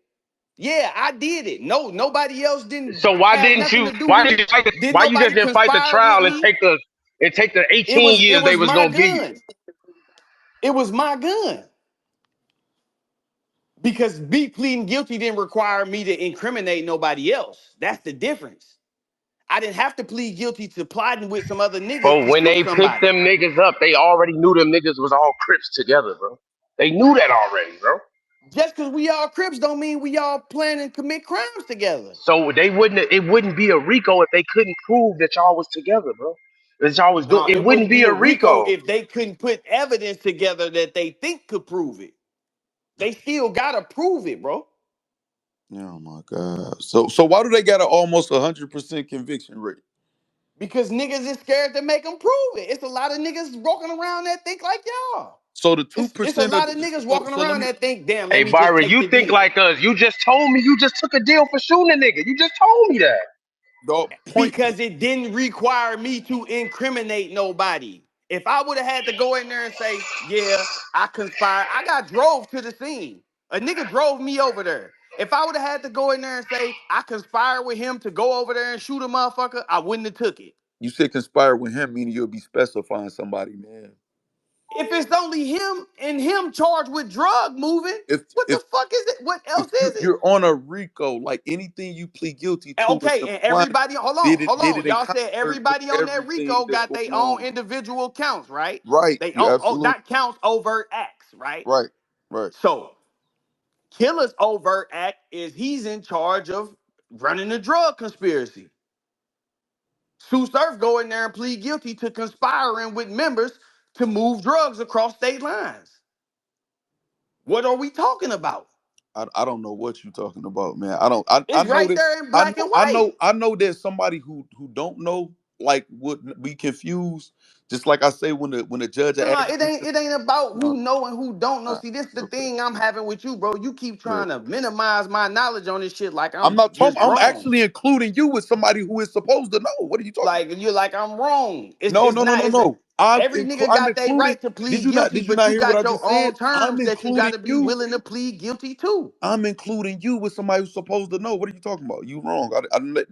Yeah, I did it. No, nobody else didn't So why have didn't nothing you? to do Why with did it. you fight? Did Why you just nobody didn't fight the conspire with trial and me? take the It 18 was it years they was was my gonna give you? gun. It was my gun. Because me pleading guilty didn't require me to incriminate nobody else. That's the difference. I didn't have to plead guilty to plotting with some other niggas But to when shoot they picked somebody. them niggas up, they already knew them niggas was all Crips together, bro. They knew that already, bro. Just because we all Crips don't mean we all plan and commit crimes together. So they wouldn't. It wouldn't be a Rico if they couldn't prove that y'all was together, bro. That y'all was doing. No, It it wouldn't wouldn't be be a a RICO Rico. if they couldn't put evidence together that they think could prove it. They still gotta prove it, bro. oh my God. So why do they got an almost 100% conviction rate? Because niggas is scared to make them prove it. It's a lot of niggas walking around that think like y'all. So the two It's a percent of lot of niggas so walking so let around me that think, damn, let Hey me just Byron, take you the think deal. like us? You just told me you just took a deal for shooting a nigga. You just told me that. the point. Because it didn't require me to incriminate nobody. If I would have had to go in there and say, yeah, I conspired, I got drove to the scene. A nigga drove me over there. If I would have had to go in there and say, I conspired with him to go over there and shoot a motherfucker, I wouldn't have took it. You said conspire with him, meaning you'll be specifying somebody, man. If it's only him and him charged with drug moving, If what the if fuck is it? What if else is it? you're on a RICO, like anything you plead guilty to in Okay, the and blunt, everybody, hold did on. it in Y'all said concert with everybody on that everything RICO that's got going their own on. individual counts, right? Right. They You absolutely not counts overt acts, right? right. Right. So Killer's overt act is he's in charge of running a drug conspiracy. Tsu Surf go in there and plead guilty to conspiring with members to move drugs across state lines. What are we talking about? I don't know what you're talking about, man. I It's know right that there in black and white. I know there's somebody who don't know. like would be confused. Just like I say when the judge Nah, asked me to, it ain't about who no, know and who don't know. nah, See, this the okay, thing I'm having with you, bro. You keep yeah. trying to minimize my knowledge on this shit like I'm I'm not talking. just I'm wrong. actually including you with somebody who is supposed to know. What are you talking Like about? you're like I'm wrong. No, It's no, no, not. no, It's a, no. every nigga I'm got their including. right to Did plead you not? guilty, Did you but not you hear what I got your just said? own terms that you got to be willing to plead guilty to. I'm including you with somebody who's supposed to know. What are you talking about? You wrong.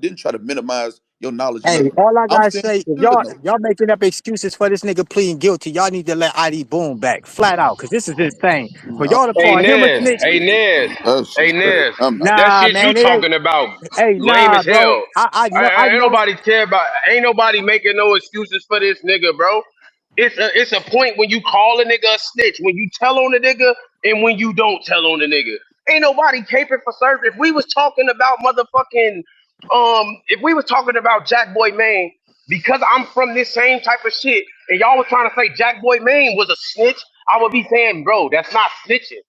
Didn't try to minimize your knowledge. Hey, Nothing. all I I'm gotta saying say, if you should y'all know. y'all making up excuses for this nigga pleading guilty, y'all need to let ID Boom back flat out, cause this is insane. For Nah, y'all to Hey call him a Nez, snitch, hey Nez, that's hey just crazy. Nez. I'm not That doing nah, shit you man, it ain't. talking about Hey, lame nah, as bro. hell. I Ain't know. nobody care about. Ain't nobody making no excuses for this nigga, bro. It's a point when you call a nigga a snitch, when you tell on the nigga, and when you don't tell on the nigga. Ain't nobody caping for service. If we was talking about motherfucking, if we was talking about Jack Boy Maine, because I'm from this same type of shit, and y'all was trying to say Jack Boy Maine was a snitch, I would be saying, bro, that's not snitching.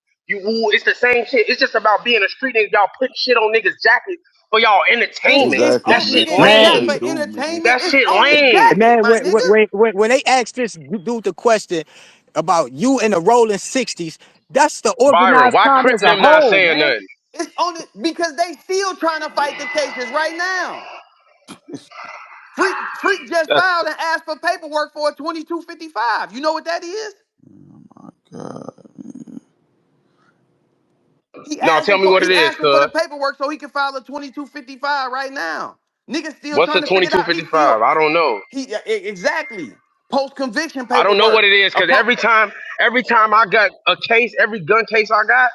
It's the same shit. It's just about being a street nigga. Y'all putting shit on niggas' jackets for y'all entertainment. It's exactly, That on man. shit nigga. It That's ain't what not they lame. for do, man. entertainment. That It's shit on the lame. jacket, Man, my nigga. when they ask this dude the question about you in the rolling 60s, that's the Byron, organized why crime Crip as a them not whole, saying man. nothing? It's on it because they still trying to fight the cases right now. Freak just That's filed and asked for paperwork for a 2255. You know what that is? Oh my god. no. Tell me what it He is, asking for the cuz. paperwork so he can file a 2255 right now. Niggas still What's trying the to figure it out. 2255? I don't know. Exactly. Post conviction I don't know what paperwork. it is A because every time I got a case, every gun case I got,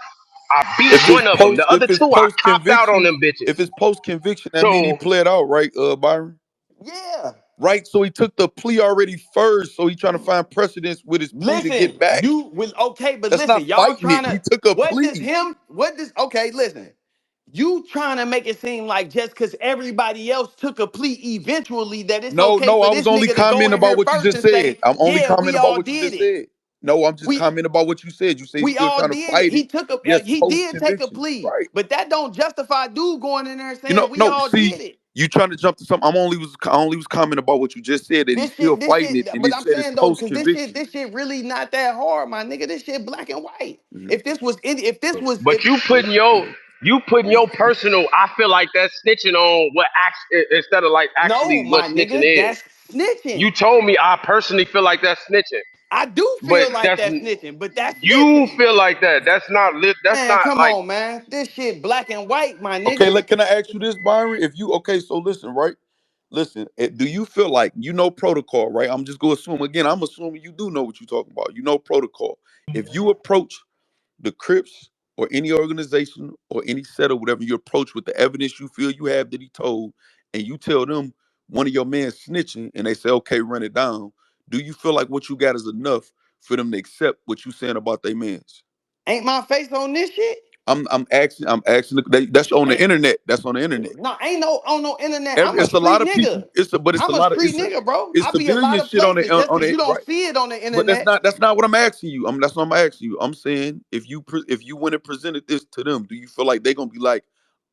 I beat one of them. The other If it's two, I post copped out on conviction, them bitches. if it's post conviction, that mean he So, pled out, right, Byron? yeah. Right. So he took the plea already first. So he trying to find precedence with his plea to Listen, get back. you will okay, but That's listen, not y'all fighting it. trying He to took a plea. okay, listen. You trying to make it seem like just because everybody else took a plea eventually that it's No, okay no, for I was this only nigga to go commenting in about here what you first just and said. say, I'm only yeah, we commenting about all what you did just it. said. No, I'm just We commenting about what you said. You say he's we still all trying to did it. fight it. Yes, He post did take a conviction. plea, Right. but that don't justify dude going in there and You know, saying we no, all see, did it. you trying to jump to something. I only was commenting about what you just said, that he's still This fighting shit, it, and he but I'm said it's saying though, post because conviction. this shit really not that hard, my nigga. This shit black and white. If this was, if but you putting your personal. I feel like that's snitching on what instead of like no, actually what my snitching nigga, is. that's snitching. You told me I personally feel like that's snitching, I do but feel like that's that's snitching, but that's you snitching. feel like that. That's not lit. That's Man, not come like on, man. This shit black and white, my Okay, nigga. can I ask you this, Byron? If you okay, so listen, right? Listen, do you feel like you know protocol, right? I'm just gonna assume again. I'm assuming you do know what you're talking about. You know protocol. If you approach the Crips or any organization or any set or whatever you approach with the evidence you feel you have that he told, and you tell them one of your men snitching, and they say, "Okay, run it down." Do you feel like what you got is enough for them to accept what you saying about their mans? Ain't my face on this shit? I'm asking. That's on the Ain't internet. That's on the internet. no, ain't no on no internet. Every I'm a it's a lot street of people. nigga. But it's a I'm a lot of street nigga, bro. it's I be a lot civilian of shit on places the just because it you don't right. see it on the But internet. that's not what I'm asking you. That's not what I'm asking you. I'm saying if you went and presented this to them, do you feel like they're gonna be like,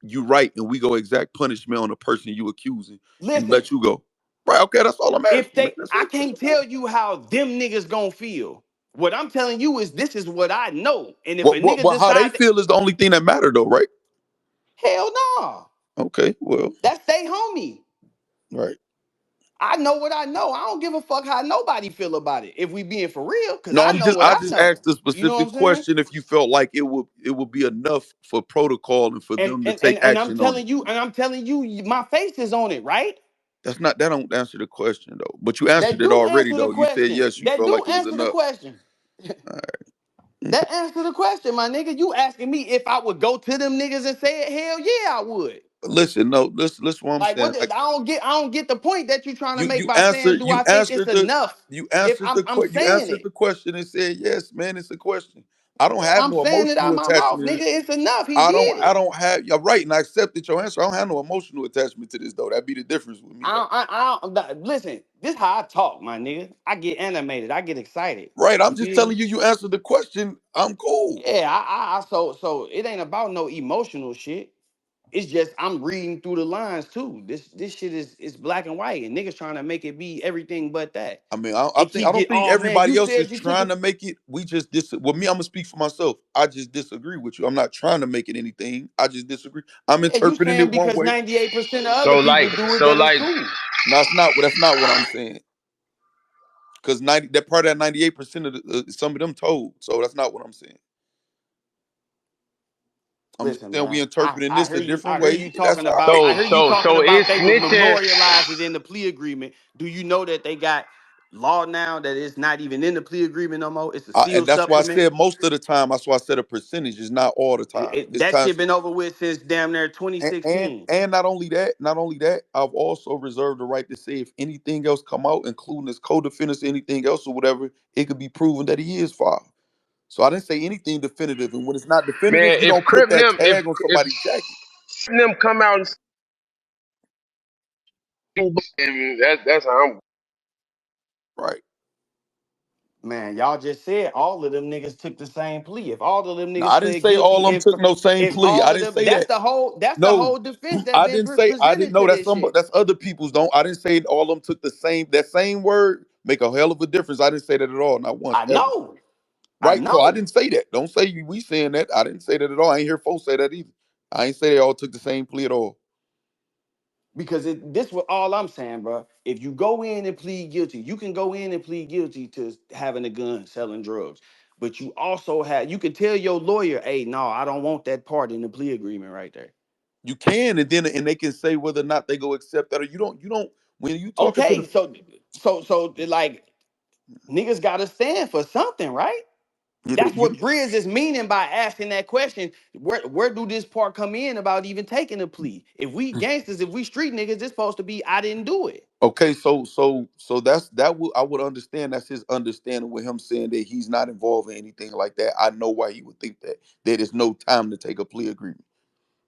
you right, and we go exact punishment on the person you accusing and Listen, let you go? Right. Okay. That's all I'm if asking, man. they, That's I it. That's can't all I'm tell asking. you how them niggas gonna feel. What I'm telling you is this is what I know. And if a nigga How they decide, feel is the only thing that matter, though, right? hell no, Okay. Well. that's they homie. Right. I know what I know. I don't give a fuck how nobody feel about it. If we being for real, cause No, I know what I I just know. asked a You know what specific I'm saying? question if you felt like it would be enough for protocol and for them to take action on it. I'm telling you, my face is on it, right? That don't answer the question though. But you answered That it do already answer the though. You said question. yes, you That felt do like it was answer the enough. question. All right. Okay. That answer the question, my nigga. You asking me if I would go to them niggas and say it? Hell yeah, I would. Listen, no, listen what I'm Like saying. what? Like I don't get the point that you trying to make you by saying, answered do I think it's enough? If I'm you saying answered it, the question and said yes, man. It's a question. I don't have I'm no saying it out emotional my mouth, attachment. nigga. It's enough. He did I it. don't have. You're right, and I accepted your answer. I don't have no emotional attachment to this though. That'd be the difference with me though. Listen, this how I talk, my nigga. I get animated. I get excited. Right. I'm You just feel telling me? you. You answered the question. I'm cool. Yeah, so it ain't about no emotional shit. It's just I'm reading through the lines too. This shit is black and white, and niggas trying to make it be everything but that. I mean, I And think I keep don't get, think oh man, you everybody else is said you took trying a to make it. We just well, me, I'm gonna speak for myself. I just disagree with you. I'm not trying to make it anything. I just disagree. I'm yeah, you interpreting saying it one because way. 98% of other So people like, do it so that it's like, cool. No, that's not what I'm saying. Because 90 that part of that 98% of some of them told. So that's not what I'm saying. I'm just Listen, saying we man, I, interpreting I this hear a you. different I hear way. you That's talking all about. right. I hear you talking so about it's they would snitching. memorialize it in the plea agreement. Do you know that they got law now that it's not even in the plea agreement no more? It's a And sealed that's why I supplement. said most of the time. That's why I said a percentage is not all the time. It's That shit times. been over with since damn near And 2016. not only that, I've also reserved the right to say if anything else come out, including his co-defendants, anything else or whatever, it could be proven that he is filed. So I didn't say anything definitive, and when it's not definitive, Man, you don't put that tag on if somebody's jacket, them come out and and that's how I'm. right? Man, y'all just said all of them niggas took the same plea. If all of them Now niggas I didn't pled say all guilty, of them and took no same if plea. I all of didn't them, say that. that's the No, whole defense that I been didn't say I didn't presented know to that this some shit. that's other people's don't. I didn't say all of them took the same that same word make a hell of a difference. I didn't say that at all, not once I ever. know, I Right? So I know. didn't say that. Don't say we saying that. I didn't say that at all. I ain't hear folks say that either. I ain't say they all took the same plea at all. Because this was all I'm saying, bro. If you go in and plead guilty, you can go in and plead guilty to having a gun, selling drugs. But you also you can tell your lawyer, hey, no, I don't want that part in the plea agreement right there. You can, and then and they can say whether or not they go accept that or you don't when you talking to Okay, the so like niggas gotta stand for something, right? you, That's you what Grizz is meaning by asking that question. Where do this part come in about even taking a plea? If we gangsters, if we street niggas, it's supposed to be I didn't do it. okay, so that's that would I would understand that's his understanding with him saying that he's not involved in anything like that. I know why he would think that. That is no time to take a plea agreement.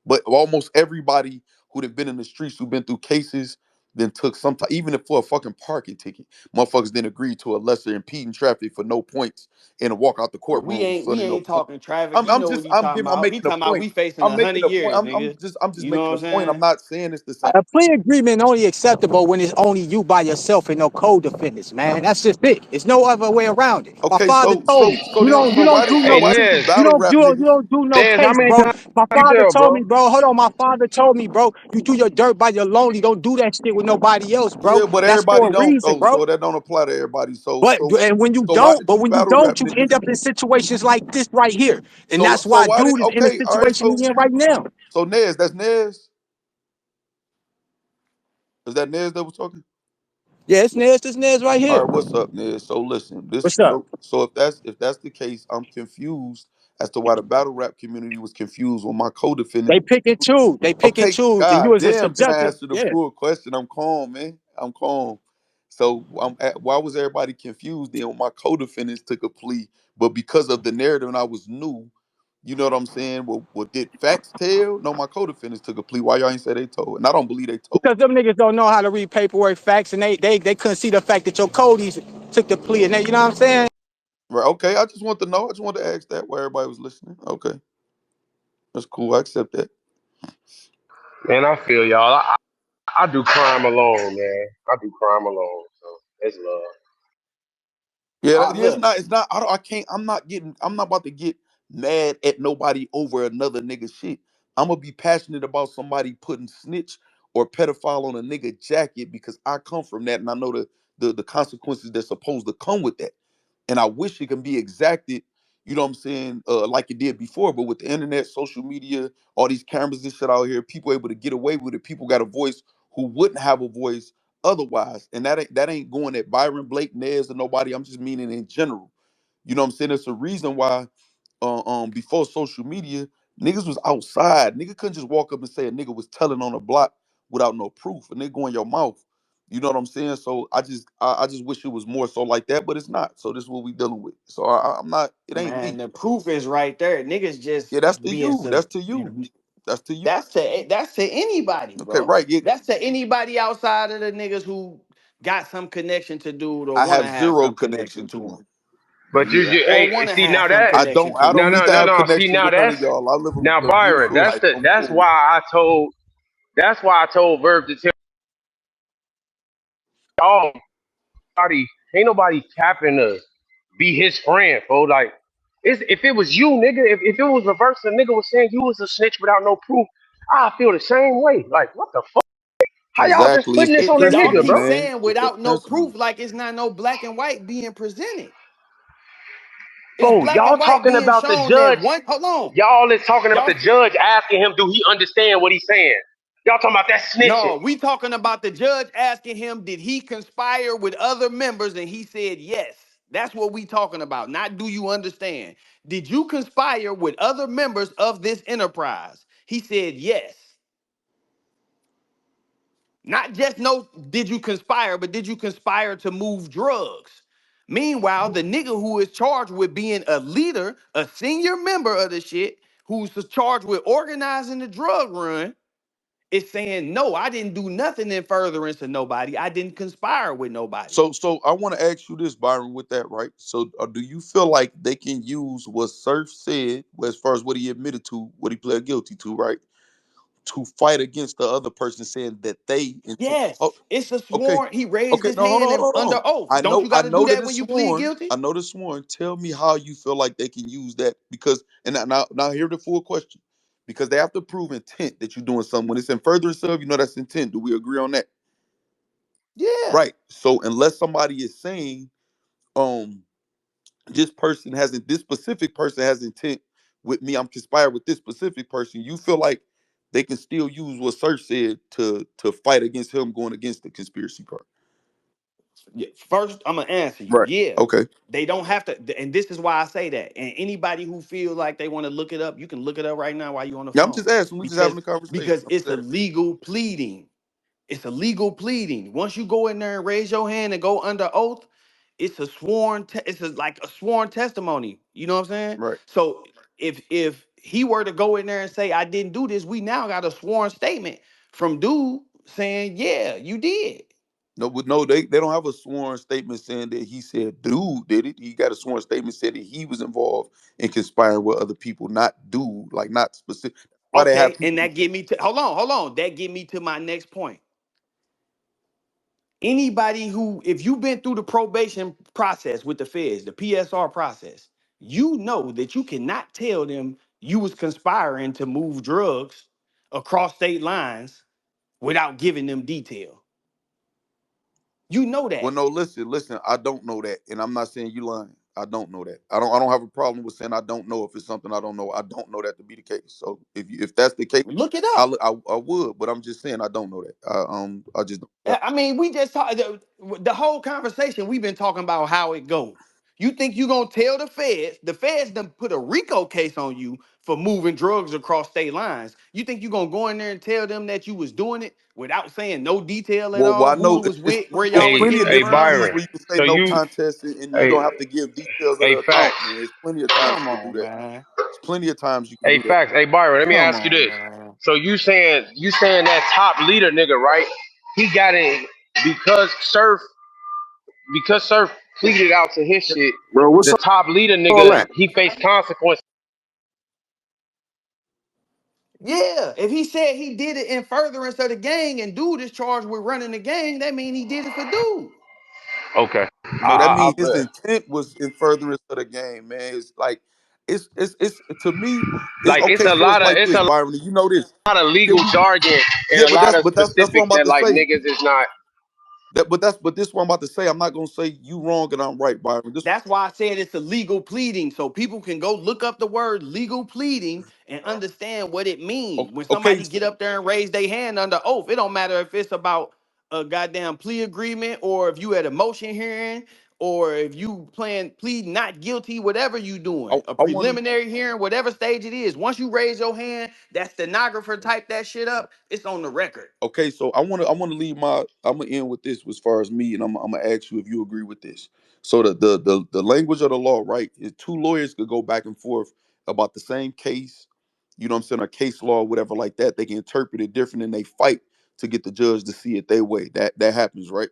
But almost everybody who'd have been in the streets, who've been through cases, then took some time, even if for a fucking parking ticket, motherfuckers then agreed to a lesser impeding traffic for no points and walk out the But we courtroom ain't so we there's no ain't point. talking traffic. You I'm know what just he talking I'm about. He making a talking about point. we facing I'm a making hundred a point. years, nigga. I'm just You know what making I'm a point. I'm saying? not saying it's the same. A plea agreement only acceptable when it's only you by yourself and no co-defendants, man. That's just it. There's no other way around it. My Okay, father told me, so then you don't do so no Hey why plea, did you Nez, battle rap you niggas? don't do no Nez, how case, many bro. times My you father tell, told me, bro? bro. Hold on, my father told me, bro. You do your dirt by your lonely. Don't do that shit with nobody else, bro. Yeah, but That's everybody for a don't reason, though, bro. so that don't apply to everybody. But and when you Why don't, did but you when you battle don't, rap you niggas? end up in situations like this right here, and that's So why why did dude is in the okay, all right, situation he's in right now. so Nez, that's Nez. Is that Nez that was talking? Yeah, it's Nez right All here. right, what's up, Nez? So listen, this What's up? so if that's the case, I'm confused as to why the battle rap community was confused when my co-defendant. They pick and choose. They pick and Okay, choose, and you god as a damn, can I subjective, answer the yeah. full question? I'm calm, man. I'm calm. So why was everybody confused then when my co-defendants took a plea, but because of the narrative and I was new, you know what I'm saying? Well did facts tell? No, my co-defendants took a plea. Why y'all ain't say they told? And I don't believe they told. Because them niggas don't know how to read paperwork facts, and they couldn't see the fact that your codies took the plea, and they, you know what I'm saying? Right. Okay. I just want to know. I just want to ask that where everybody was listening. Okay. That's cool. I accept that. Man, I feel y'all. I do crime alone, man. I do crime alone. So it's love. Yeah. Yeah. It's Look, not. It's not. I don't. I can't. I'm not getting. I'm not about to get mad at nobody over another nigga shit. I'm gonna be passionate about somebody putting snitch or pedophile on a nigga jacket because I come from that and I know the consequences that's supposed to come with that. And I wish it can be exacted, you know what I'm saying, like it did before. But with the internet, social media, all these cameras and shit out here, people able to get away with it. People got a voice who wouldn't have a voice otherwise. And that ain't going at Byron Blake, Nez, or nobody. I'm just meaning in general. You know what I'm saying? There's a reason why before social media, niggas was outside. Nigga couldn't just walk up and say a nigga was telling on a block without no proof. And they go in your mouth. You know what I'm saying? So I just wish it was more so like that, but it's not. So this is what we dealing with. So I'm not. It ain't man, me. the proof is right there. Niggas just Yeah, that's to being you. sub. That's to You you. know, That's to you. that's to anybody, Okay, bro. right. That's to anybody outside of the niggas who got some connection to dude or I want have to have zero some connection connection to to him. him. But you, Yeah, you or hey, want to see have now some that connection I to. no don't need no to no have no. See connection now with none of that's y'all. I live now a Byron. beautiful life. I'm That's cool. why I told Verb to tell y'all nobody ain't nobody capping to be his friend, bro. Like if it was you, nigga, if it was reverse, a nigga was saying you was a snitch without no proof, I feel the same way. Like what the fuck? How y'all just Exactly. It's putting the this on a Y'all nigga, principle, keep bro? man. saying It's the without no proof, principle. like it's not no black and white being presented. It's Bro, black and y'all white talking being about the shown that judge. one. Hold on, Y'all is talking about y'all. the judge asking him, do he understand what he's saying? Y'all talking about that snitching. No, we talking about the judge asking him, did he conspire with other members? And he said yes. That's what we talking about. Not do you understand? Did you conspire with other members of this enterprise? He said yes. Not just no, did you conspire, but did you conspire to move drugs? Meanwhile, the nigga who is charged with being a leader, a senior member of the shit, who's charged with organizing the drug run, is saying, no, I didn't do nothing in furtherance of nobody. I didn't conspire with nobody. So I want to ask you this, Byron, with that, right? So do you feel like they can use what Surf said, as far as what he admitted to, what he pled guilty to, right? To fight against the other person saying that they Yes, oh, it's a okay. sworn, he raised Okay, his no, hold on, hand hold under on. oath. Don't you I got to do know that that when it's you plead sworn. I guilty? know it's sworn. Tell me how you feel like they can use that because and now hear the full question. Because they have to prove intent that you're doing something. When it's in furtherance of, you know that's intent. Do we agree on that? Yeah. Right. So unless somebody is saying, um, this specific person has intent with me, I'm conspired with this specific person, you feel like they can still use what Search said to fight against him going against the conspiracy part. Yeah, first, I'm gonna answer you. Right. Yeah, Okay. they don't have to, and this is why I say that. And anybody who feel like they want to look it up, you can look it up right now while you're on the Yeah, I'm just phone, asking. We're just having because a conversation. because I'm it's just a asking. legal pleading. It's a legal pleading. Once you go in there and raise your hand and go under oath, it's a sworn. It's like a sworn testimony. You know what I'm saying? Right. So if he were to go in there and say I didn't do this, we now got a sworn statement from dude saying yeah you did. No, but no, they don't have a sworn statement saying that he said dude did it. He got a sworn statement saying that he was involved in conspiring with other people, not dude, like not specific. Why they have Okay, and people? that get me to hold on. That get me to my next point. Anybody who, if you've been through the probation process with the feds, the PSR process, you know that you cannot tell them you was conspiring to move drugs across state lines without giving them detail. You know Well, that. no, listen. I don't know that, and I'm not saying you lying. I don't know that. I don't have a problem with saying I don't know if it's something I don't know. I don't know that to be the case. So if that's the case, Look it up. I would, but I'm just saying I don't know that. I just don't. I mean, we just talk the whole conversation. We've been talking about how it go. You think you gonna tell the feds? The feds done put a RICO case on you for moving drugs across state lines. You think you gonna go in there and tell them that you was doing it without saying no detail at Well, all? I Who know it was it's with? Where y'all was Hey, plenty getting of it hey, different from? things Byron. where you can say So no you, contest and you hey, don't have to give details of the hey, account, facts. man. There's plenty of times Come you can do on, that. man. There's plenty of times you can Hey, do that. facts. Hey, Byron. Let me Come ask you on, this. man. So you saying that top leader nigga, right? He got it because Surf pleaded out to his shit. Bro, what's The top leader all nigga, that? he faced consequences. Yeah, if he said he did it in furtherance of the gang and dude is charged with running the gang, that mean he did it for dude. Okay, No, that I means his bet. intent was in furtherance of the game, man. It's like it's to me, it's Like okay. So it's like it's this, a Byron. You know this. lot of Can legal we jargon and yeah, a lot of that's what I'm specifics about that to like say. niggas is not. But this is what I'm about to say. I'm not gonna say you wrong and I'm right, Byron. This That's why I said it's a legal pleading, so people can go look up the word legal pleading and understand what it means. When okay, somebody get up there and raise their hand under oath, it don't matter if it's about a goddamn plea agreement or if you at a motion hearing or if you plead not guilty, whatever you doing, a I want to. preliminary hearing, whatever stage it is. Once you raise your hand, that stenographer type that shit up, it's on the record. Okay, so I want to leave my. I'm gonna end with this as far as me, and I'm gonna ask you if you agree with this. So the language of the law, right? Is two lawyers could go back and forth about the same case. You know what I'm saying? A case law, or whatever like that. They can interpret it different, and they fight to get the judge to see it their way. That happens, right?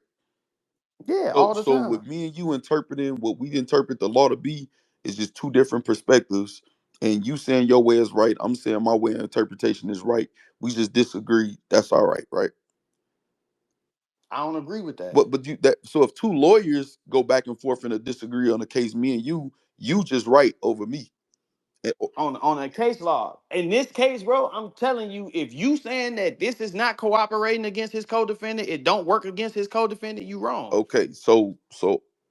Yeah, So all the so time. with me and you interpreting what we interpret the law to be is just two different perspectives. And you saying your way is right, I'm saying my way of interpretation is right. We just disagree. That's all right, right? I don't agree with that. But you that so if two lawyers go back and forth and disagree on a case, me and you just right over me. And- On a case law. In this case, bro, I'm telling you, if you saying that this is not cooperating against his co-defendant, it don't work against his co-defendant, you wrong. Okay, so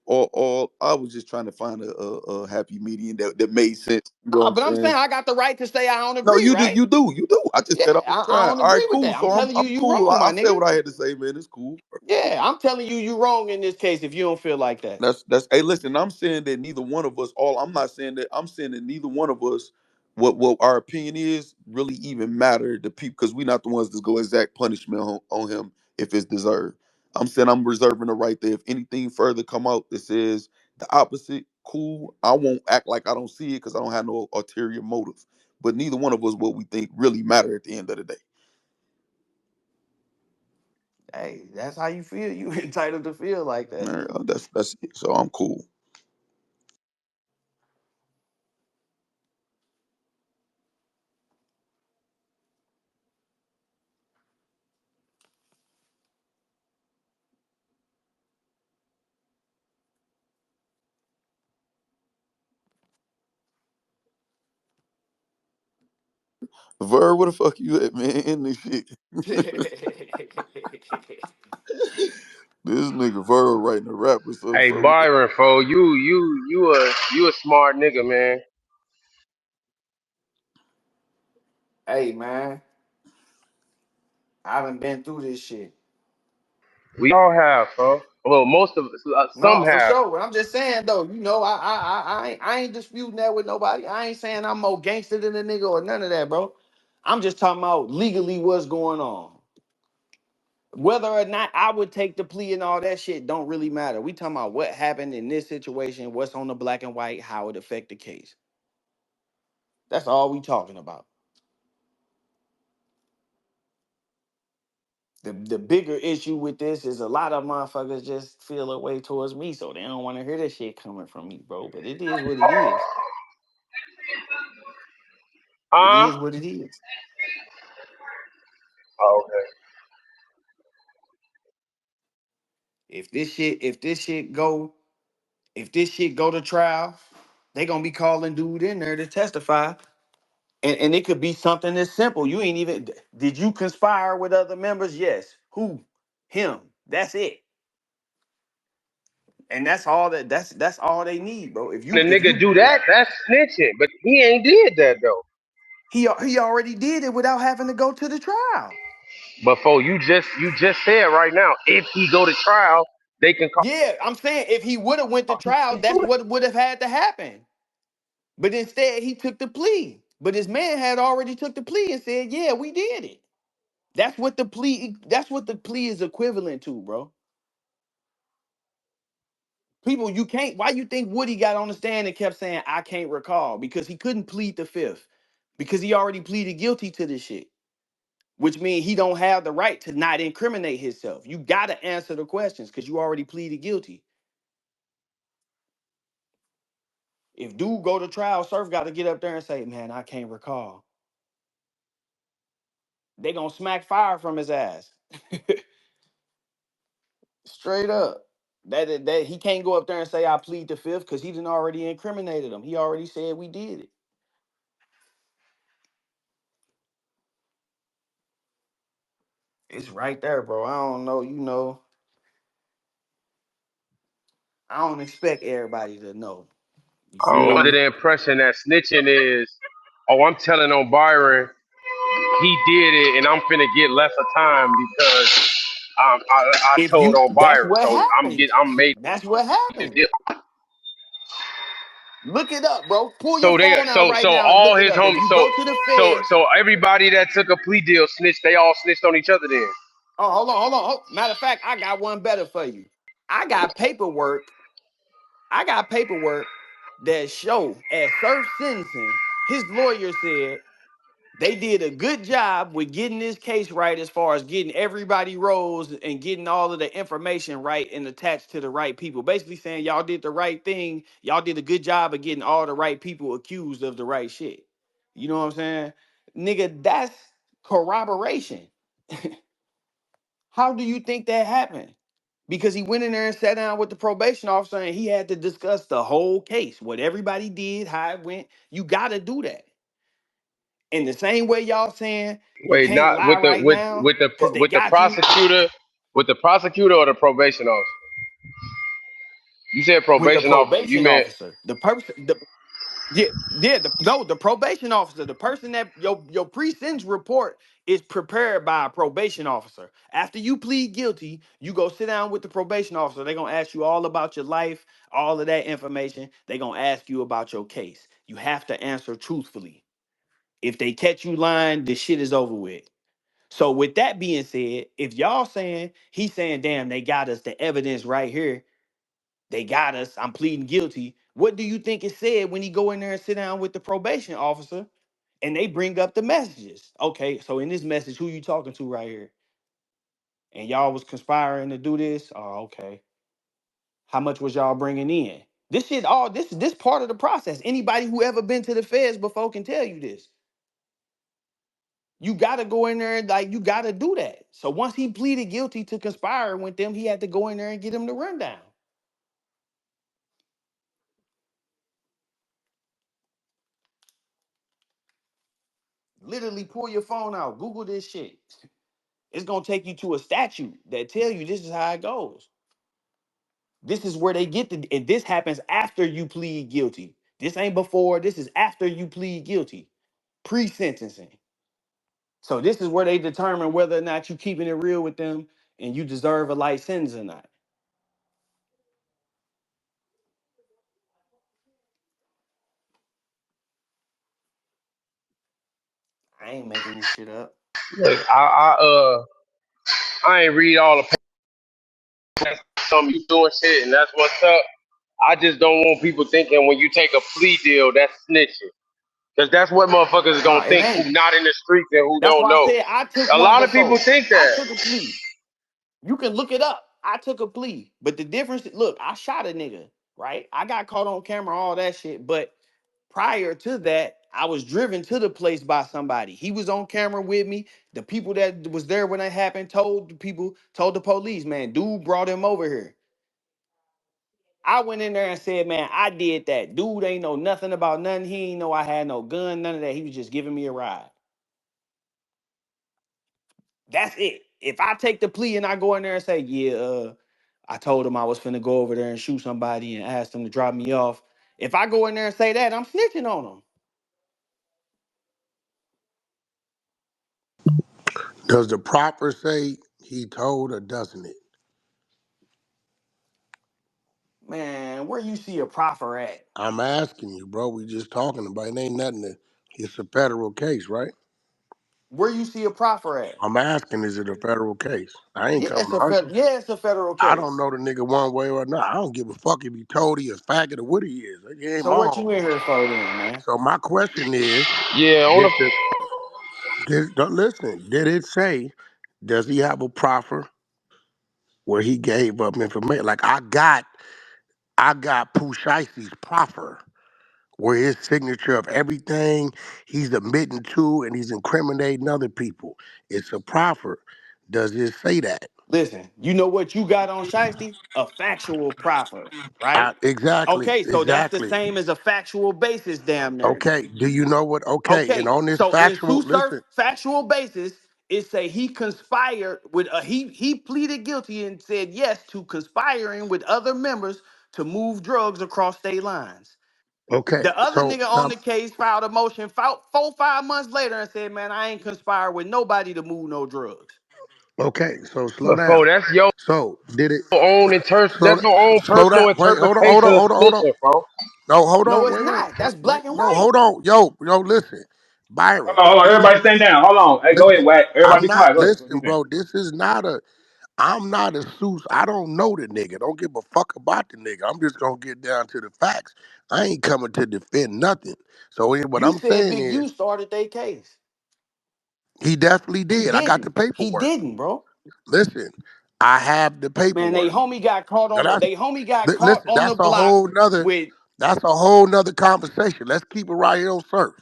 all I was just trying to find a happy median that made sense. You know what No, I'm but I'm saying? saying I got the right to say I don't No, agree, you do, right? you do. I just Yeah, said I was I trying. don't All right, agree with cool. that. I'm So telling you, I'm you cool. wrong, I my said nigga. what I had to say, man. It's cool. Yeah, I'm telling you, you wrong in this case if you don't feel like that. That's hey, listen, I'm saying that neither one of us, all I'm not saying that I'm saying that neither one of us, what our opinion is, really even matter to people because we're not the ones that go exact punishment on him if it's deserved. I'm saying I'm reserving the right there. If anything further come out that says the opposite, cool. I won't act like I don't see it because I don't have no ulterior motive. But neither one of us what we think really matter at the end of the day. Hey, that's how you feel. You entitled to feel like that. That's it. So I'm cool. Ver, where the fuck you at, man? In this shit. This nigga Ver writing a rap or something. Hey So Byron, fo, you a smart nigga, man. Hey, man, I haven't been through this shit. We all have, fo. Well, most of us, some No, for have. sure. But I'm just saying though, I ain't disputing that with nobody. I ain't saying I'm more gangster than a nigga or none of that, bro. I'm just talking about legally what's going on. Whether or not I would take the plea and all that shit don't really matter. We talking about what happened in this situation, what's on the black and white, how it affect the case. That's all we talking about. The bigger issue with this is a lot of motherfuckers just feel a way towards me, so they don't want to hear this shit coming from me, bro. But it is what it is. It Huh? is what it is. Oh, okay. If this shit go to trial, they gonna be calling dude in there to testify. And it could be something that's simple. You ain't even did you conspire with other members? Yes. Who? Him. That's it. And that's all they need, bro. If The you if nigga you do that, that's snitching. But he ain't did that though. he already did it without having to go to the trial. But for you just said right now, if he go to trial, they can call. Yeah, I'm saying if he would have went to trial, that's what would have had to happen. But instead, he took the plea. But his man had already took the plea and said, "Yeah, we did it." That's what the plea is equivalent to, bro. People, you can't. Why you think Woody got on the stand and kept saying, "I can't recall," because he couldn't plead the fifth, because he already pleaded guilty to this shit, which means he don't have the right to not incriminate himself. You gotta answer the questions because you already pleaded guilty. If dude go to trial, Surf got to get up there and say, "Man, I can't recall." They gonna smack fire from his ass, straight up. That he can't go up there and say I plead the fifth because he didn't already incriminated him. He already said we did it. It's right there, bro. I don't know. I don't expect everybody to know. You feel Under me? the impression that snitching is, oh, I'm telling on Byron, he did it, and I'm finna get less of time because I If told you, on that's Byron, what so happened. I'm making That's what the happened. deal. Look it up, bro. Pull your So they phone out so right so now and all look it his up. If homies, you so go to the so feds, so everybody that took a plea deal snitched. They all snitched on each other then. oh, Matter of fact, I got one better for you. I got paperwork. I got paperwork that show at Surf sentencing, his lawyer said They did a good job with getting this case right as far as getting everybody roles and getting all of the information right and attached to the right people. Basically saying y'all did the right thing. Y'all did a good job of getting all the right people accused of the right shit. You know what I'm saying? Nigga, that's corroboration. How do you think that happened? Because he went in there and sat down with the probation officer and he had to discuss the whole case, what everybody did, how it went. You got to do that. In the same way y'all saying you Wait, can't not lie with the right now because they with the got you prosecutor or the probation officer. You said with the probation officer. You probation meant officer. The person, the probation officer, the person that your pre-sentence report is prepared by a probation officer. After you plead guilty, you go sit down with the probation officer. They're gonna ask you all about your life, all of that information. They're gonna ask you about your case. You have to answer truthfully. If they catch you lying, the shit is over with. So with that being said, if y'all saying he's saying, damn, they got us the evidence right here, they got us, I'm pleading guilty. What do you think it said when he go in there and sit down with the probation officer and they bring up the messages? Okay, so in this message, who you talking to right here? And y'all was conspiring to do this? Oh, okay. How much was y'all bringing in? This shit, all this part of the process. Anybody who ever been to the feds before can tell you this. You gotta go in there and like you gotta do that. So once he pleaded guilty to conspiring with them, he had to go in there and get him the rundown. Literally pull your phone out, Google this shit. It's gonna take you to a statute that tell you this is how it goes. This is where they get the and this happens after you plead guilty. This ain't before, this is after you plead guilty. Pre-sentencing. So this is where they determine whether or not you keeping it real with them and you deserve a life sentence or not. I ain't making this shit up. look, I ain't read all the papers. Some you doing shit, and that's what's up. I just don't want people thinking when you take a plea deal that's snitching, because that's what motherfuckers is No, gonna it think who ain't. not in the streets and who That's don't why I know. said I took A one lot of people before. think I that. took a plea. You can look it up. I took a plea. But the difference, look, I shot a nigga, right? I got caught on camera, all that shit. But prior to that, I was driven to the place by somebody. He was on camera with me. The people that was there when it happened told the police, man, dude brought him over here. I went in there and said, man, I did that. Dude ain't know nothing about nothing. He ain't know I had no gun, none of that. He was just giving me a ride. That's it. If I take the plea and I go in there and say, yeah, I told him I was finna go over there and shoot somebody and ask them to drop me off. If I go in there and say that, I'm snitching on them. Does the proper say he told or doesn't it? Man, where you see a proffer at? I'm asking you, bro. We just talking about it. Ain't nothing to, it's a federal case, right? Where you see a proffer at? I'm asking, is it a federal case? I ain't coming to argue. It's a federal I don't case. know the nigga one way or another. I don't give a fuck if he told he a faggot or what he is. He ain't So my what you homie. in here for then, man? So my question is, Yeah, on did the the don't listen, did it say, does he have a proffer where he gave up information? Like I got Pooh Shicey's proffer where his signature of everything he's admitting to and he's incriminating other people. It's a proffer. Does it say that? Listen, you know what you got on Shiesty? A factual proffer, right? Exactly, Okay, so that's the exactly. same as a factual basis, damn near. Okay, do you know what? Okay, and Okay, on this so in factual, Tsu Surf listen. factual basis, it say he conspired with he pleaded guilty and said yes to conspiring with other members to move drugs across state lines. Okay, The other so nigga on now, the case filed a motion 4 5 months later and said, "Man, I ain't conspired with nobody to move no drugs." okay, so slow but for down. that's your So did it that's slow your own slow down? personal Wait, hold on, hold interpretation on, of hold on, hold on. snitching, bro. No, hold No, on, it's wait, wait, not. That's wait, black wait. and No, white. hold on. Yo, listen. Byron, Hold on, hold on, this everybody is stand down. Hold on. Hey, go ahead, listen. Wack. Everybody I'm be not quiet. Go ahead. What you listen, think? bro. This is not a I'm not a Seuss. I don't know the nigga. Don't give a fuck about the nigga. I'm just gonna get down to the facts. I ain't coming to defend nothing. So what You I'm said saying Big is, U started their case. He definitely He did. I got the didn't. He paperwork. didn't, bro. Listen, I have the Man, they paperwork. homie got caught Now on the that's they homie got caught listen, on the that's a block whole nother with that's a whole nother conversation. Let's keep it right here on surf.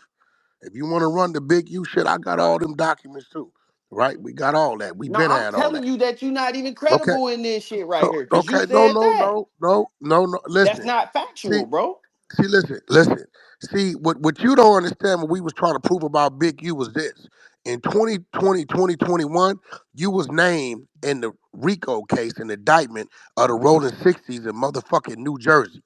If you want to run the big U shit, I got all them documents too. Right? We got all that. We no, been I'm had all telling that. you that you're not even Okay. credible in this shit right So here. Cause you okay, no, said no, that. no, no, no, no. That's Listen. not See, factual, bro. listen. See, what you don't understand, what we was trying to prove about Big U was this. In 2020, 2021, you was named in the RICO case, an indictment of the Rolling 60s in motherfucking New Jersey.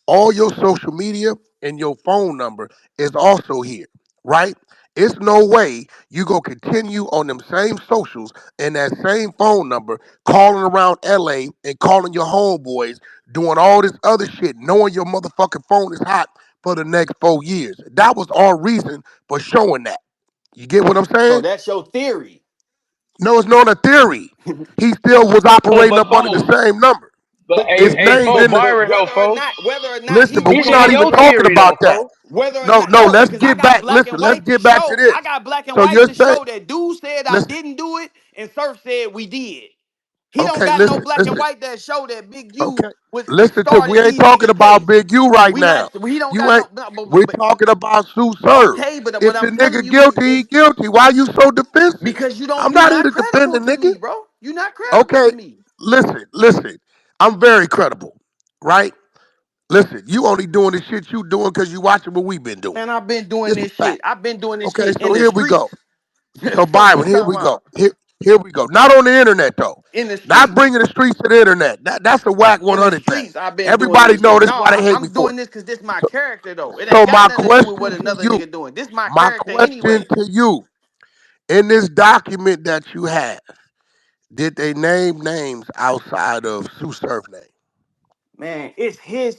All your social media and your phone number is also here, right? It's no way you go continue on them same socials and that same phone number calling around LA and calling your homeboys, doing all this other shit, knowing your motherfucking phone is hot for the next 4 years. That was our reason for showing that. You get what I'm So saying? that's your theory. No, it's not a theory. He still was operating But up under the folks, same number. but But hey, It's hey, names folks, in the but Byron though, folks. whether or not listen, he but This we're did not ain't it, even your talking theory though, about that. folks. whether or No, not no, no, let's because I get got back. black Listen, and let's white to get back to show. this. I got black and So white you're to saying, show that dude said I listen, didn't do it, and Surf said we did. He don't okay, got no listen, black and listen, white that show that Big U okay. was Listen to started we ain't these talking niggas' about case. Big U right We not now. we don't You got ain't no we're talking about Sue Surf. okay, but If what the I'm telling nigga you is guilty, he this guilty. Why you so defensive? because I'm you not here not to defend credible the to nigga. me, bro. You not credible to Okay, me. listen. I'm very credible, right? Listen, you only doing the shit you doing because you watching what we've been doing. Man, I've been doing It's a this shit. fact. I've been doing this Okay, shit in so the here we go. streets. So Fuck you Byron, here talking we go. about? Here we go. Not on the internet though. In the Not streets. bringing the streets to the internet. That's a whack In the 100 thing. streets, I've been doing Everybody this know shit. this. No, Why they hate me I'm for doing it. this because this my So, character though. It so ain't got my nothing to do with what question to another you, nigga doing. This my my character question anyway. to you, in this document that you have, did they name names outside of Sue Surf name? Man, it's his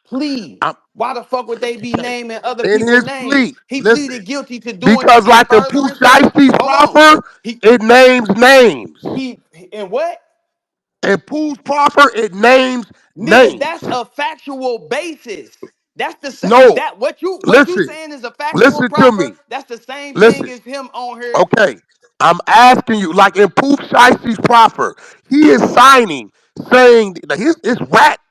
plea. I'm Why the fuck would they be okay. naming other In people's his names? plea, He listen, pleaded guilty to doing it because in like in Pooh furtherance of. Shiesty's Hold on. proffer, He it names names. he and what? And Pooh's proffer, it names Nigga, names. that's a factual basis. That's the No, that what you listen, saying is a factual listen to proffer. me. That's the same thing Listen, as him on here. okay. I'm asking you, like in Pooh Shiesty's proffer, he is signing, saying that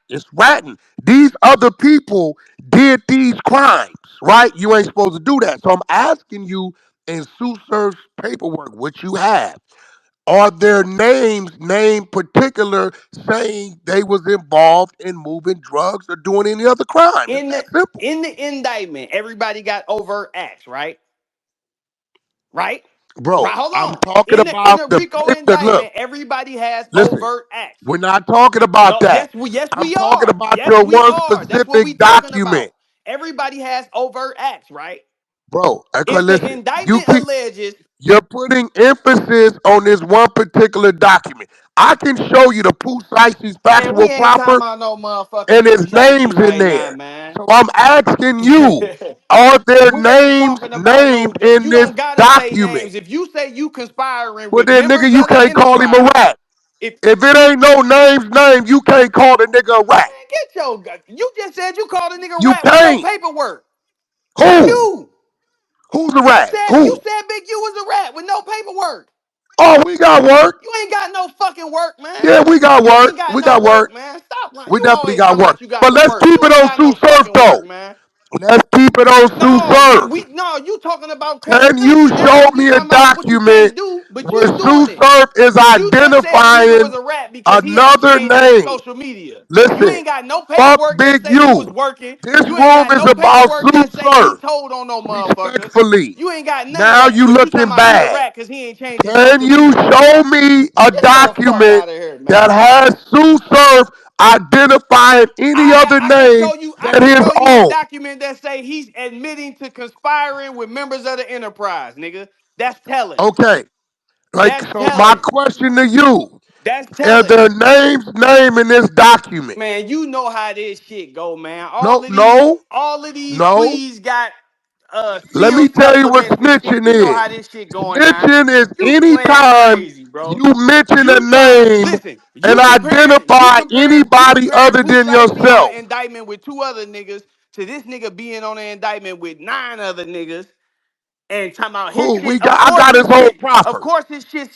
it's ratting. These other people did these crimes, right? You ain't supposed to do that. So I'm asking you in Sue Surf's paperwork, which you have, are their names named particular saying they was involved in moving drugs or doing any other crime? It's In the that simple. in the indictment, everybody got overt acts, right? Right? Bro, Right. Hold I'm on. talking In about the the RICO picture. Look, indictment, everybody has listen, overt acts. we're not talking about No, that. yes I'm we talking are. about Yes, your we one are. That's what we specific talking document. about. Everybody has overt acts, right? Bro, okay, If the listen, indictment alleges, you're putting emphasis on this one particular document. I can show you the Pooh Slicey's man, we factual ain't talking proffer about no motherfucking and poo his shiesty names in right now, there. man. So I'm asking you, are there We ain't names talking about no. named in You this don't gotta say document? names. If you say you conspiring Well with then, nigga, members you of the can't call him a enterprise, rat. if If it ain't no names named, you can't call the nigga a rat. man, get your. You just said you called a nigga You rat with no can't. paperwork. Who? You. Who's a You rat? said Who? Big U was a rat with no paperwork. Oh, we got work. You ain't got no fucking work, man. Yeah, we got You work. ain't got We no got work, work. man. Stop lying. We You definitely always got talking work. about you got But some let's work. keep You it ain't on got Sue no Surf fucking work, though. man. Let's keep it on Sue No, Surf. you talking about Can you credibility show now. You me a talking about what you document can't do, but where you Sue doing it. Surf is You just said the nigga was identifying a rat because he had another changed his name? social media. You Listen, ain't got no fuck paperwork that Big say he was U. working. This You ain't room got is no about paperwork Sue that say he Surf. told on no motherfuckers. Respectfully. You ain't got none of Now that. you But you talking looking about he a bad. rat because he ain't changed his Can social you media. show me a Get the fuck document out of here, that man. has Sue Surf identifying any other name I than can his show you a own? document that say he's admitting to conspiring with members of the enterprise, nigga. That's telling. Okay. Like, That's so my telling. question to you, That's are telling. there names named in this document? Man, you know how this shit go, man. No, no, All of these no. pleas got Let seal me tell you what supplements and shit. snitching You know is. how this shit going now. Snitching is You any playing time crazy, bro. you mention a You trying to name listen. and identify You anybody comparing other Pooh than Shiesty on the yourself. indictment with two other niggas to this nigga being on the indictment with nine other niggas, and talking about his Who shit. we got? I got his whole Of proffer. course, his shit.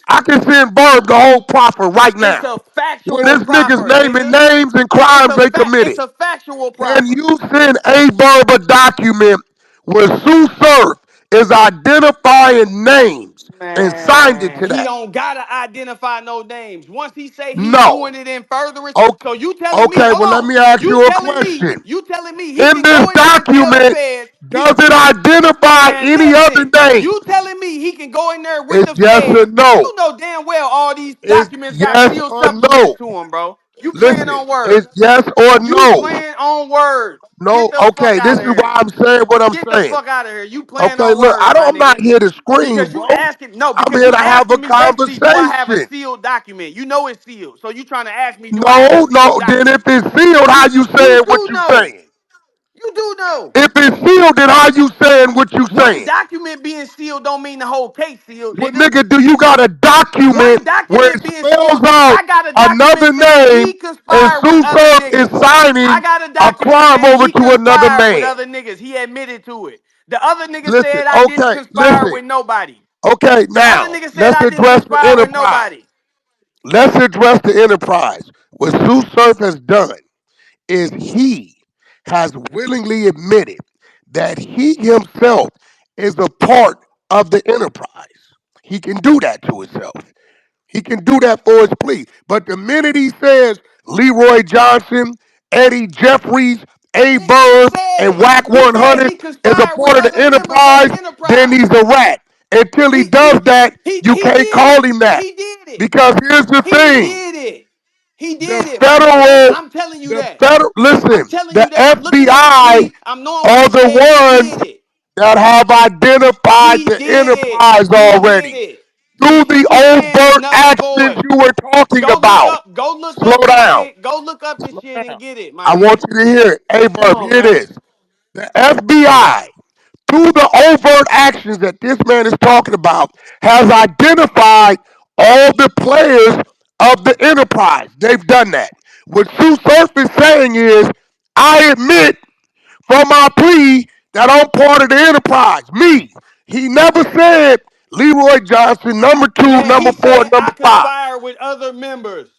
I can send Verb the whole proffer right It's now. a Where factual this niggas proffer, naming nigga. names and It's crimes a they fact. It's committed. a factual Can proffer. you send a Verb a document where Tsu Surf is identifying names and signed it Man, to he that? don't gotta identify no names. Once he say he No. doing it in furtherance, Okay, so you telling me, okay, hold well, let on, me ask you a question. you telling me he In can this go in there and tell the document, feds, does it identify man, any other listen, names? you telling me he can go in there with It's the yes or feds, no. you know damn well all these It's documents got yes sealed or supplements no. to them, bro. You playing Listen, on words. it's yes or You no. playing on words. Get No, the fuck okay, out this of is why here. I'm saying what I'm Get the saying. fuck out of here. You playing Okay, on look, words, my I'm not nigga. here to scream, Because you bro. asking no, I'm because here you to have a asking me basically, do I have a conversation. sealed document? You know it's sealed. So you trying to ask me, do I have a No, sealed no, then if document? it's sealed, how you You saying what do you know. saying? You do know. If it's sealed, then how you saying what you One saying? document being sealed don't mean the whole case sealed, Well, nigga. nigga, do you got a document One where it document being spells sealed. out I got a document another saying name he and conspired with Tsu other Surf is niggas. I signing got a a document crime saying over he to another conspired with man? other niggas. He admitted to it. The other nigga Listen, said I didn't okay, conspire listen. with nobody. Okay, The other now nigga said let's I didn't address the conspire with enterprise. nobody. Let's address the enterprise. What Tsu Surf has done is he has willingly admitted that he himself is a part of the enterprise. He can do that to himself. He can do that for his plea. But the minute he says Leroy Johnson, Eddie Jeffries, A Nigga, he Bird, said and it. Whack He said 100 he is a conspired with part of the other members of enterprise, the then enterprise. he's a rat. Until he He does he that, you he can't did call it. him that. He did it. Because here's the He thing. did it. He The did it, my nigga. federal, I'm telling you the that. federal, I'm listen, telling the you that. I'm looking at the FBI plea. I'm knowing what are he said. He the did ones it. that have identified He the did it. enterprise He did already it. So through what the you saying is overt null and actions void. you were talking about. Go look Slow up this down. shit. Go look up this Slow shit and down. get it, my I want nigga. you to hear it. Hey, Come Burp, on, here it man. is. The FBI, through the overt actions that this man is talking about, has identified all the players of the enterprise. They've done that. What Tsu Surf is saying is, I admit from my plea that I'm part of the enterprise. Me. He never said Leroy Johnson, number two, Man, number he four, said I number five. conspire with other members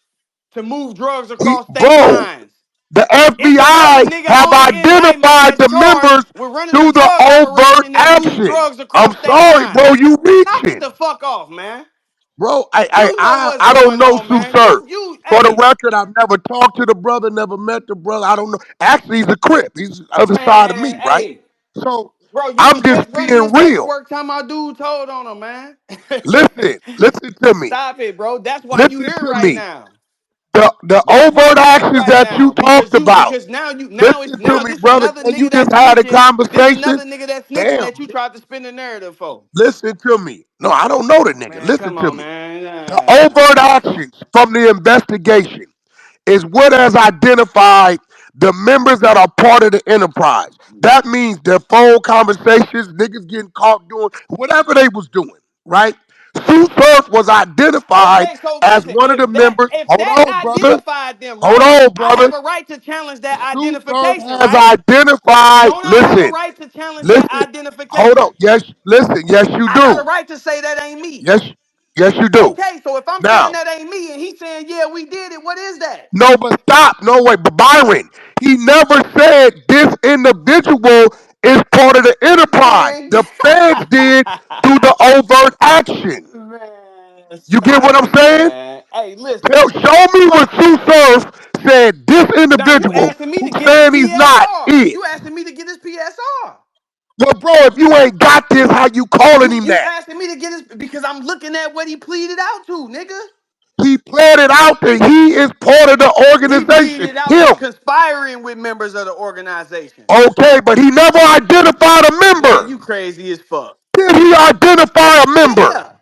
to move drugs He, across state bro, lines. the It's another FBI nigga have on the indictment identified that's the charged members with running a through the drug overt operation that moved action. drugs I'm across state sorry, lines. bro, you Knock it reaching. the fuck off, man. Bro, You know what's I don't going know on, Sue man. Surf. You, For the hey, record, I've never talked to the brother, never met the brother. I don't know. Actually, he's a Crip. He's the other side of man, me, right? hey, So bro, you I'm was just just running being his real. paperwork time my dude told on him, man. Listen to me. Stop it, bro. That's why you Listen here to right me. now. The That's why overt you here actions right that you now talked about. because now it's Listen to now me, this brother. another Can you nigga just that's have a snitching. This conversation? another nigga that's snitching Damn. that you tried to spin the narrative for. Listen to me. No, I don't know the nigga. Man, Listen come to on, me. The man. overt actions from the investigation is what has identified the members that are part of the enterprise. That means their phone conversations, niggas getting caught doing whatever they was doing, right? Sue Surf was identified Okay, so as listen, one of the members. if Hold that on, brother. identified them, Hold right? on, I brother. have a right to challenge that Sue Surf identification, has right? identified, Don't I have a listen, right to challenge that listen, hold on. identification? Yes, listen, yes, you I got a do. right to say that ain't me. Yes, yes, you do. Okay, so if I'm saying Now, that ain't me and he's saying, yeah, we did it, what is that? no, but stop. No way. But Byron, he never said this individual is part of the enterprise. Man, The feds did through the overt action. man, You get what stop I'm it, saying? man. Hey, listen. Show me what Sue Surf said this Now you individual asking me to who's get his saying he's not PSR. is. You asking me to get his PSR. Well, bro, if you ain't got this, how you calling him You that? asking me to get his because I'm looking at what he pleaded out to, nigga. He planned it out that he is part of the He organization. pleaded out to Him. conspiring with members of the organization. Okay, but he never identified a Man, member. you crazy as fuck. Did he identify a member? Yeah.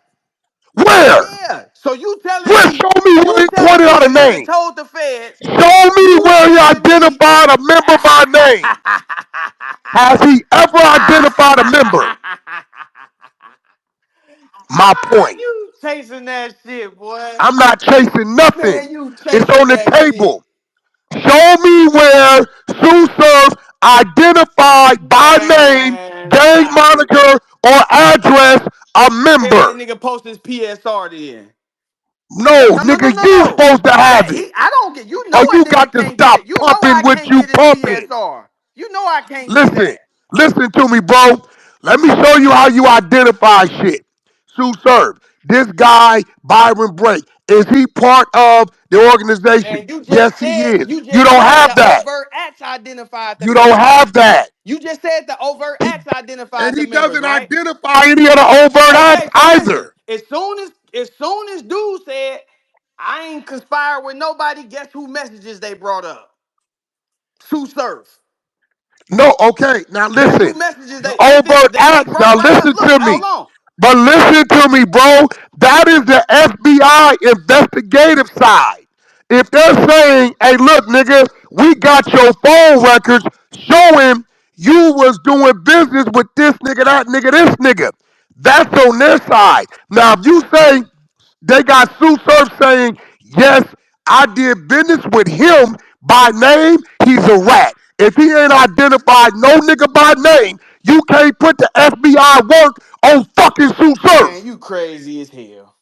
Where? Yeah. So you telling Where? me, Show me where he pointed the out a nigga name. told the feds, Show me you where he telling me identified a member by name. Has he ever identified a member? My point. you chasing that shit, boy. I'm not chasing nothing. Man, you It's chasing on the that shit. table. Show me where Sue Surf identified by name, Man, gang stop it. moniker, or address a Tell that member. nigga post his PSR then. No, No, no, no, nigga, no, you no. supposed to have Yeah, it. I don't get. You know Or a you nigga got to can't get stop it. You know pumping I what can't you get his pumping. PSR. You know I can't do Listen, that. listen to me, bro. Let me show you how you identify shit. Tsu Surf. This guy, Byron Blake, is he part of the organization? Man, Yes, he is. you You just don't said have the that. overt acts identified the You don't members. have that. You just said the overt He, acts identified and the he members, doesn't right? identify any of the overt acts Okay, so listen. either. As soon as dude said, I ain't conspired with nobody, guess who messages they brought up? Tsu Surf. No, okay. Now Guess who listen. messages The listen, overt they acts. Now brought that up. listen Look, to hold me. on. But listen to me, bro. That is the FBI investigative side. If they're saying, hey, look, nigga, we got your phone records showing you was doing business with this nigga, that nigga, this nigga. That's on their side. Now, if you say they got Tsu Surf saying, yes, I did business with him by name, he's a rat. If he ain't identified no nigga by name, you can't put the FBI work on fucking Tsu Man, Surf. you crazy as hell.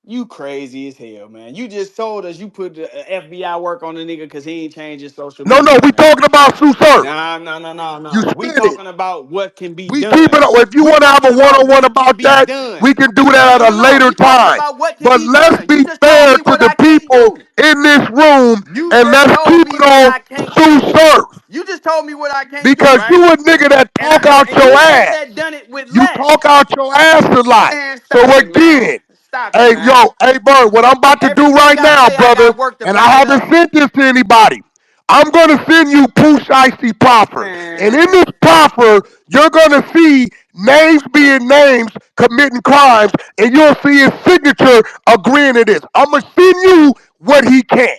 You crazy as hell, man. You just told us you put the FBI work on the nigga because he ain't changed his social No, no, media, we man. talking about Tsu Surf. Nah, no, no, no, You no. We spit it. talking about what can be We keep it done. up. If you We want to have a talking about one-on-one what can about be that, done. we can do No, that no, at a no, no. later We talking time. about what can But be let's done. You be just told fair me to what the I can't people do. in this room You and just let's told keep me it what on I can't Tsu do. Surf. You just told me what I can't do, Because right? you a nigga that talk out And your you niggas ass. that done it with You less. talk out your ass a lot. Man, So stop it, man. again, Stop it, hey, man. yo, hey, Bird, what I'm about to do Everything right I now, say, I brother, got work to and I back it haven't up. sent this to anybody. I'm gonna send you Pooh Shiesty Proffer. And in Man, this proffer, you're gonna see names being names committing crimes, and you'll see his signature agreeing to this. I'm gonna send you what he can.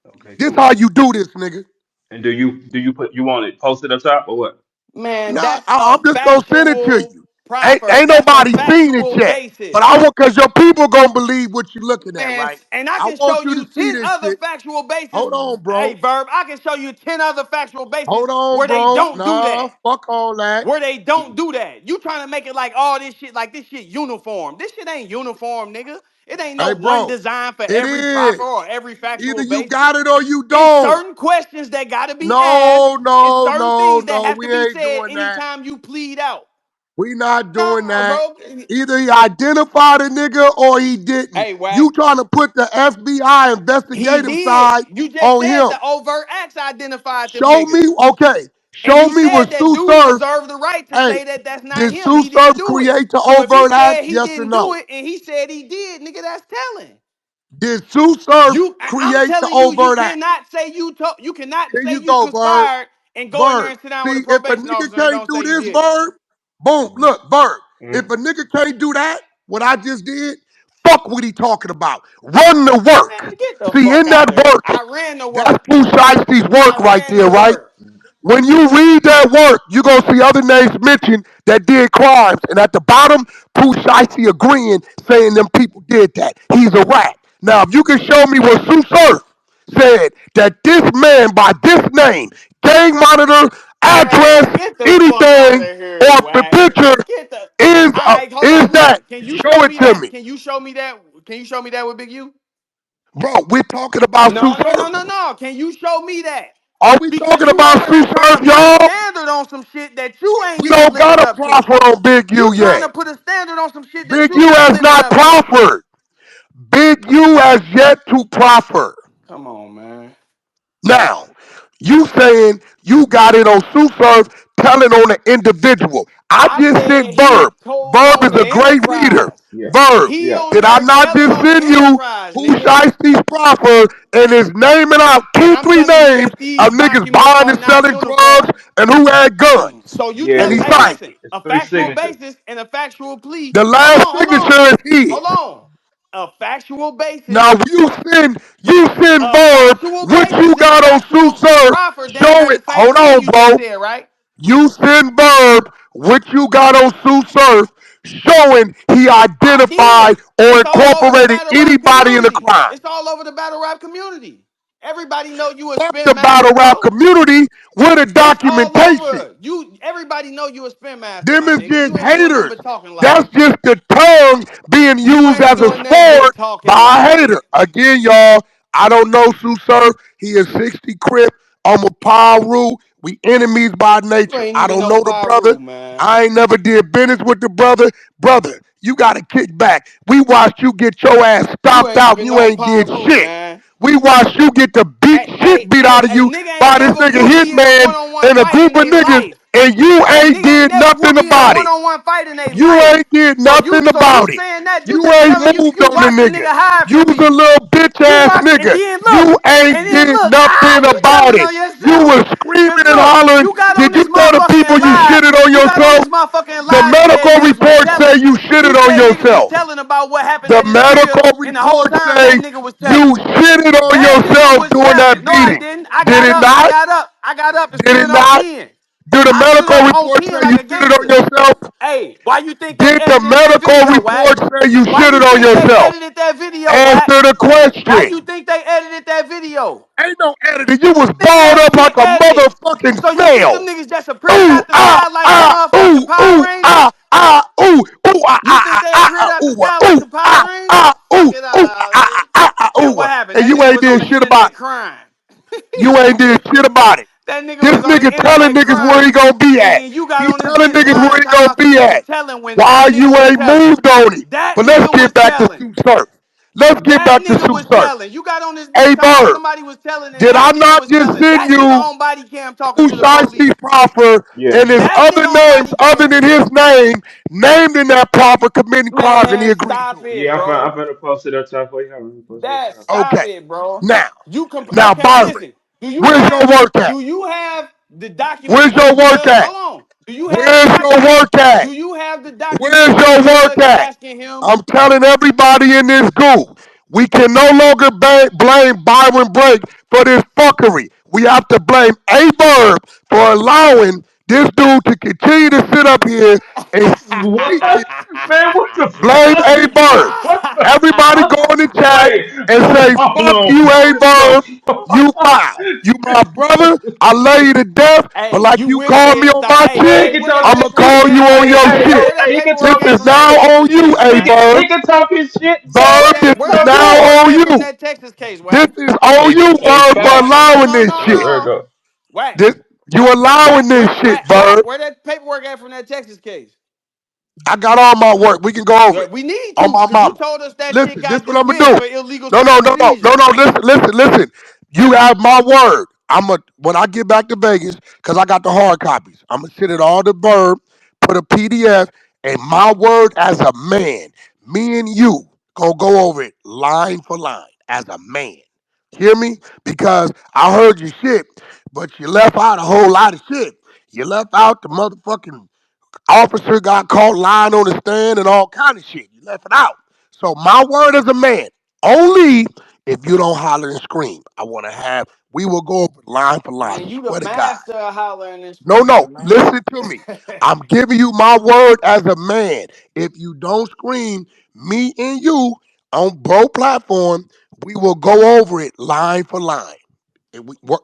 Okay, This cool. how you do this, nigga. And do you put you want it posted up top or what? man, Nah, that's a I'm just gonna send it to factual you. Ain't, proffer. ain't That's a nobody seen it factual yet. But basis. I want, cause your people gonna believe what you're looking at, Man, right? and I I can want show you you to see 10 this other shit. factual bases. Hold on, Hey, bro. Verb, I can show you 10 other factual bases Hold on, where they bro. don't do Nah, that. fuck all that. Where they don't do that. You trying to make it like all this shit, like this shit uniform. This shit ain't uniform, nigga. It ain't no Hey, one bro. design for It every proffer is. or every Either factual you basis. got it or you It's don't. certain questions that gotta be asked. No, It's no, certain no, things that no. have to We be ain't said doing that. anytime you plead out. We not doing No, that. bro. Either he identified a nigga or he didn't. Hey, Wack. You trying to put the FBI He investigative did. side You just on said him. the overt acts identified them Show me, niggas. okay. And Show you me said what that Sue dude Surf, reserved the right to hey, say that that's not did him. Sue He didn't Surf do it. create the So if he overt said acts? he Yes or didn't do no? it and he said he did, nigga, that's telling. Did Sue Surf I'm create the telling you, you overt act? cannot say you cannot Here say you you go, Bird. conspired and go in there Bird. and sit down with a See, if a probation nigga officer and can't don't do say you this, did it. Bird, boom, Mm-hmm. look, Bird. If Mm-hmm. a nigga can't do that, what I just did, fuck what he talking about. Run the Man, work. get the See, fuck in out that of here. work, I ran the that's work. Pooh Shiesty's work I right ran there, the right? work. When you read that work, you're going to see other names mentioned that did crimes. And at the bottom, Pooh Shiesty agreeing, saying them people did that. He's a rat. Now, if you can show me where Sue Surf said that this man by this name, gang monitor, address, Man, get the fuck out anything, of here, or the Wack. picture Get the is, All right, hold is on. that, Look, can you show show it me to that? me. Can you show me that? Can you show me that with Big U? Bro, we're talking about Sue No, no, no, Surf. no, no. Can you show me that? Are we Because talking you about over Sue there trying Surf, to put a y'all? standard on some shit that you ain't We even don't got living a up to. profit on Big You U trying yet. to put a standard on some shit that Big you U not has living not up to. proffered. Big U has yet to proffer. Come on, man. Now, you saying you got it on Sue Surf telling on an individual. I I just said sent he Verb. told Verb on is the a great reader. enterprise. Yeah. Verb. He Yeah. on Did I there not telling just on the send you enterprise, who nigga. Shiesty's proffer and is naming out And two, I'm three telling you names that these of niggas documents buying are and not selling drugs uniform. and who had guns? So you Yeah. And tell, he It's hey, three. signed listen, it. It's a three factual signatures. basis and a factual plea. The Hold last on, hold on, signature is his. hold on. A factual basis, Now you send a Verb factual what you basis and a got on Sue factual Surf. proffer damn Show near it. the same Hold thing on, you just bro. said, right? You send Verb what you got on Sue Surf, showing he I identified did. or It's all over the incorporated battle rap anybody in the community. crime. It's all over the battle rap community. Everybody know you a Fuck spin the battle master, rap bro. community with a It's all documentation. over. Everybody know you a spin master, Them my is nigga. just You ain't doing nothing haters. but talking That's loud. just the tongue being You used ain't as a doing nothing but sword talking by a loud. hater. Again, y'all, I don't know Tsu Surf. He is 60 Crip. I'm a Paru. We enemies by You nature. ain't I even don't no know the brother. Pyru, man. I ain't never did business with the brother. Brother, you got to kick back. We watched you get your ass You stomped ain't out and even you no ain't did Pyru, shit. man. We watched you get the beat shit beat out of A you nigga ain't by this never nigga whooped me in a Hitman one-on-one and a fight group in of their niggas, life. and you A ain't nigga ain't did never nothing whooped me in a about it. one-on-one fight in their You life. ain't did So nothing you about it. saying that you You just ain't telling moved you on the watching the nigga. nigga hide from You's a me. little bitch You ass watch and nigga. then look You ain't and then did look. nothing You about telling it. on You yourself. was screaming Cause and look, hollering. you got on Did you this tell the motherfucking people you live. shitted on You got on yourself? this motherfucking The live medical said niggas was reports say telling. you You shitted on said niggas was yourself. telling about what happened The at his crib, medical and the whole reports time that say nigga was you telling. shitted on That nigga yourself was during that telling. No, I beating. didn't. I Did got it up. I not? got up. I got up and Did it stood on not? 10. Do the I stood medical up on reports 10 say you like a shitted on gangster. yourself? Hey, why you think they Did the edited that medical video, Wack? reports say you Why you shitted on think they yourself? edited that video, Wack? Answer the Why question. you think they edited that video? Ain't no editing. You was Niggas balled had to up be like a edited. motherfucking So you think them snail. niggas just appeared Ooh, out the ah, sky like the ah, motherfucking ooh, Power ooh, Rangers? ah, ah, ooh, ooh, ah, You ah, think ah, they ah, appeared ah, out the ooh, ah, sky like ooh, the Power ah, Rangers? ah, Suck ooh, it ooh, up. ah, ah, ah, ah, And ooh. what happened? And That you nigga ain't was on did the shit about internet it. crying. You ain't did shit about it. That nigga This was on the nigga telling internet niggas where he crying. gonna be And at. then you got He on this telling bitch niggas where lying, he talking gonna about some be you was at. telling when that Why nigga you was ain't telling. moved on it? That But let's nigga was get back to telling. Tsu Surf. Let's get That back to nigga Tsu was Surf. telling. You got on this bitch Hey talking about Bird, somebody was telling, and did that I nigga not was just telling. send That nigga you on body cam talking who to the Shiesty police. proffer Yeah. and his That other nigga on names body other cam. than his name named in that proffer committing crimes and he Man, agreed stop to it? it, Yeah, I'm bro. finna post it up top for you. I'm gonna post it up That top. stop Okay. it, bro. Now, now Okay? Byron, Listen. Do you where's your have? work at? Do you have the document Where's of your the work judge? at? Hold on. Do you have the Where's your document? work at? Do you have the Where's document of the your work judge at? asking him? I'm telling everybody in this group, we can no longer blame Byron Blake for this fuckery. We have to blame A Verb for allowing this dude to continue to sit up here and What? speak his shit. Man, what the Blame fuck? A Verb. What the Everybody go fuck? in the chat Wait, and say, hold fuck on. you, A What Verb. the You my brother. I love you to death. But Hey, like you you will call say me it's on the my Man, he shit, can where talk that I'ma his paperwork call shit. you at from on that Hey, your hey, Texas? shit. hey, Where hey, that he can This paperwork talk at is his from that now shit. Texas on you, case, A man? He Verb. can talk his shit, Verb, Tell this him. is Where that now paperwork on at from you. that Texas case, This Wack? is on Hey, you, hey, Verb, for fat. allowing No, this no, shit. Where it no. go? Wack, This you allowing this shit, Verb. Where that paperwork at from that Texas case? I got all my work. We can go over Yeah, it. we need On to, my because you mama. told us that shit Listen, this got is what I'm dismissed gonna do. for illegal No, no, no, no, no, seizure. no. Listen. You have my word. When I get back to Vegas, because I got the hard copies. I'm gonna send it all to Verb, put a PDF, and my word as a man, me and you gonna go over it line for line as a man. Hear me? Because I heard your shit, but you left out a whole lot of shit. You left out the motherfucking officer got caught lying on the stand and all kind of shit. You left it out. So my word as a man, only if you don't holler and scream. I want to have. We will go over line for line. Man, I you the swear to God. master of hollering and No, no. screaming, man. Listen to me. I'm giving you my word as a man. If you don't scream, me and you on bro platform, we will go over it line for line. And we work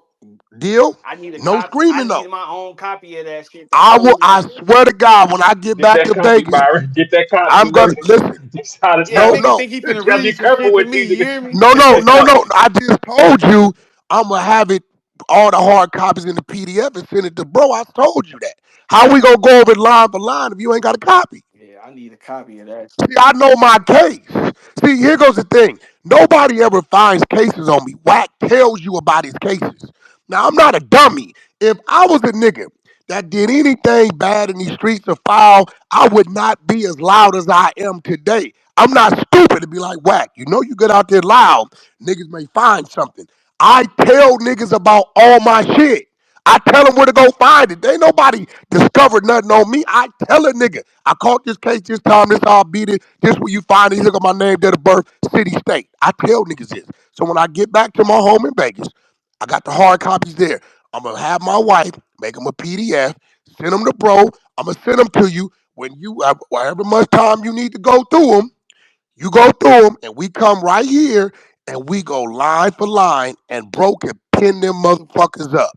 deal. I need a No copy. I screaming need though. my own copy of that shit to I will. hold. I swear to God, when I get Get back that to copy, Vegas, Byron. Get that copy. I'm You know gonna listen. this how this Yeah, No, happen. nigga no, think he You finna gotta be read some careful shit to with me. these You hear me? no, no, no, niggas. no. I just told you I'm gonna have it all the hard copies in the PDF and send it to bro. I told you that. How we gonna go over it line for line if you ain't got a copy? Yeah, I need a copy of that See, shit. I know my case. See, here goes the thing. Nobody ever finds cases on me. Wack tells you about his cases. Now, I'm not a dummy. If I was a nigga that did anything bad in these streets or foul, I would not be as loud as I am today. I'm not stupid to be like, Wack, you know you get out there loud, niggas may find something. I tell niggas about all my shit. I tell them where to go find it. They ain't nobody discovered nothing on me. I tell a nigga, I caught this case this time, this how I beat it, this where you find it, you look at my name, date of birth, city, state. I tell niggas this. So when I get back to my home in Vegas, I got the hard copies there. I'm gonna have my wife make them a PDF, send them to bro. I'm gonna send them to you when you have however much time you need to go through them. You go through them, and we come right here. and we go line for line and broke and pin them motherfuckers up.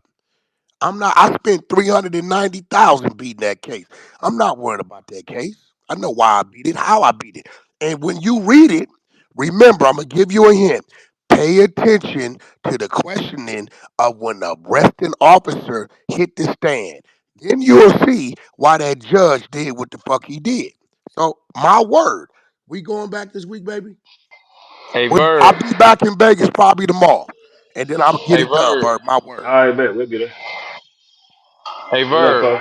I'm not. I spent 390,000 beating that case. I'm not worried about that case. I know why I beat it, how I beat it, and when you read it, remember, I'm gonna give you a hint. Pay attention to the questioning of when the arresting officer hit the stand. Then you'll see why that judge did what the fuck he did. So, my word, we going back this week, baby. Hey I'll Verb. be back in Vegas probably tomorrow, and then I'm gonna get Hey it done, Verb. Bird. My All word. right, bet we'll get it. Hey What up, Verb. Puff?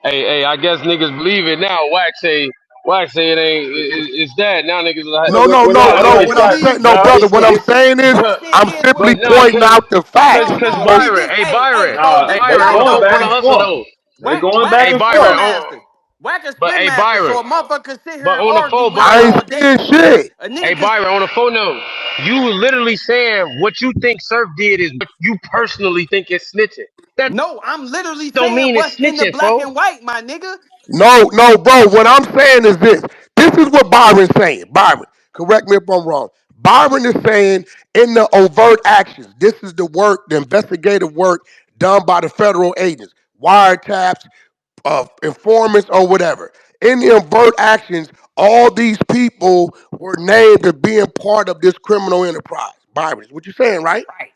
Hey, I guess niggas believe it now. Wax say it ain't. It's that now niggas. Like, No, no, but no, Nah, nah, it's no. but it's What I'm not. saying, Believe no, Nah, brother. this What shit. I'm it's saying is, This shit I'm is simply what but it nah, is. pointing out the facts. No, cause no. So See Byron. this. Hey Hey. Byron. So nah. Hey this They Byron. Wack On the going on though. back the and hustle forth. though. They Wack. going Wack back Hey a and spin Byron. forth. On master. Wack a but spin hey master. Byron. So a motherfucker sit here But and on the argue phone, with him I Byron. ain't all day. saying shit. A Hey nigga can. Byron. On the phone now. You literally saying what you think Surf did is what you personally think is snitching. That No, I'm literally don't saying mean it's what's in the snitching, black folks. and white, my nigga. No, no, bro. What I'm saying is this. This is what Byron's saying. Byron, correct me if I'm wrong. Byron is saying in the overt actions, this is the work, the investigative work done by the federal agents, wiretaps, informants, or whatever. In the overt actions, all these people were named as being part of this criminal enterprise. Byron, is what you're saying, right? Right.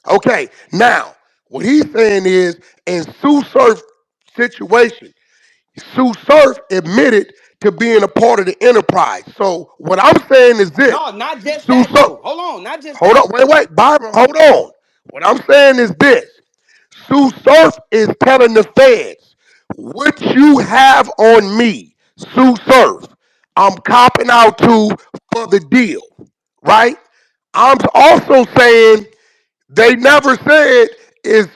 Okay. Now, what he's saying is in Tsu Surf situation, Tsu Surf admitted to being a part of the enterprise. So what I'm saying is this: No, not just Tsu that Surf. though. Hold on, not just Hold that. on, wait, Byron, hold on. What I'm saying is this: Tsu Surf is telling the feds, what you have on me, Tsu Surf, I'm copping out to for the deal, right? I'm also saying they never said is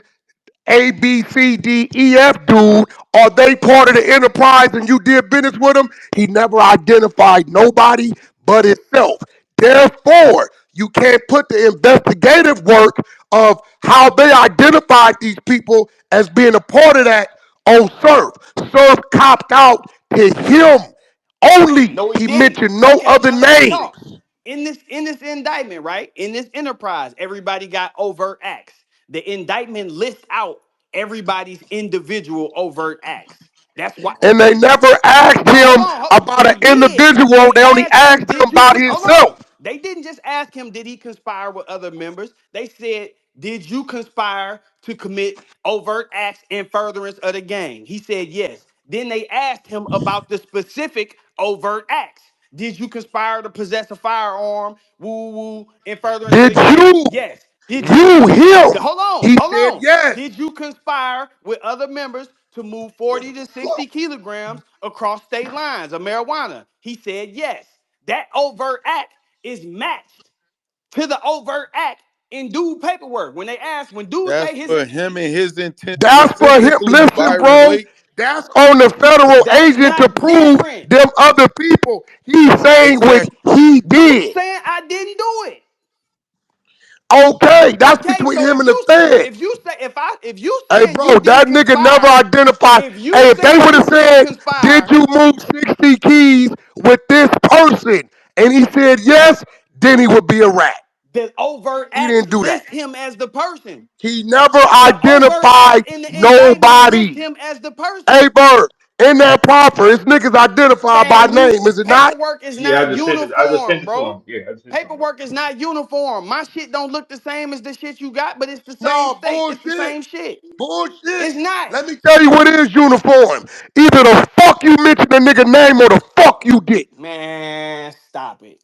A, B, C, D, E, F dude, are they part of the enterprise and you did business with them? He never identified nobody but himself. Therefore, you can't put the investigative work of how they identified these people as being a part of that on Surf. Surf copped out to him only. No, he He didn't. mentioned no Okay, other now let me names. talk. In this indictment, right? In this enterprise, everybody got overt acts. The indictment lists out everybody's individual overt acts. That's why. And they never asked No, hold him on. about an They did. individual. They They only asked him, asked him "Did you?" about Hold on. himself. They didn't just ask him, "Did he conspire with other members?" They said, "Did you conspire to commit overt acts in furtherance of the gang?" He said, "Yes." Then they asked him about the specific overt acts. Did you conspire to possess a firearm? Woo woo in furtherance of the Did gang? you, Yes. Did you? you, him? Hold on, He hold said on. yes. Did you conspire with other members to move 40 to 60 kilograms across state lines of marijuana? He said yes. That overt act is matched to the overt act in dude paperwork. When they ask, when dude That's say his, for him and his intent That's for him. specifically, Listen, Byron bro. Blake. That's on the federal that's agent to not prove different. them other people. He's saying which Exactly. he You did. saying I didn't do it. Okay, that's Okay, between so him and the feds. if you say if you Hey, saying bro, you that didn't nigga never conspire, identified. if you Hey, if they saying would you have didn't said, "Did conspire, you move 60 keys with this person?" and he said yes, then he would be a rat. the overt He acts didn't do that. list him as the person. He never The overt acts identified in the indictment list nobody. him as the Hey, person. Bird, in that proffer, it's niggas identified by Man, name, is it not? paperwork is Yeah, not I just sent uniform, it to him. bro. Yeah, I just sent it to him. Paperwork is not uniform. My shit don't look the same as the shit you got, but it's the same No, state. It's the bullshit. same shit. Bullshit. It's not. Let me tell you what is uniform. Either the fuck you mention the nigga name or the fuck you didn't. Man, stop it.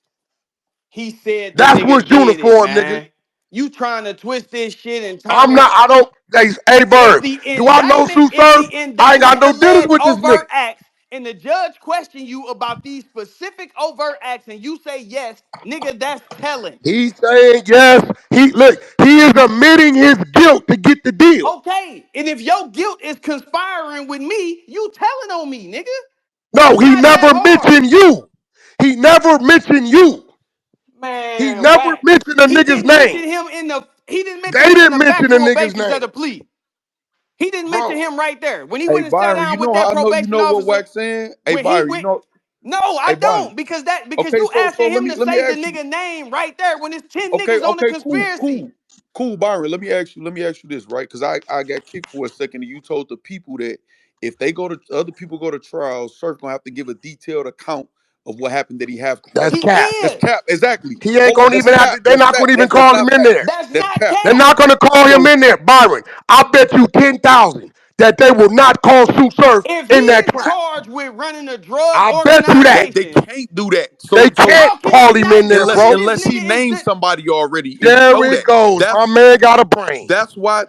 He said the That's nigga what's did it, uniform, nigga. man. You trying to twist this shit and turn I'm it. not, I don't, hey, If Bird, the do I know indictment, Sue if Surf? the I ain't got indictment no dealings allege with this nigga. overt acts and the judge question you about these specific overt acts and you say yes, nigga, that's telling. He's saying yes. He is admitting his guilt to get the deal. Okay, and if your guilt is conspiring with me, you telling on me, nigga. No, It's he not that never hard. mentioned you. He never mentioned you. He Man, never whack. mentioned a He nigga's didn't mention name. him in the he didn't mention They him in didn't the mention a factual nigga's basis of name. the plea. He didn't mention Bro, him right there. When he Hey went and sat Byron, you down with know that how I know you probation know what officer, Wax saying? Hey when he Byron, you went know. No, I Hey, Byron. don't, because Okay, you so asking let him me to let me say the ask you. nigga name right there when it's 10 Okay, niggas on the okay, cool, conspiracy. cool, cool, Byron. Let me ask you this, right? Because I got kicked for a second, and you told the people that if they go to other people go to trial, Surf gonna have to give a detailed account of what happened that he have to That's do. He cap. That's is. cap. Exactly. He ain't Hold on. gonna That's even have cap. to. They're That's not cap. gonna even That's call him not in fact. there. That's That's not cap. They're cap. not gonna call him So in there, Byron. I bet you 10,000 that they will not call Tsu Surf If he in that is trap. charged with running a drug I bet you that they organization, can't do that. they So can't how can call they him in not there, do it bro. when this unless he nigga is named the somebody already, and you There know it that. goes. That's My man got a brain.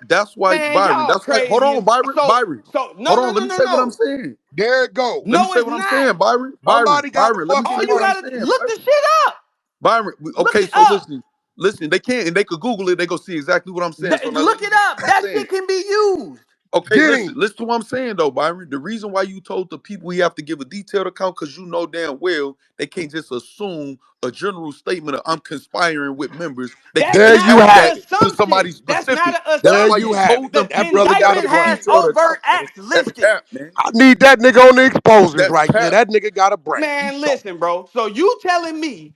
that's why man, Byron. y'all That's why. Hold crazy on, as Byron. Byron. no Hold no on. Let no me no say what I'm no. saying. There it goes. Let me No, say it's what I'm not. saying, Byron. Byron. Somebody got to Byron. Let me fucking say All you what I'm brain. gotta saying, look Byron. the shit up. Byron. Look Okay, it so up. listen. They can't, and they could Google it. They go see exactly what I'm saying. So now let Look me it get to up. what I'm That saying. shit can be used. Okay, Get listen. him. Listen to what I'm saying though, Byron. The reason why you told the people he have to give a detailed account because you know damn well they can't just assume a general statement of I'm conspiring with members. They That's can't There just not you add an have that it. to somebody assumption. That's not specific. an That's There why you you assumption. have it. told them The That people brother he got gave a indictment a brain. has detailed overt account, man. acts That's listed. cap, man. I need that nigga on the exposures That's right there. cap. That nigga got a brain. He's Man, sharp. listen, bro. So you telling me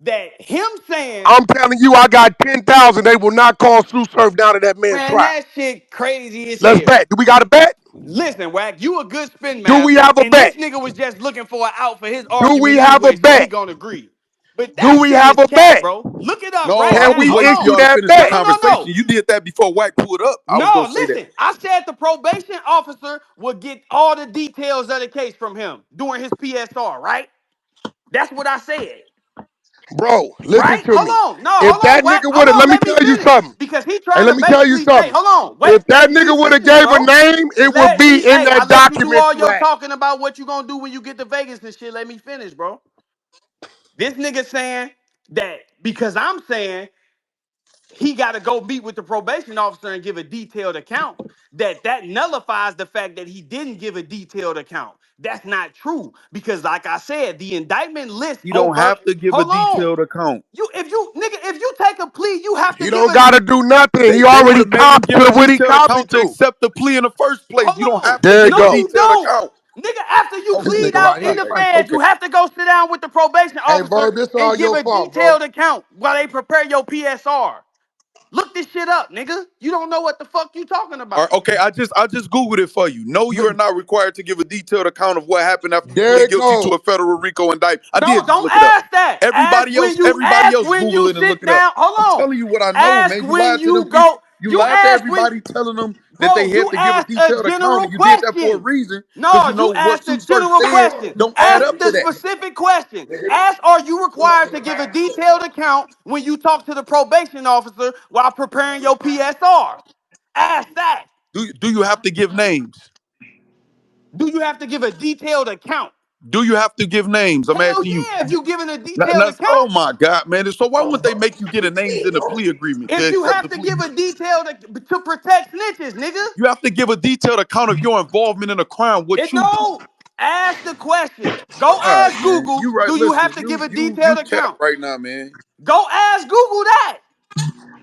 that him saying, I'm telling you, I got 10,000. They will not call Tsu Surf down to that man's man, trap. that shit crazy as Let's hell. bet. Do we got a bet? Listen, Wack, you a good spin Do we master, have a and this bet? nigga was just looking for an out for his Do we argument have a anyway, so he bet? gonna agree. But that Do we shit have is a cap, bet? bro. Look it up No, right I Can now. was we Hold waiting for issue on. y'all to that finish the No, bet? no, no, conversation. no. You did that before Wack pulled up. I was gonna No, say that. listen. I said the probation officer would get all the details of the case from him during his PSR, right? That's what I said. Bro, listen Right? to me. Hold on. No, If hold that on, Wack. nigga would Hold have, on. let me Let me tell you finish. something. Because he Hey, trying let to me tell you basically say, something. hold on, wait, If that let me nigga would have finish, gave a bro. name, it would Let be me, in hey, I that let you do document all you your had. talking about what you gonna do when you get to Vegas and shit. Let me finish, bro. This nigga saying that because I'm saying he got to go meet with the probation officer and give a detailed account, that nullifies the fact that he didn't give a detailed account. That's not true because, like I said, the indictment lists You don't overt. have to give a Hold on, detailed account. if you take a plea, you have to He give don't a. gotta do nothing. He They would already have made him copped give to a what he detailed copping account to to. accept the plea in the first place. You don't Hold on. have to There give it a No, go. you detailed don't. account. Nigga, after you This plead Okay, nigga out right in here the crazy. feds, okay. you have to go sit down with the probation Hey, officer Verb, this all and give your a fault, bro. detailed account while they prepare your PSR. Look this shit up, nigga. You don't know what the fuck you talking All about. right, okay, I just googled it for you. No, you are not required to give a detailed account of what happened after you There plead it guilty to goes. a federal RICO indictment. I No, did just don't look it up. ask that. Everybody else, everybody else When Google you it and look sit it up. down. Hold I'm on. telling you what I know, Ask man. You when lied to them you people. go. You You lied to ask when, everybody telling them that bro. they You had to give a asked a detailed account, general and you did that for a question. reason because No, you know you what asked a Sue Surf general said question. don't add Ask up to the that. specific question. Ask, are you required to give a detailed account when you talk to the probation officer while preparing your PSR? Ask that. Do you have to give names? Do you have to give a detailed account? Do you have to give names? I'm Hell asking you. yeah, if you giving a detailed That's, oh account. my God, man. So why wouldn't they make you get a names in the plea agreement to If you accept have the to plea? give a detailed to protect snitches, nigga. You have to give a detailed account of your involvement in a crime, what It you did. no. Ask the question. Go All right, ask man. Google. You right. Do you Listen, have to give you a you detailed you cap account? right now, man. Go ask Google that.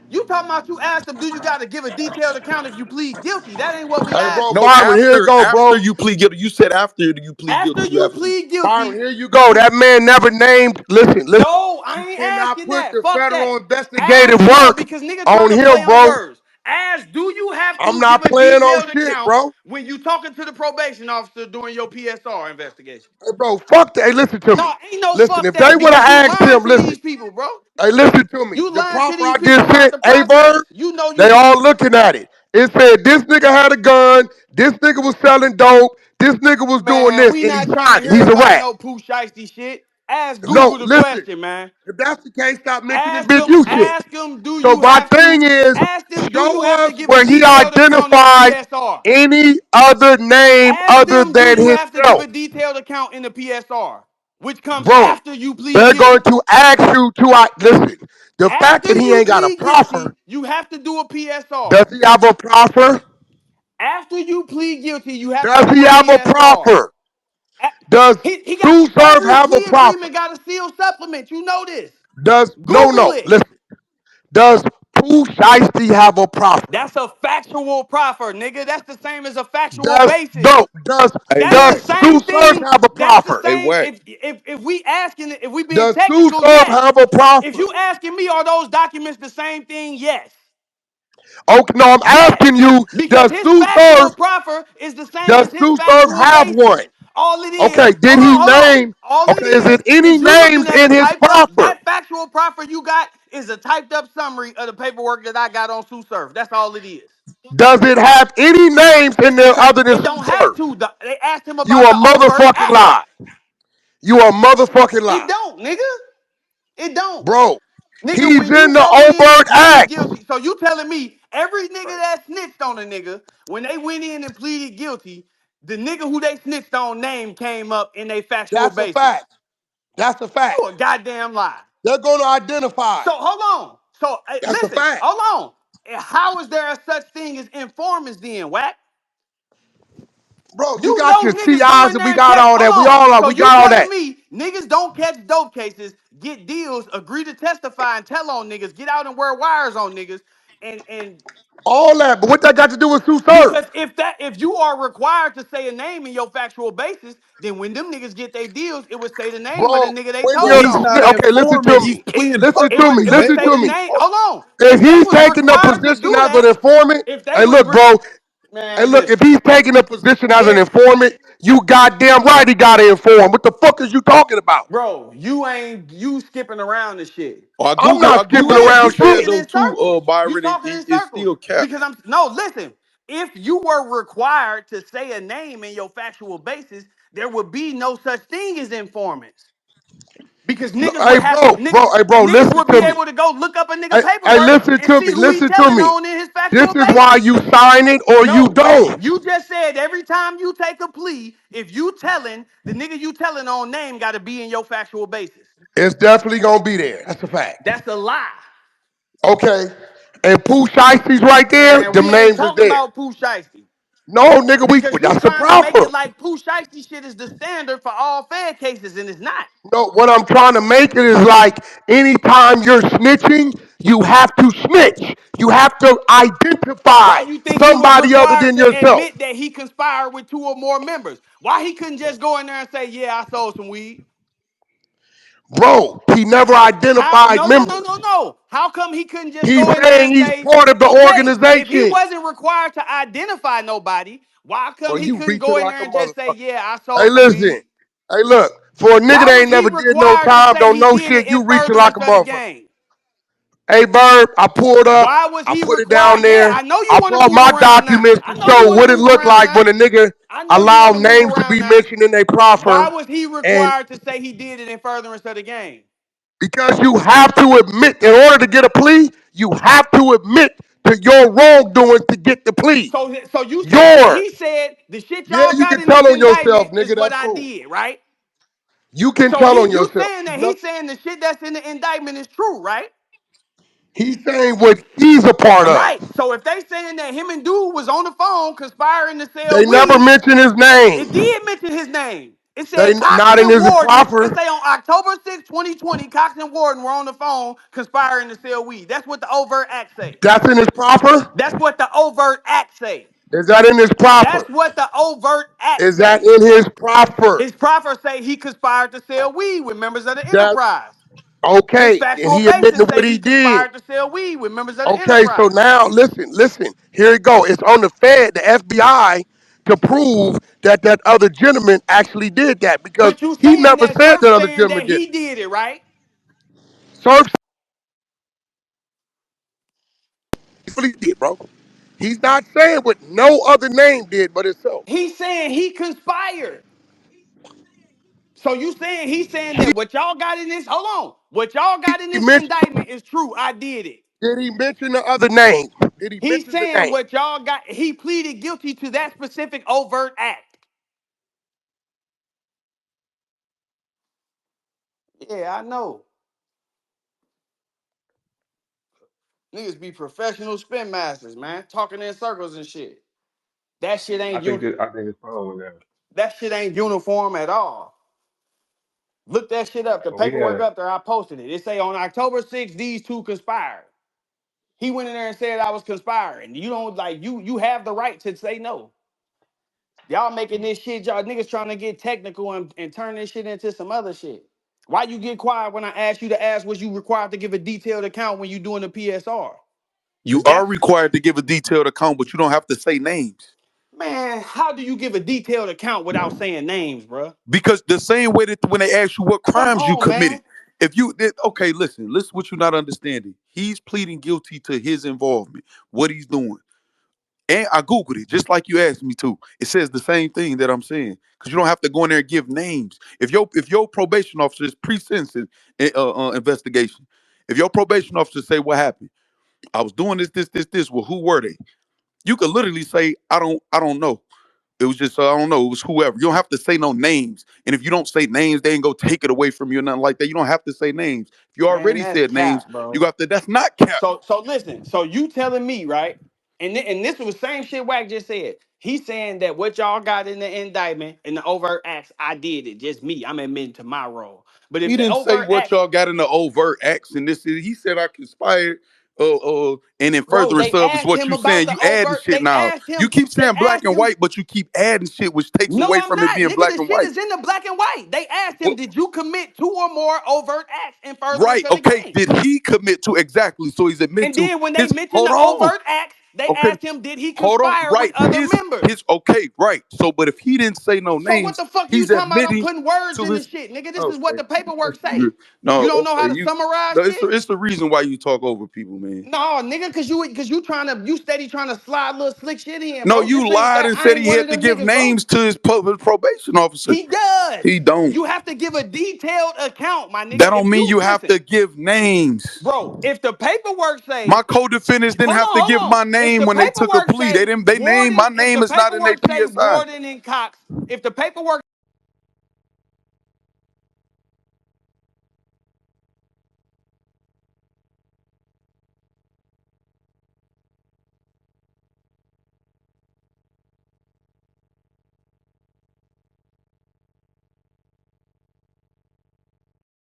You talking about you asked them, do you got to give a detailed account if you plead guilty? That ain't what we Hey, asked bro, you. No, Byron, here it after go, after bro. you plead guilty. You said after you plead After guilty, you you have to. plead Byron, guilty, here you go. That man never named. Listen, listen. no, I You ain't cannot asking put that. the Fuck that. federal investigative Ask no, work because nigga on trying to play him, on bro. words. Ask, do you have I'm to give not a playing on detailed shit, account bro. when you talking to the probation officer during your PSR investigation? Hey, bro, fuck that. Hey, listen to me. No, ain't no Listen, fuck if they that would because you have asked lying him, to listen. these people, bro. Hey, listen to me. You The lying to proffer these I people just about sent, the a process. bird, You know they you all looking at it. It said this nigga had a gun, this nigga was selling dope, this nigga was doing man, this, we and he not trying to signed it. hear He's a about rat. no poo shiesty shit. Ask No, Google the listen. question, man. If that's the case, stop mentioning Big U shit. Ask them, do So you my have to thing is, ask them, do you show have to us give a where he detailed account in the identified PSR? any other name Ask other them, do than you have to give himself. a detailed account in the PSR, which comes Bro, after you plead they're going guilty. to ask you to listen. The fact After that he you ain't got a plead proffer, guilty, you have to do a does PSR. he have a proffer? After you plead guilty, you have to Does he do a have a PSR. proffer? Does He got Tsu Surf every have a plea proffer? agreement got a sealed supplement. You know this. Does no Google no it. listen. Does Pooh Shiesty have a proffer? That's a factual proffer, nigga. That's the same as a factual Does basis. no does Hey, That's the does Wack. Tsu same Surf thing. have a That's the proffer? Hey, same. Wack. If we asking, if we being Does Tsu technical, Surf yes. have a If proffer? you asking me, are those documents the same thing? Yes. Okay, no, I'm Yes. asking you, Because his factual proffer is the same Does as his Tsu Surf factual have basis. one? All it is, Okay, did hold he on, hold on. name? All it Okay, is it is any you looking names at a in his typed up, proffer? that factual proffer you got is a typed up summary of the paperwork that I got on Tsu Surf. That's all it is. Does it have any names in there other than It Tsu don't have Surf? to. They asked him You about a the overt motherfucking act. lie. You a motherfucking It lie. don't, nigga. It don't. Bro, Nigga, he's when you in the go in and overt plead act. guilty, so you telling me every nigga that snitched on a nigga, when they went in and pleaded guilty, the nigga who they snitched on name came up in a factual That's a basis. fact. That's a fact. You a goddamn lie. They're going to identify. So hold on. So That's a listen, fact. hold on. How is there a such thing as informants then, Whack? Bro, you You got know your niggas go CIs in and there we and got catch. all Hold that. We on. all are. So We you got all telling that. me niggas don't catch dope cases, get deals, agree to testify and tell on niggas, get out and wear wires on niggas, and All that. But what that got to do with Tsu because Surf? if you are required to say a name in your factual basis, then when them niggas get their deals, it would say the name of the Bro, nigga they when But told you're he's on. not an okay, listen to informant. me. He's pleading Listen It to would me. fuckery, it would Listen man. say to the me. name. Hold on. If If they he's was taking a required to position do as an that, informant, if they hey, was look, bro. Hey, man, look. If listen. he's taking a position as an If informant, you goddamn right he got to inform. What the fuck is you talking about? bro, you skipping around the shit. I'm not I skipping do You around understand shit. talking though in too, circles. You Byron, talking in it's circles still cap. because I'm no listen. If you were required to say a name in your factual basis, there would be no such thing as informants because No, niggas would hey, have hey, bro. niggas Listen would to be me. able to go look up a nigga Hey, paperwork listen and to see me. who he Listen to telling me. on in his This factual is why basis. you sign it or you No, Wack, don't. you just said every time you take a plea, if you telling the nigga you telling on name got to be in your factual basis. It's definitely gonna be there. That's a fact. That's a lie. Okay. And Pooh Shiesty's right there. Man, Them we ain't names is talking there. about Pooh Shiesty. No, nigga, Because you that's the trying to make proper. it like Pooh Shiesty shit is the standard for all Fed cases, and it's not. No, what I'm trying to make it is like anytime you're snitching, you have to snitch. You have to Why identify you think he was somebody other required than to yourself. admit that he conspired with two or more members? Why he couldn't just go in there and say, yeah, I sold some weed? Bro, he never How? identified No, no, no, members. no, no. How come he couldn't just He's go in there saying and he's say, part of the okay, if he organization. wasn't required to identify nobody, why Bro, come he you couldn't reaching go in like there a and just say, motherfucker. yeah, I Hey, sold some listen. weed? Hey, look. For a nigga Why that was ain't he never did no required to time, say don't he know did it shit, in you reaching like furtherance a of the motherfucker. game? Hey, Bird, I pulled up. Why was I he put it down required? Yeah, there. I know you I want to brought move my around now. documents I to know you show want to what it move looked around like now. when a nigga I know you want allowed to move names to around be now. mentioned in their Why proffer. was he And required to say he did it in furtherance of the game? because you have to admit, in order to get a plea, you have to admit to your wrongdoing to get the plea. So you saying that Yours. he said the shit Yeah, y'all you got can in this tell on yourself, indictment is nigga. what That's I cool. did, right? You can So tell he on you yourself. saying There's that nothing. he's saying the shit that's in the indictment is true, right? He's saying what he's a part of. Right. So if they saying that him and dude was on the phone conspiring to sell They never weed, mention his it name. did mention his name. It They said Cox not in and his Warden. It proffer. say on October 6, 2020, Cox and Warden were on the phone conspiring to sell weed. That's what the overt act say. That's in his proffer. That's what the overt act say. Is that in his That's proffer? what the overt act Is that say. in his proffer? His proffer say he conspired to sell weed with members of the That enterprise. His okay, and factual he basis admitted what say he he did. conspired to sell weed with members of the Okay, so enterprise. now listen. Here it go. It's on the Fed, the FBI, to prove that that other gentleman actually did that because But you he saying never that said Surf that other saying gentleman that did he it. did it, right? Surf really did, bro. He's not saying what no other name did but himself. He's saying he conspired. So you saying he's saying He that what y'all got in this, hold on, what y'all got in this mentioned. indictment is true. I did it. Did he mention the other name? Did he He's mention the saying name? what y'all got, he pleaded guilty to that specific overt act. Yeah, I know. Niggas be professional spin masters, man. Talking in circles and shit. That shit ain't I think it's probably that. that shit ain't uniform at all. Look that shit up. The But we paperwork gotta up there, I posted it. It say on October 6th, these two conspired. He went in there and said I was conspiring. You don't like you have the right to say no. Y'all making this shit, y'all niggas trying to get technical and turn this shit into some other shit. Why you get quiet when I asked you to ask was you required to give a detailed account when you doing the PSR? You Cause are that's required to give a detailed account, but you don't have to say names. man, how do you give a detailed account without saying names, bruh? Because the same way that when they ask you what Come crimes you on, committed, man. if you did, okay, listen what you're not understanding. He's pleading guilty to his involvement, what he's doing. And I Googled it, just like you asked me to. It says the same thing that I'm saying. Because you don't have to go in there and give names. If your probation officer is pre-sentencing investigation, if your probation officer say what happened, I was doing this, well, who were they? You could literally say, I don't know. It was just I don't know. It was whoever. You don't have to say no names. And if you don't say names, they ain't go take it away from you or nothing like that. You don't have to say names. If you Man, already that's said names, cap, you bro. got to. That's not cap. So listen. So you telling me, right? And this was same shit Wack just said. He's saying that what y'all got in the indictment and the overt acts, I did it. Just me. I'm admitting to my role. But if He the didn't say overt what acts, y'all got in the overt acts and this. He said I conspired. And in bro, furtherance they of is asked what him you about saying. the You adding overt. shit now. You keep They saying black asked and him. white, but you keep adding shit, which takes No, away I'm from it not. being Nigga, black the and shit white. is in the black and white. They asked him, What? did you commit 2 or more overt acts in furtherance Right. of the Okay. game? Did he commit to exactly? So he's admit And to then when they his. mentioned Hold the on. overt acts, they Okay. asked him, did he Hold on. conspire with Right. other His members? okay, right. So but if he didn't say no So what names, the fuck you he's talking about? I'm admitting putting words to in the his shit, nigga. This is what okay. the paperwork say. You You no, don't know how okay. to You summarize no, shit? it's the reason why you talk over people, man. No, nigga, cause you steady trying to slide little slick shit in, No, bro. you This ain't lied that. and I said ain't he one of had to them give niggas, bro. names to his probation officer. He does. He don't. You have to give a detailed account, my That nigga. don't If mean you you have listen, to give names. bro, if the paperwork My say, co-defendants didn't hold have on, to hold give on. my If name the when they took a paperwork plea. They say didn't. They name Warden, my if name the is not in their paperwork say PSI. Warden and Cox, if the paperwork